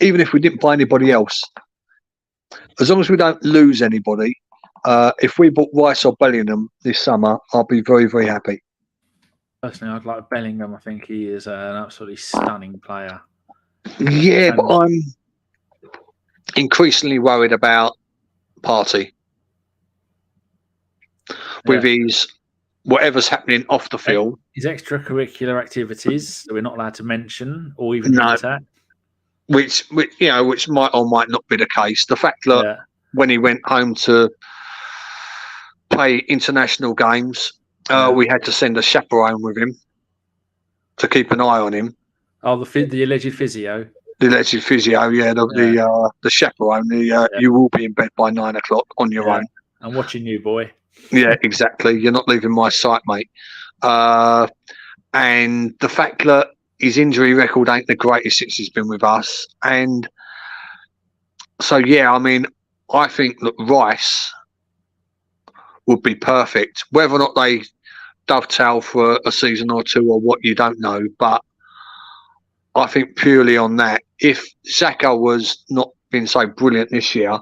even if we didn't buy anybody else. As long as we don't lose anybody, if we bought Rice or Bellingham this summer, I'll be very, very happy. Personally, I'd like Bellingham. I think he is an absolutely stunning player. Yeah, but I'm increasingly worried about Partey. With his whatever's happening off the field. His extracurricular activities that we're not allowed to mention or even hint at. Which might or might not be the case. The fact that when he went home to play international games, we had to send a chaperone with him to keep an eye on him. Oh, the alleged physio. The alleged physio, the chaperone. You will be in bed by 9 o'clock on your own. I'm watching you, boy. Yeah, exactly. You're not leaving my sight, mate. And the fact that his injury record ain't the greatest since he's been with us. And so, I mean, I think that Rice would be perfect. Whether or not they dovetail for a season or 2 or what, you don't know. But I think purely on that, if Xhaka was not been so brilliant this year,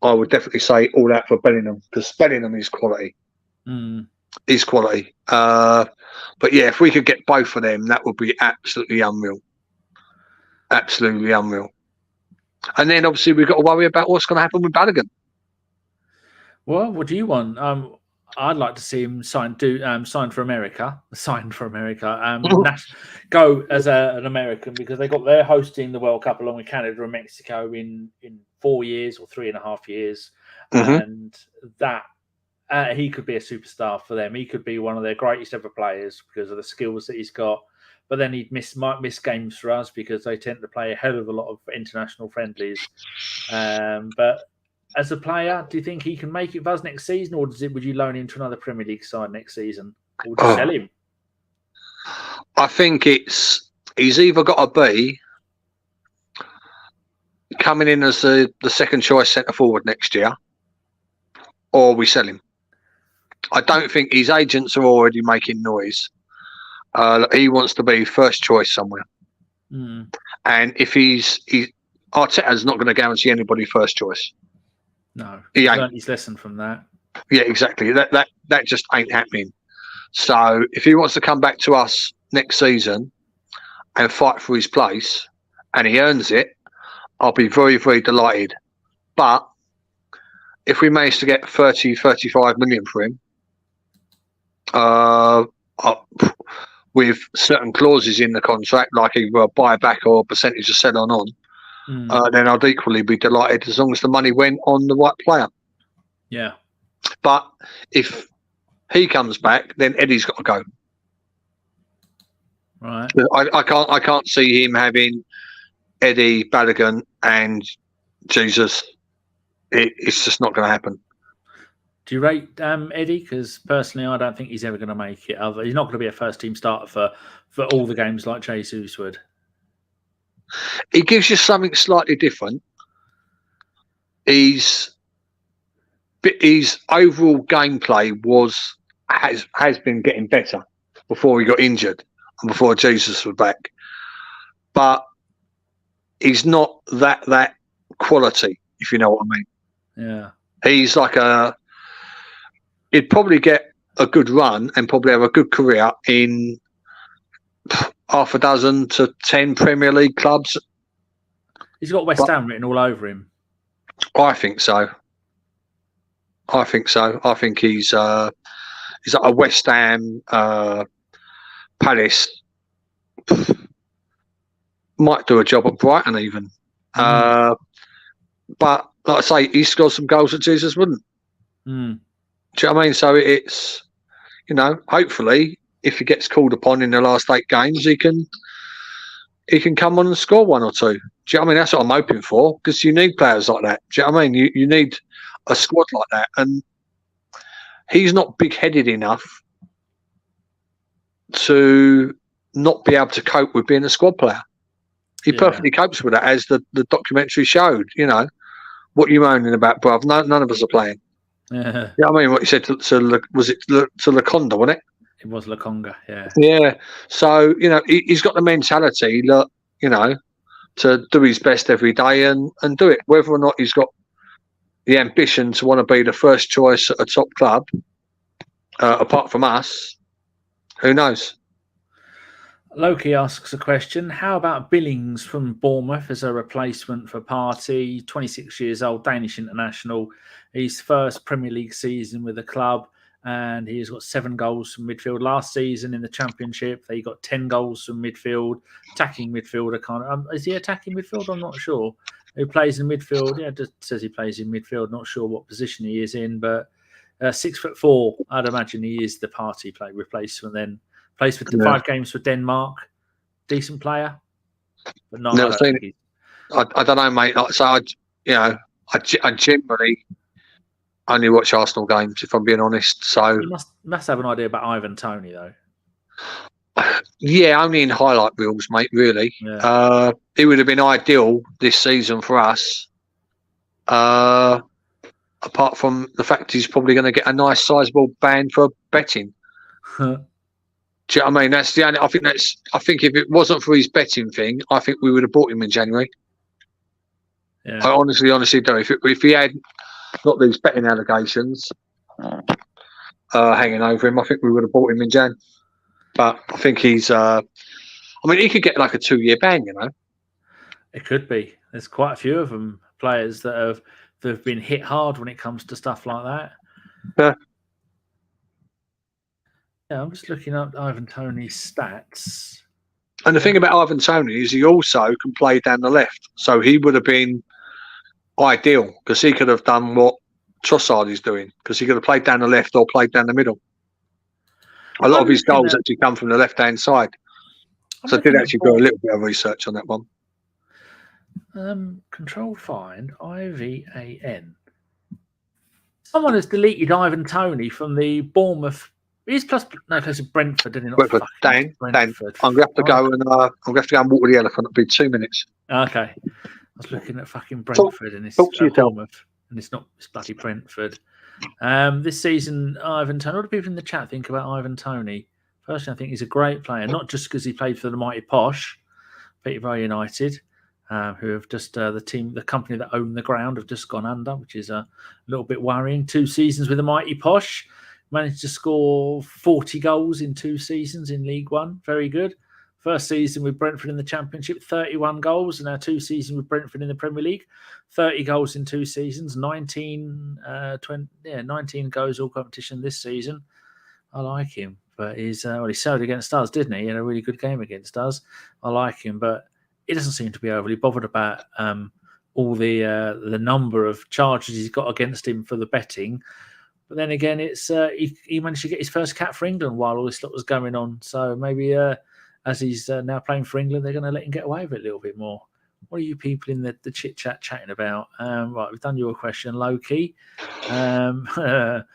I would definitely say all out for Bellingham, because Bellingham is quality. Is quality. But if we could get both of them, that would be absolutely unreal. Absolutely unreal. And then obviously we've got to worry about what's going to happen with Balogun. Well, what do you want? I'd like to see him sign for America. Go as an American, because they're hosting the World Cup along with Canada and Mexico in 4 years or 3.5 years, and that he could be a superstar for them. He could be one of their greatest ever players because of the skills that he's got. But then he might miss games for us because they tend to play a hell of a lot of international friendlies. But as a player, do you think he can make it for us next season, or would you loan him to another Premier League side next season, or would you sell him? I think he's either got to be coming in as the second choice centre forward next year, or we sell him. I don't think his agents are already making noise. He wants to be first choice somewhere, and if Arteta's not going to guarantee anybody first choice. No, he learned his lesson from that. Yeah, exactly. That just ain't happening. So if he wants to come back to us next season and fight for his place, and he earns it, I'll be very, very delighted. But if we manage to get 30-35 million for him, with certain clauses in the contract, like either a buyback or a percentage of sell on, then I'd equally be delighted as long as the money went on the right player. Yeah. But if he comes back, then Eddie's got to go. Right. I can't see him having Eddie, Balogun, and Jesus. It's just not going to happen. Do you rate Eddie? Because personally, I don't think he's ever going to make it. He's not going to be a first-team starter for all the games like Jesus would. He gives you something slightly different. his overall gameplay has been getting better before he got injured and before Jesus was back. But he's not that quality, if you know what I mean. Yeah. He's like he'd probably get a good run and probably have a good career in half a dozen to 10 Premier League clubs. He's got West Ham written all over him. I think so. I think he's like a West Ham, Palace. Might do a job at Brighton even. But like I say, he scored some goals that Jesus wouldn't. Do you know what I mean? So it's, hopefully if he gets called upon in the last 8 games, he can come on and score 1 or 2. Do you know what I mean? That's what I'm hoping for, because you need players like that. Do you know what I mean? You need a squad like that, and he's not big-headed enough to not be able to cope with being a squad player. He perfectly copes with it, as the documentary showed. What are you moaning about, bruv? None of us are playing. Yeah. You know what I mean? What you said to Laconda, wasn't it? It was Laconga, yeah. Yeah. So, he's got the mentality that, to do his best every day and do it. Whether or not he's got the ambition to want to be the first choice at a top club, apart from us, who knows? Loki asks a question. How about Billings from Bournemouth as a replacement for Partey? 26 years old, Danish international. His first Premier League season with the club, and he's got 7 goals from midfield. Last season in the Championship, he got 10 goals from midfield. Attacking midfielder, is he attacking midfield? I'm not sure. Who plays in midfield? Yeah, it just says he plays in midfield. Not sure what position he is in, but 6'4". I'd imagine he is the Partey replacement then. Plays for 5 games for Denmark. Decent player, but not. Never seen it. I don't know, mate. So I generally only watch Arsenal games, if I'm being honest. So you must have an idea about Ivan Toney, though. Yeah, only in highlight reels, mate. Really, it would have been ideal this season for us. Apart from the fact he's probably going to get a nice sizable ban for betting. Do you know what I mean? That's the only. I think if it wasn't for his betting thing, I think we would have bought him in January. Yeah. I honestly do. If he had not these betting allegations hanging over him, I think we would have bought him in Jan. But I think he's. I mean, he could get like a 2-year ban. It could be. There's quite a few of them players that have been hit hard when it comes to stuff like that. Yeah. Yeah, I'm just looking up Ivan Toney's stats. And the thing about Ivan Toney is he also can play down the left. So he would have been ideal, because he could have done what Trossard is doing, because he could have played down the left or played down the middle. A lot of his goals actually come from the left-hand side. So I did actually do a little bit of research on that one. Control find IVAN. Someone has deleted Ivan Toney from the Bournemouth. He's plays with Brentford, didn't he? Brentford. Dan, I'm going to have to go and walk with the elephant. It'll be 2 minutes. Okay. I was looking at fucking Brentford and it's Bournemouth, and it's bloody Brentford. This season, Ivan Toney. What do people in the chat think about Ivan Toney? Personally, I think he's a great player, not just because he played for the mighty Posh, Peterborough United, who have just the company that own the ground have just gone under, which is a little bit worrying. 2 seasons with the mighty Posh. Managed to score 40 goals in 2 seasons in League One. Very good. First season with Brentford in the Championship, 31 goals. And now 2 seasons with Brentford in the Premier League, 30 goals in 2 seasons, 19 goals all competition this season. I like him. But he showed against us, didn't he? In a really good game against us. I like him, but he doesn't seem to be overly bothered about all the number of charges he's got against him for the betting. But then again, it's he managed to get his first cap for England while all this stuff was going on. So maybe as he's now playing for England, they're going to let him get away with it a little bit more. What are you people in the chit chat chatting about? Right, we've done your question, Loki. Mr.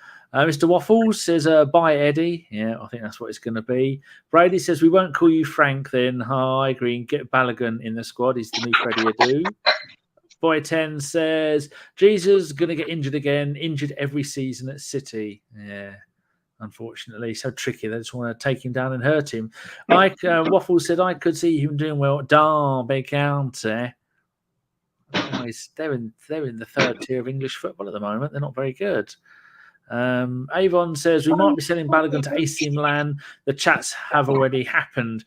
Waffles says, "Bye, Eddie." Yeah, I think that's what it's going to be. Brady says, "We won't call you Frank then." I agree. Get Balogun in the squad. He's the new Freddie Adu. Boy 10 says, Jesus going to get injured again, injured every season at City. Yeah, unfortunately. So tricky. They just want to take him down and hurt him. Like Waffle said, I could see him doing well at Derby County. They're in the third tier of English football at the moment. They're not very good. Avon says, we might be selling Balogun to AC Milan. The chats have already happened.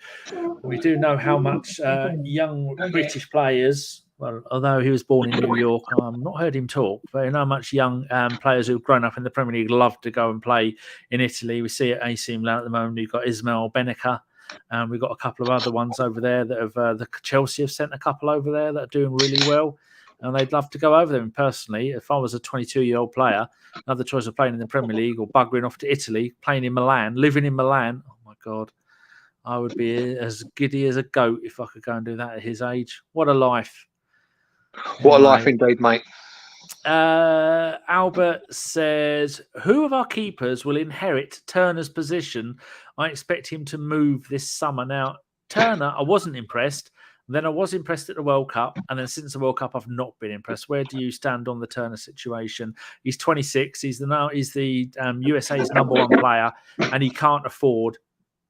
We do know how much young British players, well, although he was born in New York, I've not heard him talk, but you know how much young players who've grown up in the Premier League love to go and play in Italy. We see at AC Milan at the moment, you've got Ismail Benica. We've got a couple of other ones over there that have, the Chelsea have sent a couple over there that are doing really well. And they'd love to go over them. Personally, if I was a 22-year-old player, another choice of playing in the Premier League or buggering off to Italy, playing in Milan, living in Milan, oh my God, I would be as giddy as a goat if I could go and do that at his age. What a life. What a life indeed, mate. Albert says, who of our keepers will inherit Turner's position? I expect him to move this summer. Now, Turner, I wasn't impressed. Then I was impressed at the World Cup. And then since the World Cup, I've not been impressed. Where do you stand on the Turner situation? He's 26. He's the USA's number one player. And he can't afford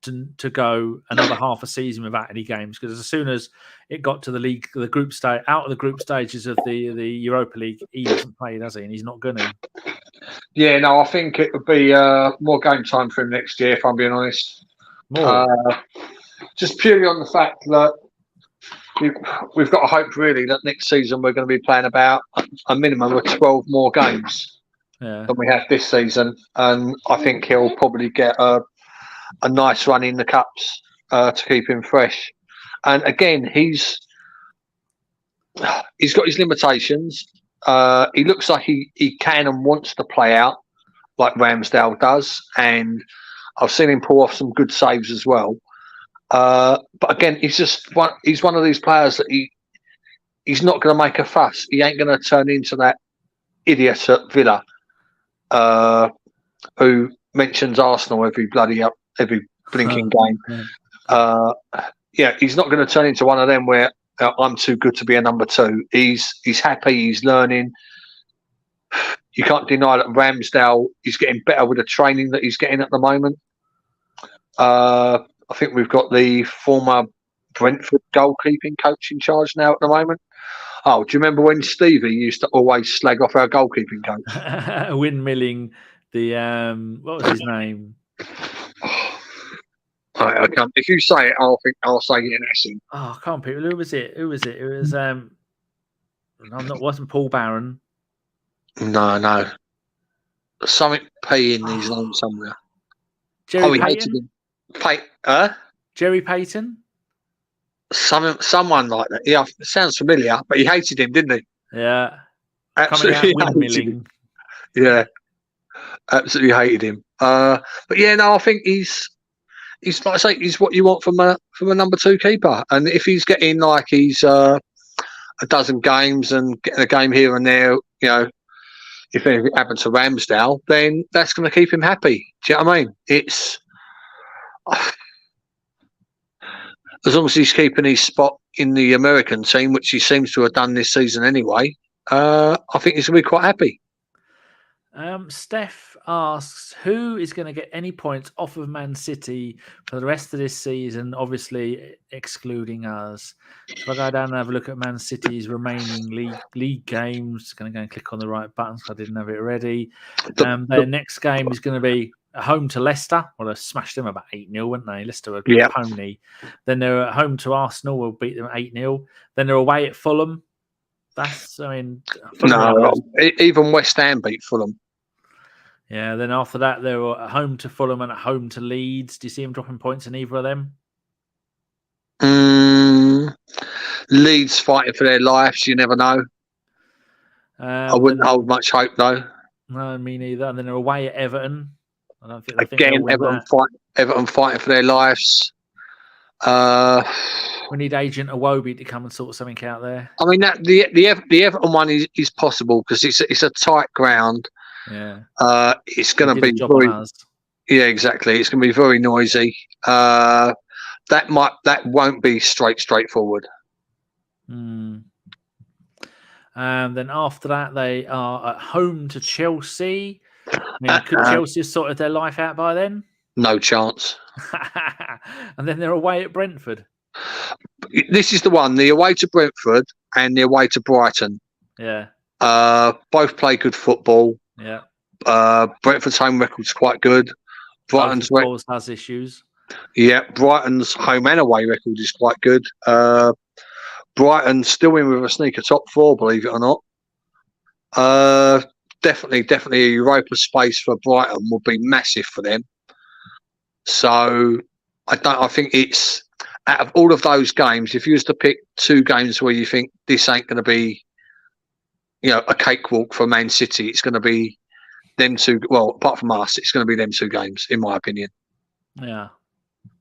to go another half a season without any games. Because as soon as it got to the group stage, out of the group stages of the Europa League, he hasn't played, has he? And he's not going to. Yeah, no, I think it would be more game time for him next year, if I'm being honest. Just purely on the fact that we've got to hope really that next season we're going to be playing about a minimum of 12 more games than we have this season, and I think he'll probably get a nice run in the cups to keep him fresh. And again, he's got his limitations. He looks like he can and wants to play out like Ramsdale does, and I've seen him pull off some good saves as well. But again, he's one of these players that he's not going to make a fuss. He ain't going to turn into that idiot at Villa who mentions Arsenal every blinking game. He's not going to turn into one of them where I'm too good to be a number two. He's happy. He's learning. You can't deny that Ramsdale is getting better with the training that he's getting at the moment. I think we've got the former Brentford goalkeeping coach in charge now at the moment. Oh, do you remember when Stevie used to always slag off our goalkeeping coach? Windmilling the what was his name? I can't. If you say it, I'll say it in essence. Oh, I can't pick. Who was it? It was wasn't Paul Barron. No. Something P in his name somewhere. Jerry he hated him. Jerry Payton? Someone like that. Yeah, it sounds familiar, but he hated him, didn't he? Yeah. Absolutely hated him. Yeah. Absolutely hated him. But yeah, no, I think he's like I say, he's what you want from a number two keeper. And if he's getting like he's a dozen games and getting a game here and there, you know, if anything happens to Ramsdale, then that's going to keep him happy. Do you know what I mean? It's as long as he's keeping his spot in the American team, which he seems to have done this season anyway, I think he's going to be quite happy. Steph asks, who is going to get any points off of Man City for the rest of this season, obviously excluding us? So if I go down and have a look at Man City's remaining league games, going to go and click on the right button because I didn't have it ready. Their next game is going to be at home to Leicester. Well, they smashed them about 8-0, weren't they? Leicester were a pony. Then they're at home to Arsenal. We'll beat them 8-0. Then they're away at Fulham. Even West Ham beat Fulham. Yeah, then after that, they're at home to Fulham and at home to Leeds. Do you see them dropping points in either of them? Leeds fighting for their lives. You never know. I wouldn't hold much hope, though. No, me neither. And then they're away at Everton. I don't think. Again, Everton fighting for their lives. We need Agent Iwobi to come and sort something out there. I mean, that the Everton one is possible because it's a tight ground. Yeah. It's going to be very. Yeah, exactly. It's going to be very noisy. That won't be straightforward. Then after that, they are at home to Chelsea. I mean, could Chelsea have sorted their life out by then? No chance. And then they're away at Brentford. This is the one, the away to Brentford and the away to Brighton. Yeah. Both play good football. Yeah. Brentford's home record's quite good. Brighton's has issues. Yeah, Brighton's home and away record is quite good. Brighton's still in with a sneaker top 4, believe it or not. Definitely a Europa space for Brighton would be massive for them. So I think it's, out of all of those games, if you was to pick 2 games where you think this ain't going to be, a cakewalk for Man City, it's going to be them 2. Well, apart from us, it's going to be them 2 games, in my opinion. Yeah.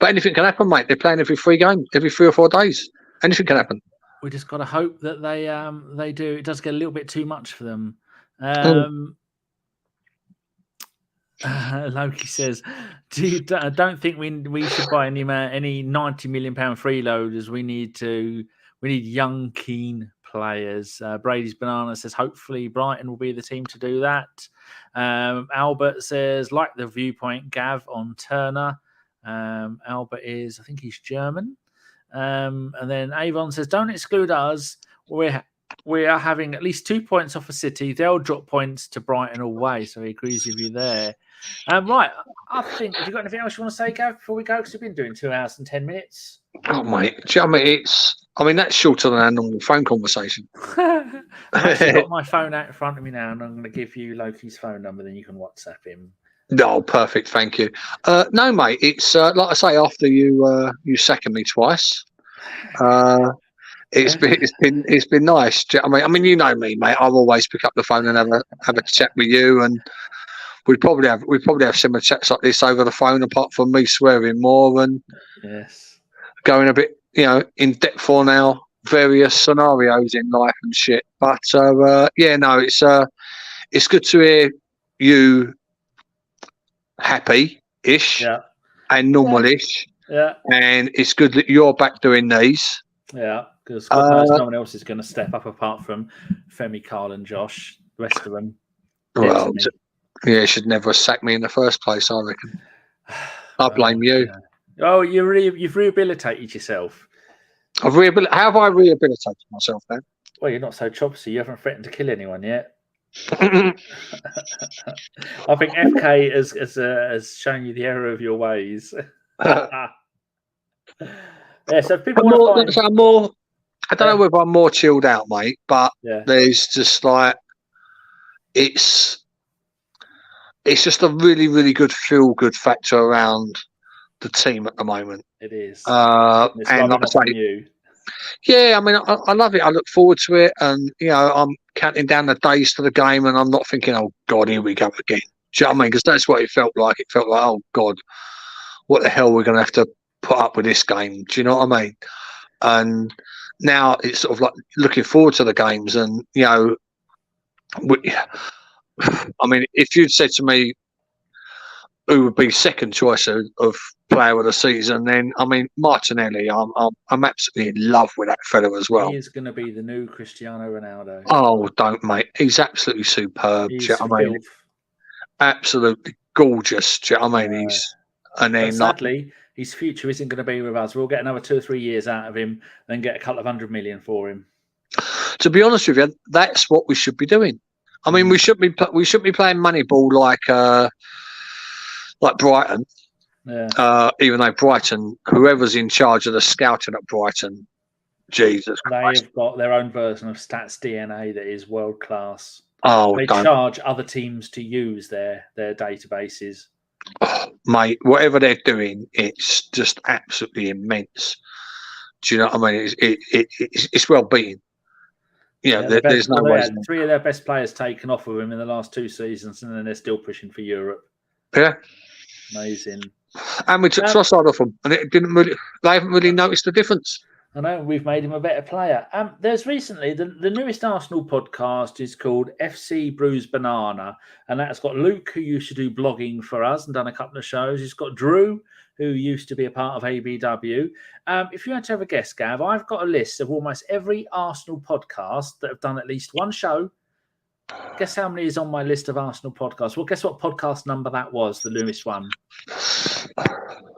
But anything can happen, mate. They're playing every 3 or 4 days. Anything can happen. We just got to hope that they do. It does get a little bit too much for them. Loki says, "Don't think we should buy any £90 million freeloaders. We need young, keen players." Brady's Banana says, "Hopefully Brighton will be the team to do that." Albert says, "Like the viewpoint, Gav, on Turner." Albert I think he's German. And then Avon says, "Don't exclude us. We are having at least 2 points off a City. They'll drop points to Brighton away." So he agrees with you there. Right. I think, have you got anything else you want to say, Gav, before we go? Because we've been doing 2 hours and 10 minutes. Oh, mate. Do you know what I mean, that's shorter than our normal phone conversation. I've actually got my phone out in front of me now, and I'm going to give you Loki's phone number, then you can WhatsApp him. No, perfect. Thank you. No, mate. It's like I say, after you second me twice, it's been nice. I mean, you know me, mate. I'll always pick up the phone and have a chat with you, and we probably have similar chats like this over the phone. Apart from me swearing more and going a bit, in depth on our various scenarios in life and shit. But it's good to hear you happy-ish and normal-ish. Yeah. And it's good that you're back doing these. Yeah, because God knows no one else is going to step up apart from Femi, Carl and Josh. The rest of them. Well, you should never have sacked me in the first place, I reckon. I blame you. Yeah. Oh, you've rehabilitated yourself. How have I rehabilitated myself then? Well, you're not so chopsy. You haven't threatened to kill anyone yet. I think FK has shown you the error of your ways. So people want to find... I don't know whether I'm more chilled out, mate, but there's just like it's just a really, really good feel-good factor around the team at the moment. It is. And like I say, I mean, I love it. I look forward to it, and I'm counting down the days to the game, and I'm not thinking, "Oh God, here we go again." Do you know what I mean? Because that's what it felt like. It felt like, "Oh God, what the hell we're going to have to put up with this game?" Do you know what I mean? And now it's sort of like looking forward to the games, and I mean, if you'd said to me who would be second choice of player of the season, then I mean Martinelli, I'm absolutely in love with that fella as well. He is going to be the new Cristiano Ronaldo. Oh, don't, mate. He's absolutely superb. Absolutely gorgeous. Do you know what I mean? Sadly, his future isn't going to be with us. We'll get another 2 or 3 years out of him, then get a couple of $100 million for him. To be honest with you, that's what we should be doing. I mean, we should be playing Moneyball like Brighton. Yeah. Even though Brighton, whoever's in charge of the scouting at Brighton, Jesus Christ. They've got their own version of Stats DNA that is world class. Oh, they charge other teams to use their databases. Oh, mate, whatever they're doing, it's just absolutely immense. Do you know what I mean? It's well beaten. There's no way. 3 of their best players taken off of them in the last 2 seasons, and then they're still pushing for Europe. Yeah, amazing. And we took Trossard off them, and they haven't really noticed the difference. I know, we've made him a better player. There's recently, the newest Arsenal podcast is called FC Bruised Banana, and that's got Luke, who used to do blogging for us and done a couple of shows. It's got Drew, who used to be a part of ABW. If you had to have a guess, Gav, I've got a list of almost every Arsenal podcast that have done at least one show. Guess how many is on my list of Arsenal podcasts? Well, guess what podcast number that was, the newest one?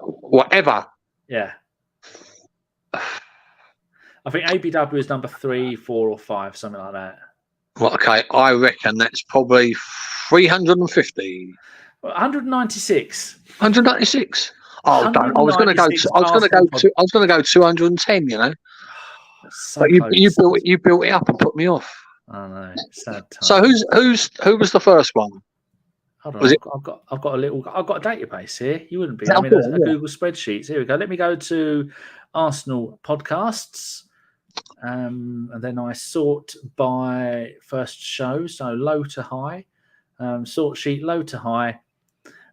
Whatever. Yeah. I think ABW is number 3, 4, or 5, something like that. Well, okay, I reckon that's probably 350. 196. 196. Oh, don't. I was going to go. I was going to go 210. You know, So but you built it up and put me off. I know. Sad time. So who was the first one? Hold on, I've got a database here. You wouldn't be. I mean, a Google spreadsheets. Here we go. Let me go to Arsenal podcasts. And then I sort by first show, so low to high. Sort sheet low to high.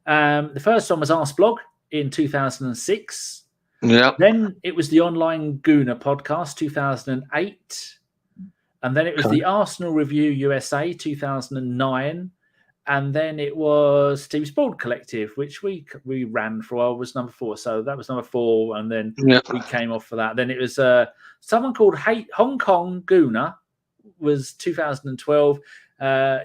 The first one was Arseblog in 2006. Yeah. Then it was the Online Gooner podcast, 2008. And then it was the Arsenal Review USA, 2009. And then it was Steve's Board Collective, which we ran for a while, was number 4. So that was number 4, and then we came off for that. Then it was someone called Hong Kong Gooner, was 2012.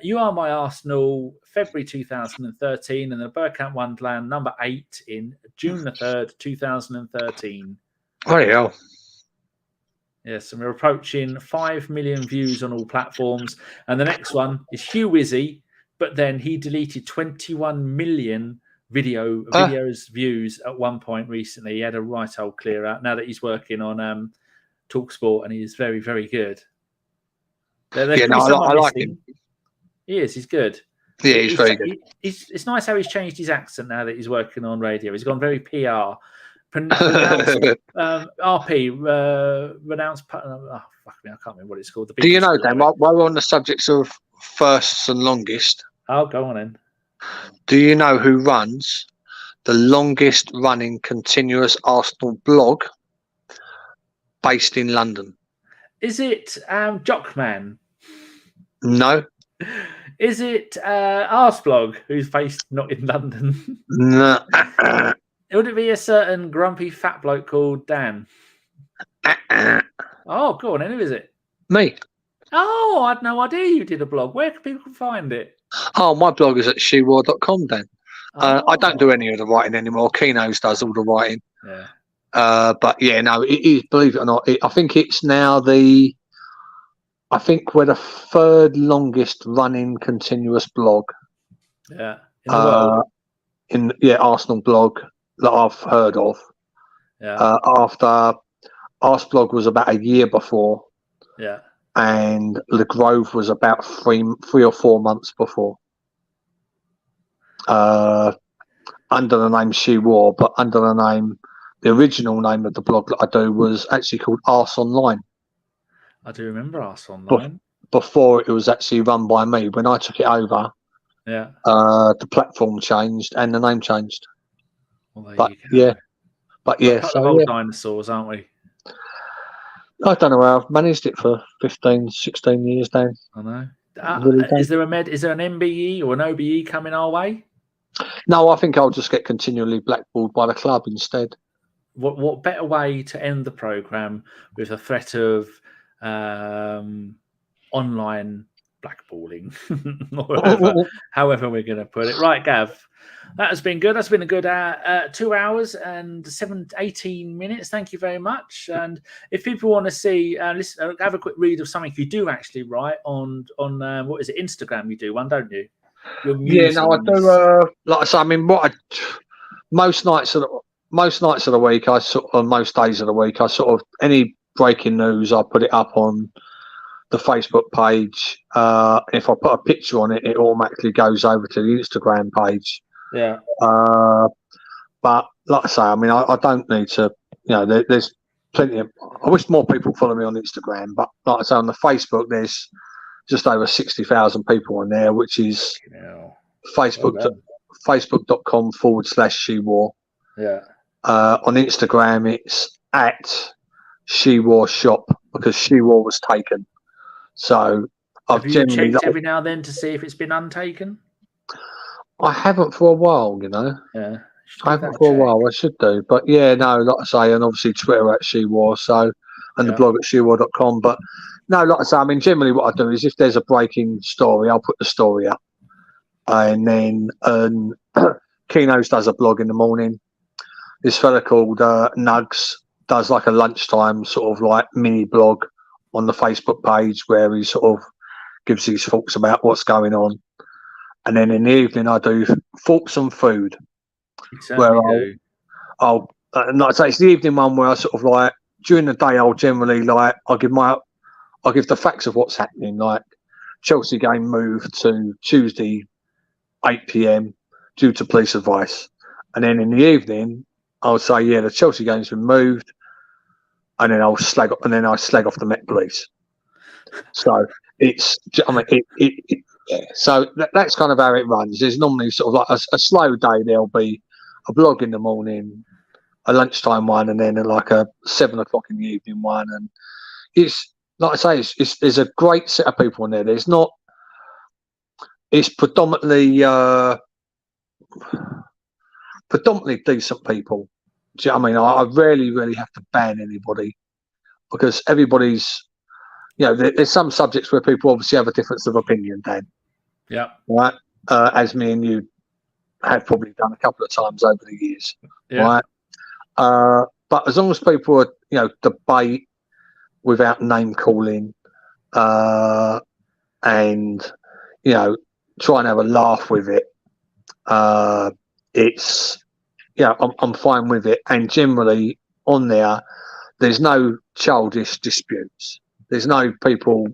You Are My Arsenal, February 2013, and the Bergkamp Wonderland, number 8 in June the 3rd, 2013. Oh, yeah. Yes, and we're approaching 5 million views on all platforms. And the next one is Hugh Wizzy. But then he deleted 21 million videos views at one point recently. He had a right old clear out now that he's working on TalkSport, and he is very, very good. I like him. He is. He's good. Yeah, he's very good. It's nice how he's changed his accent now that he's working on radio. He's gone very PR. RP, renounced. Oh, fuck me, I can't remember what it's called. Do you know, Dan, while we're on the subjects of firsts and longest? Oh, go on then. Do you know who runs the longest running continuous Arsenal blog based in London? Is it Jockman? No. Is it Arseblog, who's based not in London? No. Would it be a certain grumpy fat bloke called Dan? Oh, go on then. Who is it? Me. Oh, I had no idea you did a blog. Where can people find it? Oh, my blog is at shewar.com, Dan. I don't do any of the writing anymore. Keno's does all the writing. Yeah. But yeah, no, it is, believe it or not, I think it's now we're the 3rd longest running continuous blog. Yeah. In the world. Arsenal blog that I've heard of. Yeah. After Arseblog was about a year before. Yeah. And The Grove was about 3 or 4 months before. Under the name She Wore, but under the original name of the blog that I do was actually called Arse Online. I do remember Arse Online. Before it was actually run by me. When I took it over, the platform changed and the name changed. Well, so dinosaurs, aren't we? I don't know how I've managed it for 15, 16 years now. I know. Is there an MBE or an OBE coming our way? No, I think I'll just get continually blackballed by the club instead. What better way to end the programme with a threat of online blackballing, however we're going to put it. Right, Gav, that has been good. That's been a good 2 hours and 18 minutes. Thank you very much. And if people want to see, listen, have a quick read of something you do actually write on what is it, Instagram? You do one, don't you? I do. Like I say, I mean, most nights of the week, most days of the week, any breaking news, I put it up on the Facebook page. If I put a picture on it, it automatically goes over to the Instagram page. Yeah. But like I say, I mean, I don't need to. There's plenty of. I wish more people follow me on Instagram, but like I say, on the Facebook, there's just over 60,000 people on there, which is facebook.com/shewar. Yeah. On Instagram, it's at She War shop because She War was taken. So I've generally checked every now and then to see if it's been untaken. I haven't for a while, you know. Yeah, I haven't for a while. I should do, but yeah, no, like I say, and obviously Twitter at She War, so and the blog at shewar.com. But no, like I say, I mean, generally what I do is if there's a breaking story, I'll put the story up, and then Keno's does a blog in the morning. This fella called Nugs does like a lunchtime sort of like mini blog on the Facebook page where he sort of gives his thoughts about what's going on. And then in the evening, I do thoughts on food. Where I'll like I say, it's the evening one where I sort of like during the day I'll generally like I'll give the facts of what's happening. Like Chelsea game moved to Tuesday 8 p.m. due to police advice, and then in the evening I'll say the Chelsea game's been moved, and then I slag off the Met Police. So it's so that's kind of how it runs. There's normally sort of like a slow day. There'll be a blog in the morning, a lunchtime one, and then like a 7 o'clock in the evening one. And it's like I say, there's a great set of people in there. It's predominantly decent people. Do you know what I mean? I rarely have to ban anybody because everybody's, there's some subjects where people obviously have a difference of opinion, Dan. Yeah. Right. As me and you have probably done a couple of times over the years. Yeah. Right. But as long as people are, debate without name calling, and, try and have a laugh with it, it's, I'm fine with it. And generally on there's no childish disputes. There's no people,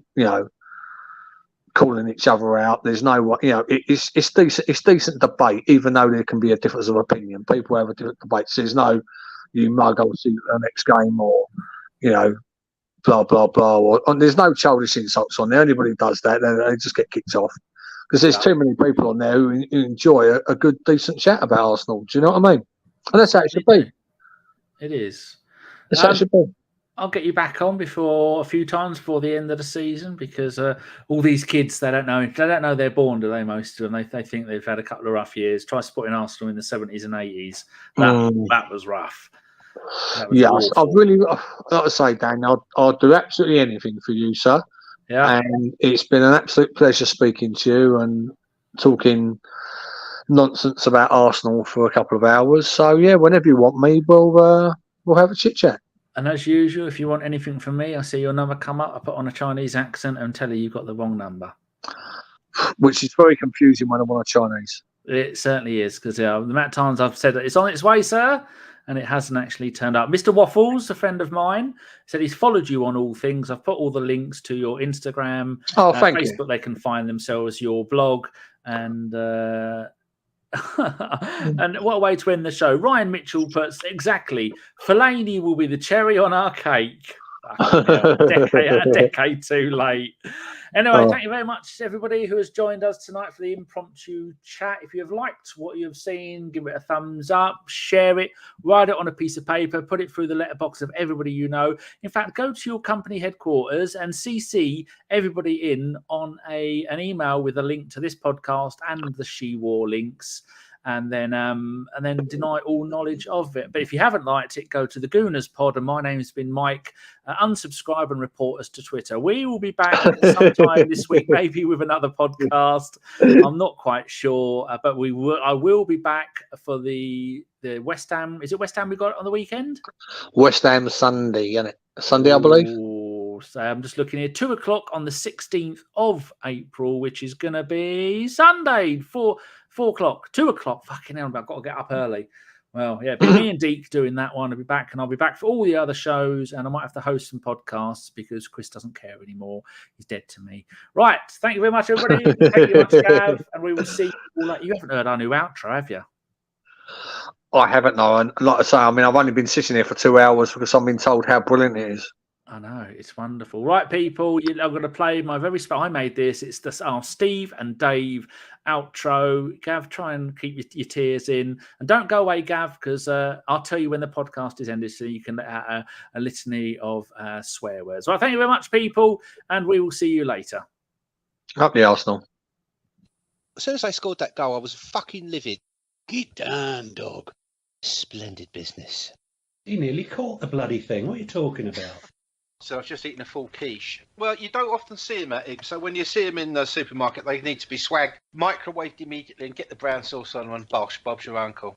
calling each other out. There's no, it's decent. It's decent debate, even though there can be a difference of opinion. People have a different debate. So there's no, you mug, I'll see you at the next game, or, blah blah blah. Or there's no childish insults on there. Anybody does that, they just get kicked off because there's too many people on there who enjoy a good, decent chat about Arsenal. Do you know what I mean? And that's how it should be. It is. That's how it should be. I'll get you back on a few times before the end of the season because all these kids, they don't know they're born, do they? Most of them, they think they've had a couple of rough years. Try supporting Arsenal in the 70s and 80s. That was rough. Yes, I've really, like I say, Dan, I'll do absolutely anything for you, sir. Yeah. And it's been an absolute pleasure speaking to you and talking nonsense about Arsenal for a couple of hours. So yeah, whenever you want me, we'll have a chit chat. And as usual, if you want anything from me, I see your number come up. I put on a Chinese accent and tell you you've got the wrong number. Which is very confusing when I'm on a Chinese. It certainly is, because the amount of times I've said that it's on its way, sir, and it hasn't actually turned up. Mr. Waffles, a friend of mine, said he's followed you on all things. I've put all the links to your Instagram, thank Facebook. You. They can find themselves, your blog, and... and what a way to end the show. Ryan Mitchell puts exactly, Fellaini will be the cherry on our cake. A decade too late. Anyway, thank you very much to everybody who has joined us tonight for the impromptu chat. If you have liked what you have seen, give it a thumbs up, share it, write it on a piece of paper, put it through the letterbox of everybody you know. In fact, go to your company headquarters and CC everybody in on an email with a link to this podcast and the She War links. And then deny all knowledge of it. But if you haven't liked it, go to the Gooners Pod. And my name's been Mike. Unsubscribe and report us to Twitter. We will be back sometime this week, maybe with another podcast. I'm not quite sure, but I will be back for the West Ham. Is it West Ham we got on the weekend? West Ham Sunday, isn't it? Sunday, I believe. So I'm just looking here. 2 o'clock on the 16th of April, which is going to be Sunday. 4 o'clock, 2 o'clock. Fucking hell, I've got to get up early. Well, yeah, be me and Deke doing that one. I'll be back, and I'll be back for all the other shows, and I might have to host some podcasts because Chris doesn't care anymore. He's dead to me. Right. Thank you very much, everybody. Thank you very much, Gav. And we will see you all. You haven't heard our new outro, have you? I haven't, no. And like I say, I mean, I've only been sitting here for 2 hours because I've been told how brilliant it is. I know, it's wonderful. Right, people, I'm going to play my very special. I made this. It's the Steve and Dave outro. Gav, try and keep your tears in. And don't go away, Gav, because I'll tell you when the podcast is ended so you can let out a litany of swear words. Right, thank you very much, people, and we will see you later. Up the Arsenal. As soon as I scored that goal, I was fucking livid. Get down, dog. Splendid business. He nearly caught the bloody thing. What are you talking about? So I was just eating a full quiche. Well, you don't often see them at Ibs, so when you see them in the supermarket, they need to be swagged, microwaved immediately, and get the brown sauce on and bosh, Bob's your uncle.